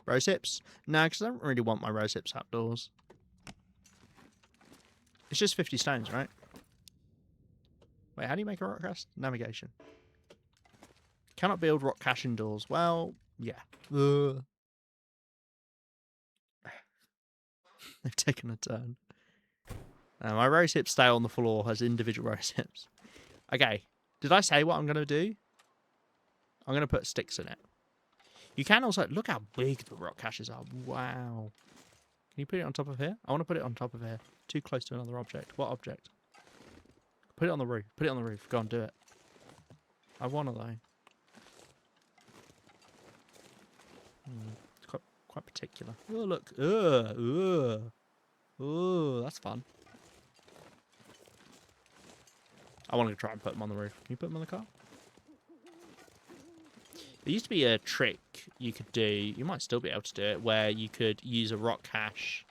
Rose hips? No, because I don't really want my rose hips outdoors. It's just 50 stones, right? Wait, how do you make a rock cache? Navigation. Cannot build rock cache indoors. Well, yeah. They've taken a turn. My rose hips stay on the floor as individual rose hips. Okay. Did I say what I'm going to do? I'm going to put sticks in it. You can also... Look how big the rock caches are. Wow. Can you put it on top of here? I want to put it on top of here. Too close to another object. What object? Put it on the roof. Put it on the roof. Go on, do it. I want to, though. It's quite particular. Oh, look. Oh, that's fun. I want to try and put them on the roof. Can you put them on the car? There used to be a trick you could do. You might still be able to do it, where you could use a rock cache.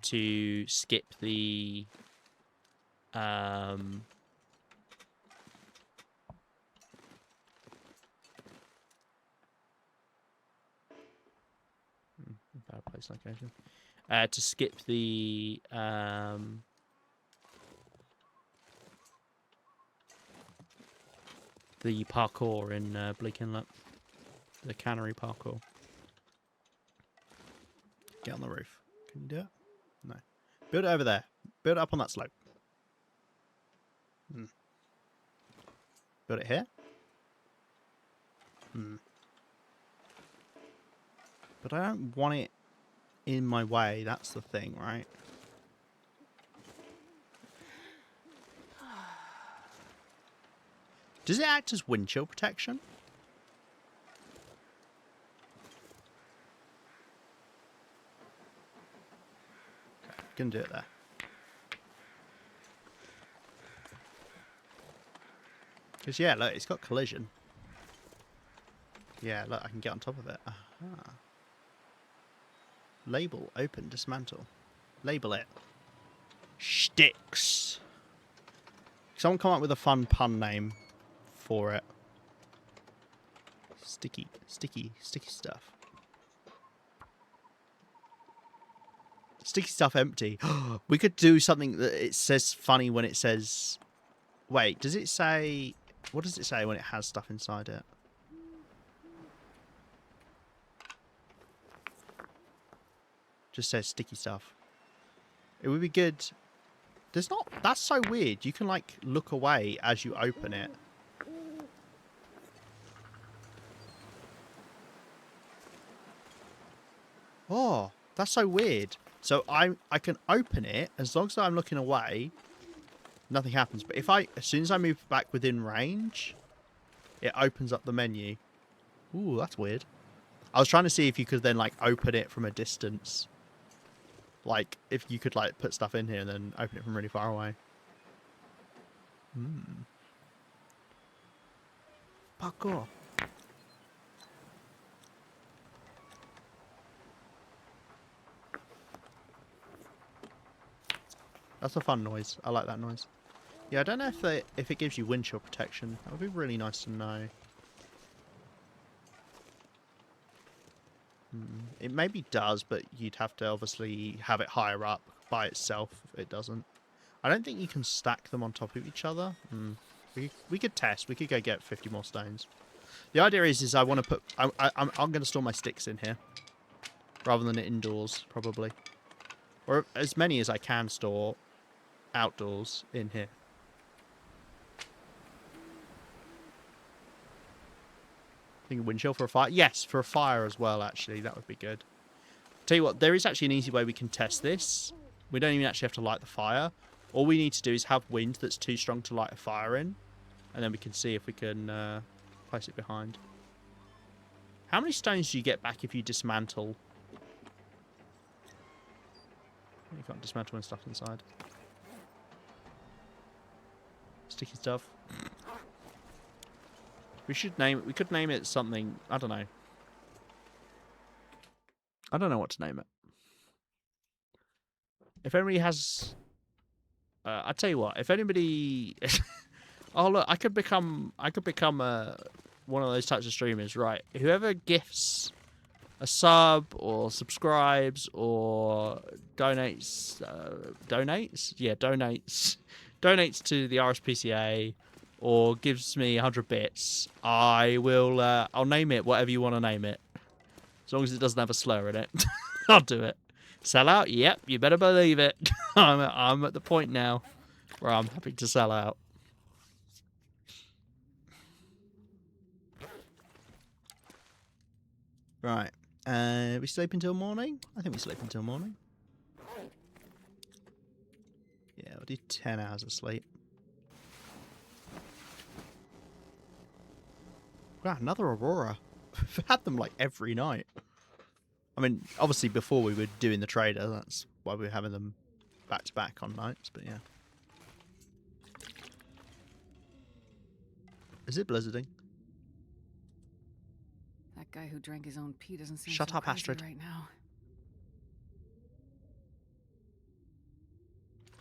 To skip the bad place location. To skip the parkour in Bleak Inlet. The cannery parkour. Get on the roof. Can you do it? No. Build it over there. Build it up on that slope. Build it here. But I don't want it in my way. That's the thing, right? Does it act as wind chill protection? Okay, can do it there. Because, yeah, look, it's got collision. Yeah, look, I can get on top of it. Aha. Label, open, dismantle. Label it. Sticks. Someone come up with a fun pun name for it. Sticky stuff. Sticky stuff empty. We could do something that it says funny when it says... Wait, does it say... What does it say when it has stuff inside it? Just says sticky stuff. It would be good. There's not... That's so weird. You can, like, look away as you open it. Oh, that's so weird. So I can open it as long as I'm looking away. Nothing happens. But if as soon as I move back within range, it opens up the menu. Ooh, that's weird. I was trying to see if you could then, like, open it from a distance. Like, if you could, like, put stuff in here and then open it from really far away. Parkour. That's a fun noise. I like that noise. Yeah, I don't know if it gives you wind chill protection. That would be really nice to know. It maybe does, but you'd have to obviously have it higher up by itself if it doesn't. I don't think you can stack them on top of each other. We could test. We could go get 50 more stones. The idea is I want to put... I'm going to store my sticks in here. Rather than indoors, probably. Or as many as I can store outdoors in here. Think a wind chill for a fire? Yes, for a fire as well, actually. That would be good. Tell you what, there is actually an easy way we can test this. We don't even actually have to light the fire. All we need to do is have wind that's too strong to light a fire in. And then we can see if we can place it behind. How many stones do you get back if you dismantle? You can't dismantle when stuff's inside. Sticky stuff. We should name it. We could name it something. I don't know. I don't know what to name it. If anybody has... I tell you what. If anybody... Oh, look. I could become one of those types of streamers, right? Whoever gifts a sub or subscribes or donates... donates to the RSPCA or gives me 100 bits, I'll name it whatever you want to name it. As long as it doesn't have a slur in it, I'll do it. Sell out? Yep, you better believe it. I'm at the point now where I'm happy to sell out. Right. We sleep until morning? I think we sleep until morning. Yeah, we'll do 10 hours of sleep. Wow, another Aurora. We've had them like every night. I mean, obviously before we were doing the trader, that's why we were having them back to back on nights, but yeah. Is it blizzarding? That guy who drank his own pee doesn't seem Shut so up, crazy Astrid. right now.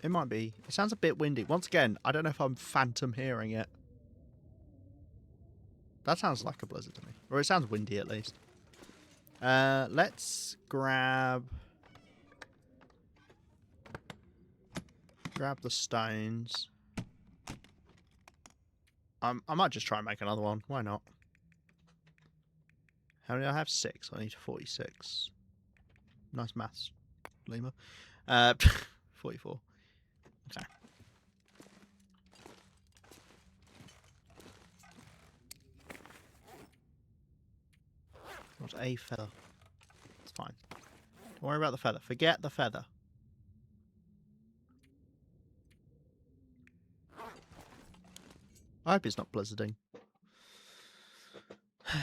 It might be. It sounds a bit windy. Once again, I don't know if I'm phantom hearing it. That sounds like a blizzard to me. Or it sounds windy at least. Let's grab the stones. I might just try and make another one. Why not? How many do I have? 6. I need 46. Nice maths, Lima. 44. Okay. Not a feather. It's fine. Don't worry about the feather. Forget the feather. I hope it's not blizzarding.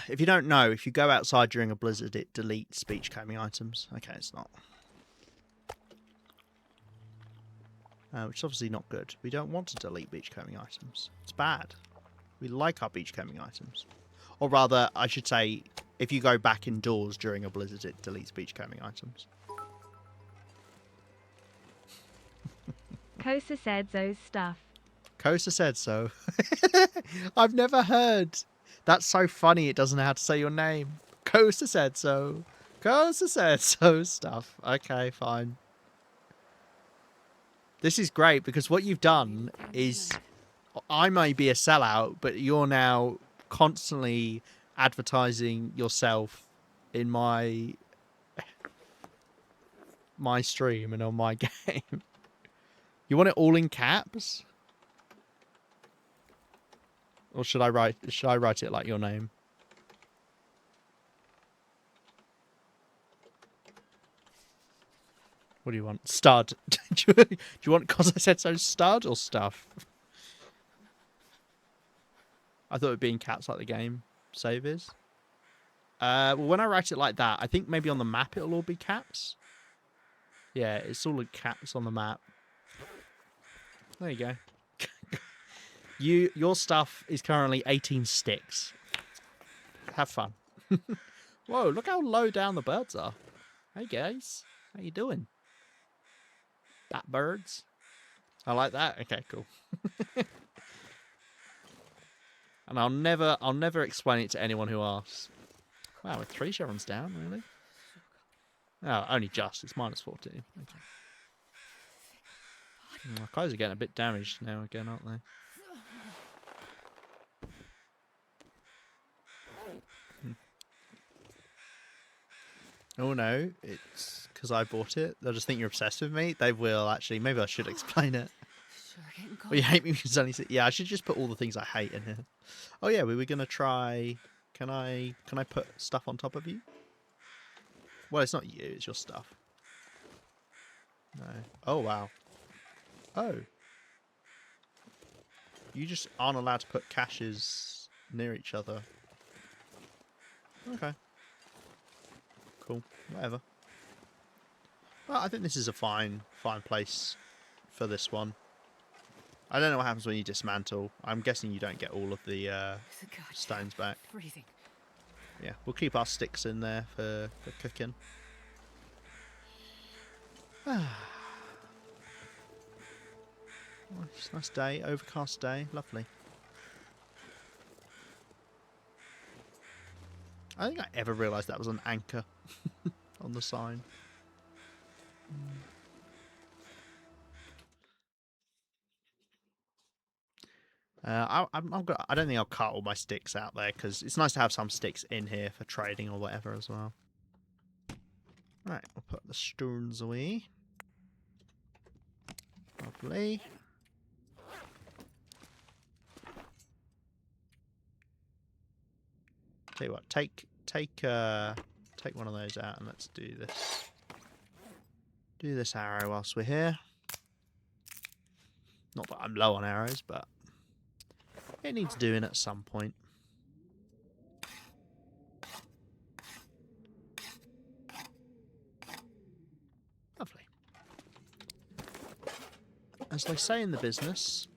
If you don't know, if you go outside during a blizzard, it deletes beachcombing items. Okay, it's not. Which is obviously not good. We don't want to delete beachcombing items. It's bad. We like our beachcombing items. Or rather, I should say, if you go back indoors during a blizzard, it deletes beachcombing items. Kosa said so's stuff. Kosa said so. I've never heard. That's so funny it doesn't know how to say your name. Kosa said so. Kosa said so stuff. Okay, fine. This is great because what you've done is I may be a sellout, but you're now constantly advertising yourself in my stream and on my game. You want it all in caps? Or should I write it like your name? What do you want? Stud. do you want because I said so stud or stuff? I thought it would be in caps like the game save is. Well, when I write it like that, I think maybe on the map it'll all be caps. Yeah, it's all in caps on the map. There you go. Your stuff is currently 18 sticks. Have fun. Whoa, look how low down the birds are. Hey guys, how you doing? Bat birds. I like that. Okay, cool. And I'll never explain it to anyone who asks. Wow, we're 3 chevrons down, really? Oh, only just. It's -14. Okay. My guys are getting a bit damaged now again, aren't they? Oh no, it's because I bought it. They'll just think you're obsessed with me. They will actually. Maybe I should explain it. Sure getting cold. Well, you hate me because only. Yeah, I should just put all the things I hate in here. Oh yeah, we were gonna try. Can I put stuff on top of you? Well, it's not you. It's your stuff. No. Oh wow. Oh. You just aren't allowed to put caches near each other. Okay. Cool. Whatever. Well, I think this is a fine place for this one. I don't know what happens when you dismantle. I'm guessing you don't get all of the stones back. Freezing. Yeah, we'll keep our sticks in there for cooking. Nice day, overcast day, lovely. I don't think I ever realised that was an anchor on the sign. I don't think I'll cut all my sticks out there because it's nice to have some sticks in here for trading or whatever as well. Right, we'll put the stones away. Lovely. Tell you what, take one of those out and let's do this. Do this arrow whilst we're here. Not that I'm low on arrows, but it needs doing at some point. Lovely. As they say in the business,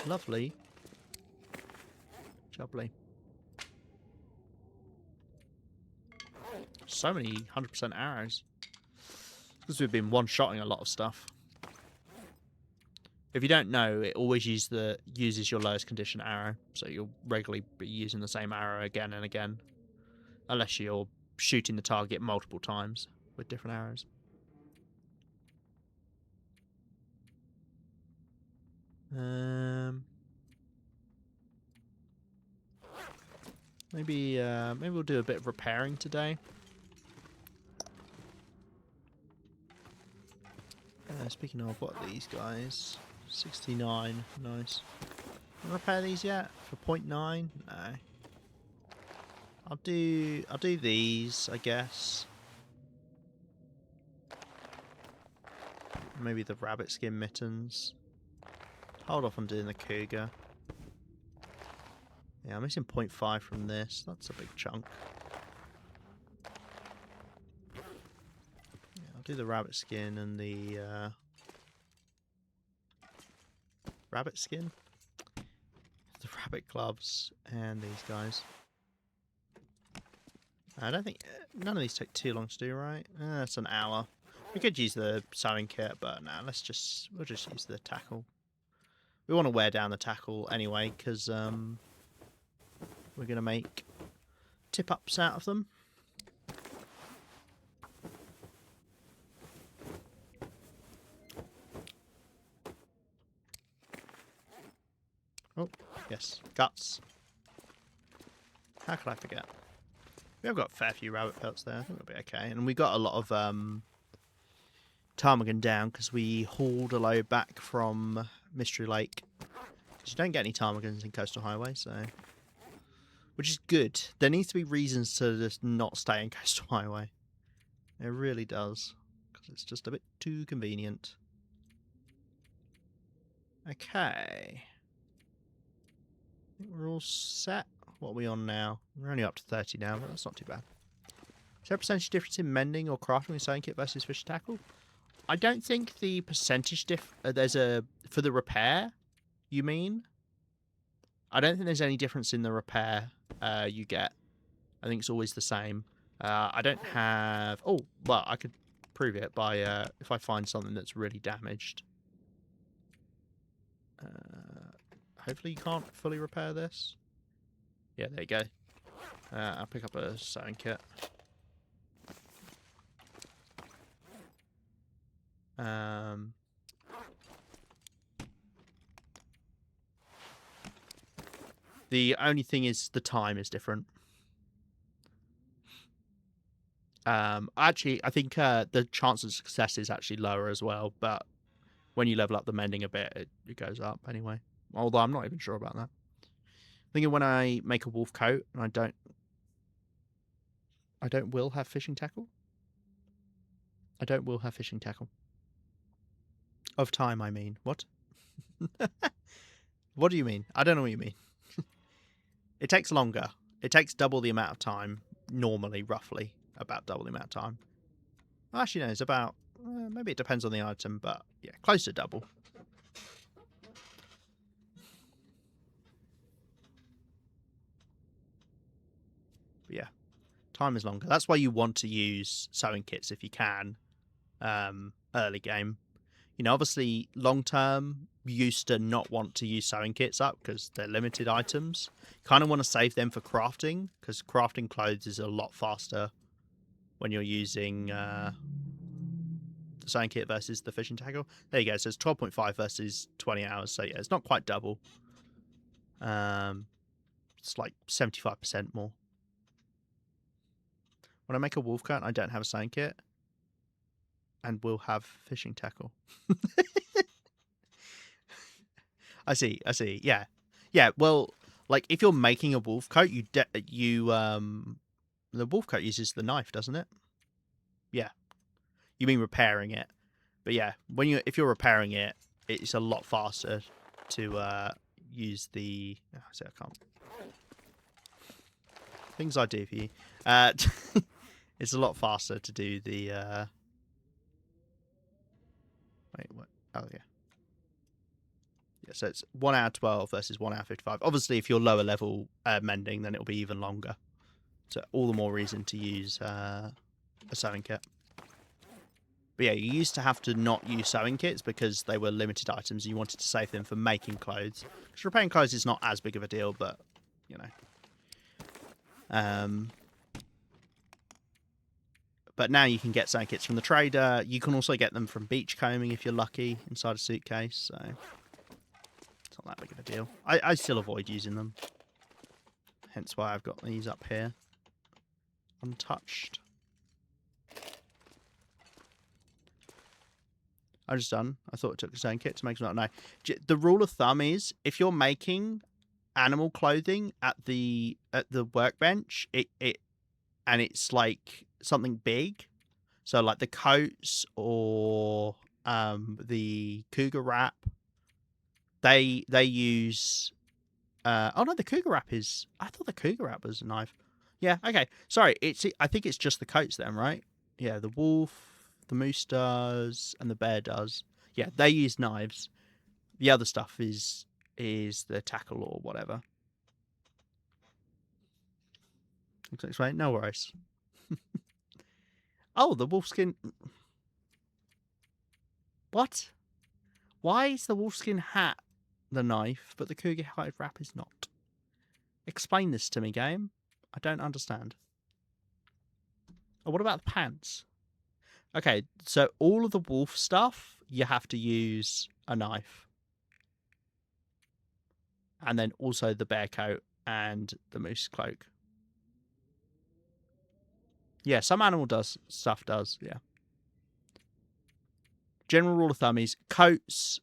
lovely, jubbly. So many 100% arrows. Because we've been one-shotting a lot of stuff. If you don't know, it always uses your lowest condition arrow. So you'll regularly be using the same arrow again and again. Unless you're shooting the target multiple times with different arrows. Maybe we'll do a bit of repairing today. Speaking of, what are these guys? 69, nice. Can I repair these yet? For 0.9? No. I'll do these, I guess. Maybe the rabbit skin mittens. Hold off on doing the cougar. Yeah, I'm missing 0.5 from this. That's a big chunk. Yeah, I'll do the rabbit skin and the rabbit skin, the rabbit gloves, and these guys. I don't think none of these take too long to do, right? That's an hour. We could use the sewing kit, but no, we'll just use the tackle. We want to wear down the tackle anyway, because we're going to make tip-ups out of them. Oh, yes, guts. How could I forget? We've got a fair few rabbit pelts there. I think we'll be okay. And we got a lot of ptarmigan down because we hauled a load back from Mystery Lake. Because you don't get any ptarmigans in Coastal Highway, so... Which is good. There needs to be reasons to just not stay in Coastal Highway. It really does. Because it's just a bit too convenient. Okay. I think we're all set. What are we on now? We're only up to 30 now, but that's not too bad. Is there a percentage difference in mending or crafting with sewing kit versus fish tackle? I don't think the percentage there's a... For the repair, you mean? I don't think there's any difference in the repair you get. I think it's always the same. I don't have... Oh, well, I could prove it by if I find something that's really damaged. Hopefully you can't fully repair this. Yeah, there you go. I'll pick up a sewing kit. The only thing is the time is different. Actually, I think the chance of success is actually lower as well, but when you level up the mending a bit, it goes up anyway. Although I'm not even sure about that. I'm thinking when I make a wolf coat, and I will have fishing tackle. I don't will have fishing tackle. Of time, I mean. What? What do you mean? I don't know what you mean. It takes longer. It takes double the amount of time, normally, roughly. About double the amount of time. Actually, no, it's about... maybe it depends on the item, but yeah, close to double. But yeah, time is longer. That's why you want to use sewing kits if you can, early game. You know, obviously, long term, you used to not want to use sewing kits up because they're limited items. Kind of want to save them for crafting, because crafting clothes is a lot faster when you're using the sewing kit versus the fishing tackle. There you go. So it's 12.5 versus 20 hours. So yeah, it's not quite double. It's like 75% more. When I make a wolf cut, I don't have a sewing kit, and we'll have fishing tackle. I see. Yeah, yeah. Well, like if you're making a wolf coat, the wolf coat uses the knife, doesn't it? Yeah. You mean repairing it? But yeah, if you're repairing it, it's a lot faster to use the. Oh, see, I can't. Things I do for you. It's a lot faster to do the. Wait, what? Oh yeah. Yeah, so it's 1 hour 12 versus 1 hour 55. Obviously, if you're lower level mending, then it'll be even longer. So all the more reason to use a sewing kit. But yeah, you used to have to not use sewing kits because they were limited items and you wanted to save them for making clothes. Because repairing clothes is not as big of a deal, but, you know. But now you can get sewing kits from the trader. You can also get them from beachcombing if you're lucky inside a suitcase. So it's not that big of a deal. I still avoid using them. Hence why I've got these up here. Untouched. I'm just done. I thought it took a sewing kit to make something. No. The rule of thumb is if you're making animal clothing at the workbench, and it's like something big, so like the coats or the cougar wrap, they use. Oh no, the cougar wrap is. I thought the cougar wrap was a knife. Yeah. Okay. Sorry. I think it's just the coats then, right? Yeah. The wolf. The moose does, and the bear does. Yeah, they use knives. The other stuff is the tackle or whatever. Explain? No worries. Oh, the wolfskin. What? Why is the wolfskin hat the knife, but the cougar hide wrap is not? Explain this to me, game. I don't understand. Oh, what about the pants? Okay, so all of the wolf stuff, you have to use a knife. And then also the bear coat and the moose cloak. Yeah, some animal stuff does, yeah. General rule of thumb is coats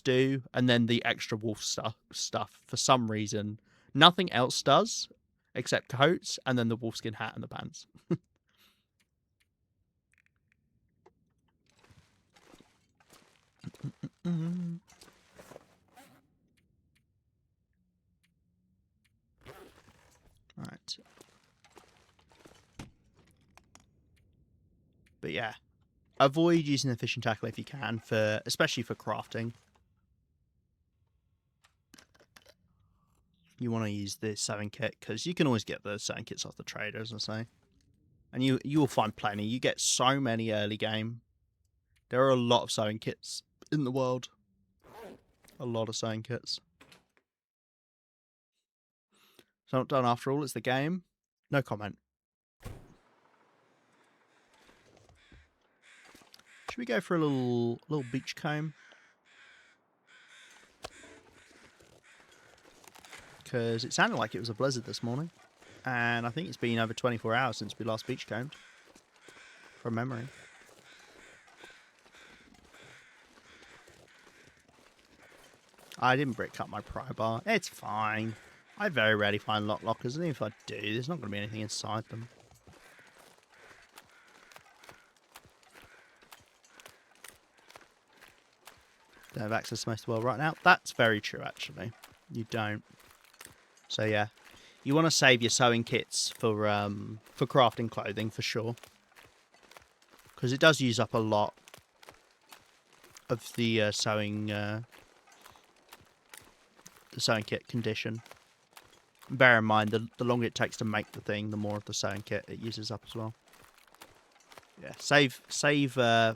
do, and then the extra wolf stuff for some reason. Nothing else does, except coats, and then the wolfskin hat and the pants. Right. But yeah, avoid using the fishing tackle if you can, especially for crafting. You want to use the sewing kit because you can always get the sewing kits off the trader, as I say, and you will find plenty. You get so many early game. There are a lot of sewing kits in the world. A lot of sewing kits. So not done after all. It's the game. No comment. Should we go for a little beach comb? Because it sounded like it was a blizzard this morning, and I think it's been over 24 hours since we last beach combed. From memory. I didn't brick cut my pry bar. It's fine. I very rarely find lockers, and even if I do, there's not going to be anything inside them. Don't have access to most of the world right now. That's very true, actually. You don't. So yeah, you want to save your sewing kits for crafting clothing for sure, because it does use up a lot of the sewing kit condition. Bear in mind, the longer it takes to make the thing, the more of the sewing kit it uses up as well. Yeah, save the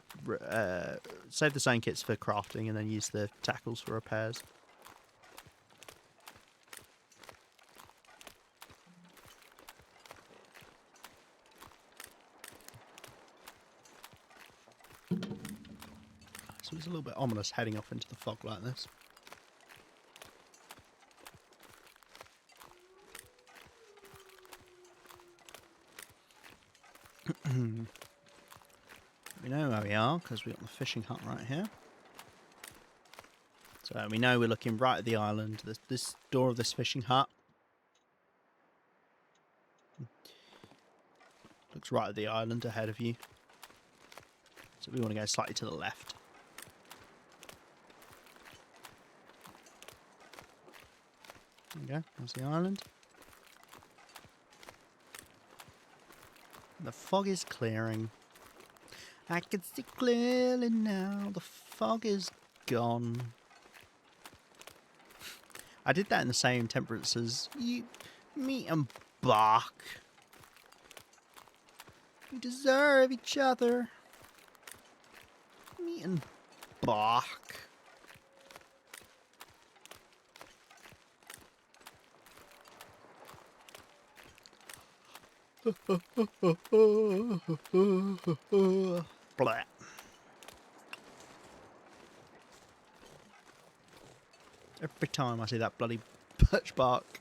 sewing kits for crafting, and then use the tackles for repairs. So it's a little bit ominous heading off into the fog like this. We know where we are because we've got the fishing hut right here. So we know we're looking right at the island. This door of this fishing hut looks right at the island ahead of you. So we want to go slightly to the left. There we go. There's the island. The fog is clearing. I can see clearly now. The fog is gone. I did that in the same temperance as you, me and Bach. We deserve each other. Me and Bach. Blah. Every time I see that bloody birch bark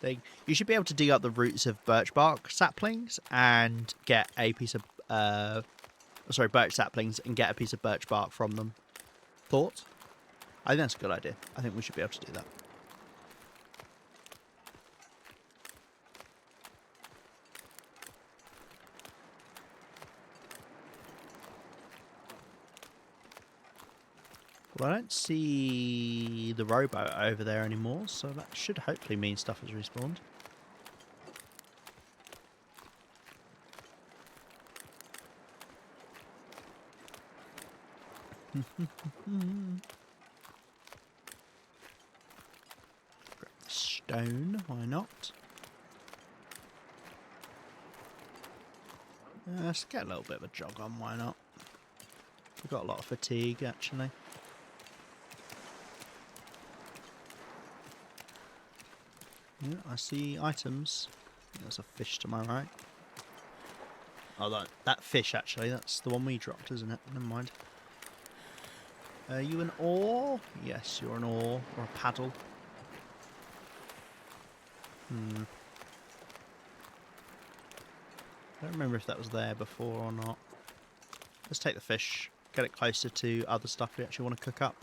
thing, you should be able to dig up the roots of birch bark saplings and get a piece of birch saplings and get a piece of birch bark from them. Thoughts? I think that's a good idea. I think we should be able to do that. Well, I don't see the rowboat over there anymore, so that should hopefully mean stuff has respawned. Grab the stone, why not? Let's get a little bit of a jog on, why not? We've got a lot of fatigue, actually. Yeah, I see items. There's a fish to my right. Oh, that fish, actually. That's the one we dropped, isn't it? Never mind. Are you an oar? Yes, you're an oar. Or a paddle. I don't remember if that was there before or not. Let's take the fish. Get it closer to other stuff we actually want to cook up.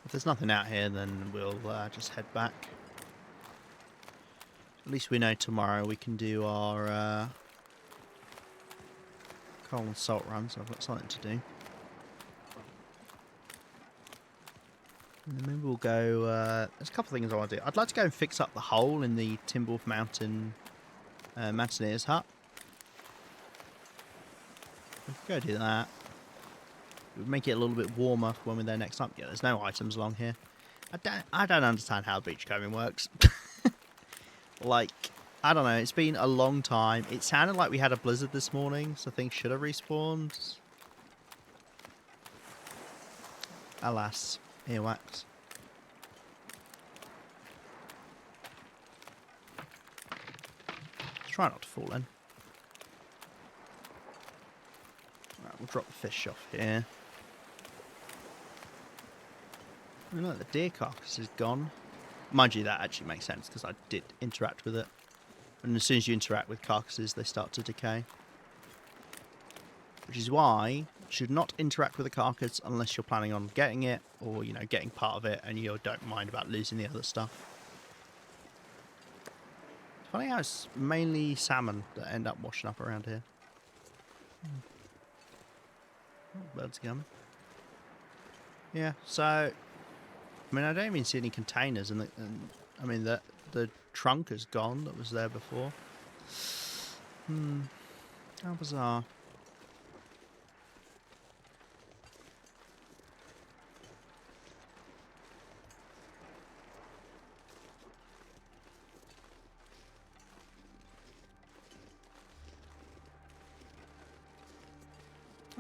If there's nothing out here, then we'll just head back. At least we know tomorrow we can do our coal and salt run, so I've got something to do. And then maybe we'll go... there's a couple of things I want to do. I'd like to go and fix up the hole in the Timberwolf Mountain Mountaineer's hut. We could go do that. It would make it a little bit warmer when we're there next time. Yeah, there's no items along here. I don't understand how beachcombing works. Like, I don't know. It's been a long time. It sounded like we had a blizzard this morning, so things should have respawned. Alas, earwax. Try not to fall in. Right, we'll drop the fish off here. Oh, look, the deer carcass is gone. Mind you, that actually makes sense because I did interact with it. And as soon as you interact with carcasses, they start to decay. Which is why you should not interact with a carcass unless you're planning on getting it or, you know, getting part of it and you don't mind about losing the other stuff. It's funny how it's mainly salmon that end up washing up around here. Oh, birds again. Yeah, so... I mean, I don't even see any containers, and I mean, the trunk is gone that was there before. How bizarre.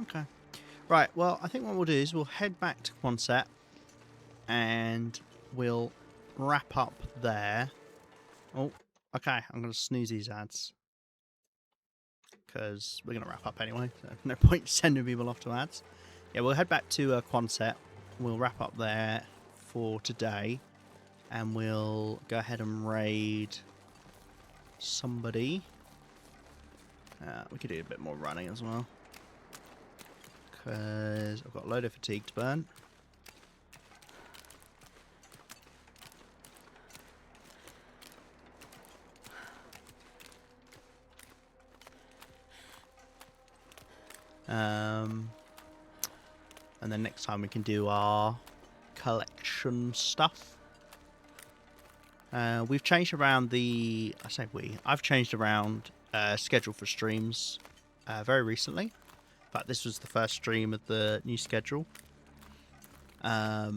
Okay. Right, well, I think what we'll do is we'll head back to Quonset. And we'll wrap up there. Oh, okay. I'm going to snooze these ads. Because we're going to wrap up anyway. So no point sending people off to ads. Yeah, we'll head back to Quonset. We'll wrap up there for today. And we'll go ahead and raid somebody. We could do a bit more running as well. Because I've got a load of fatigue to burn. And then next time we can do our collection stuff. We've changed around the... I say we. I've changed around schedule for streams very recently. In fact, this was the first stream of the new schedule. I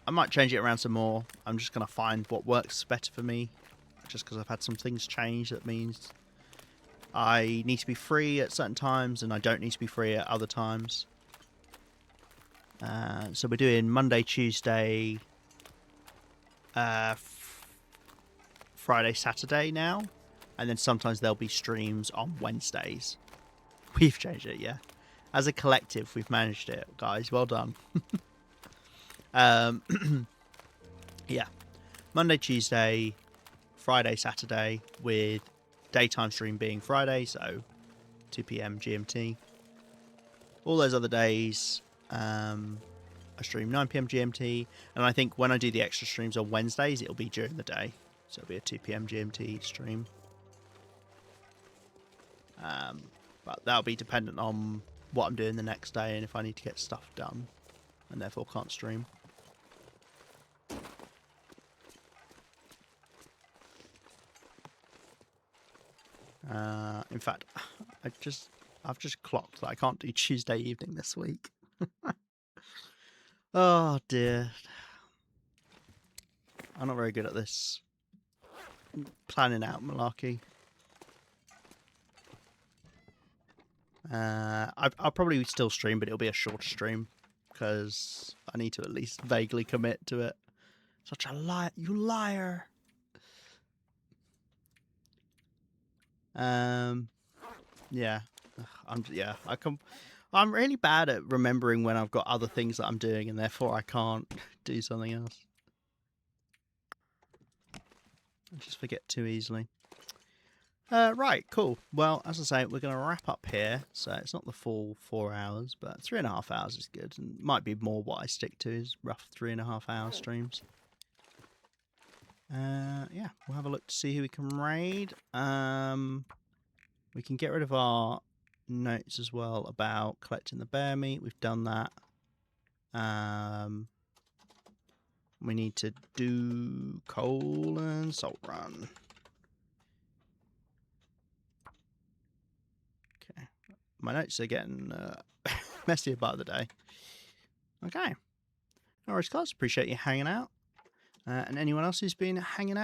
might change it around some more. I'm just going to find what works better for me. Just because I've had some things change, that means I need to be free at certain times and I don't need to be free at other times. So we're doing Monday, Tuesday, Friday, Saturday now. And then sometimes there'll be streams on Wednesdays. We've changed it, yeah. As a collective, we've managed it, guys. Well done. Yeah. Monday, Tuesday, Friday, Saturday, with daytime stream being Friday, so 2 PM GMT. All those other days, I stream 9 PM GMT, and I think when I do the extra streams on Wednesdays, it'll be during the day, so it'll be a 2 PM GMT stream. But that'll be dependent on what I'm doing the next day and if I need to get stuff done, and therefore can't stream. In fact, I've just clocked that I can't do Tuesday evening this week. Oh dear. I'm not very good at this planning out malarkey. I'll probably still stream, but it'll be a shorter stream because I need to at least vaguely commit to it. Such a liar, you liar. Yeah, I'm really bad at remembering when I've got other things that I'm doing, and therefore I can't do something else. I just forget too easily. Right, cool. Well, as I say, we're going to wrap up here. So it's not the full 4 hours, but 3.5 hours is good. And might be more what I stick to is rough 3.5 hour streams. Yeah, we'll have a look to see who we can raid. We can get rid of our notes as well about collecting the bear meat. We've done that. We need to do coal and salt run. Okay. My notes are getting messier by the day. Okay. No worries, guys. Appreciate you hanging out. And anyone else who's been hanging out.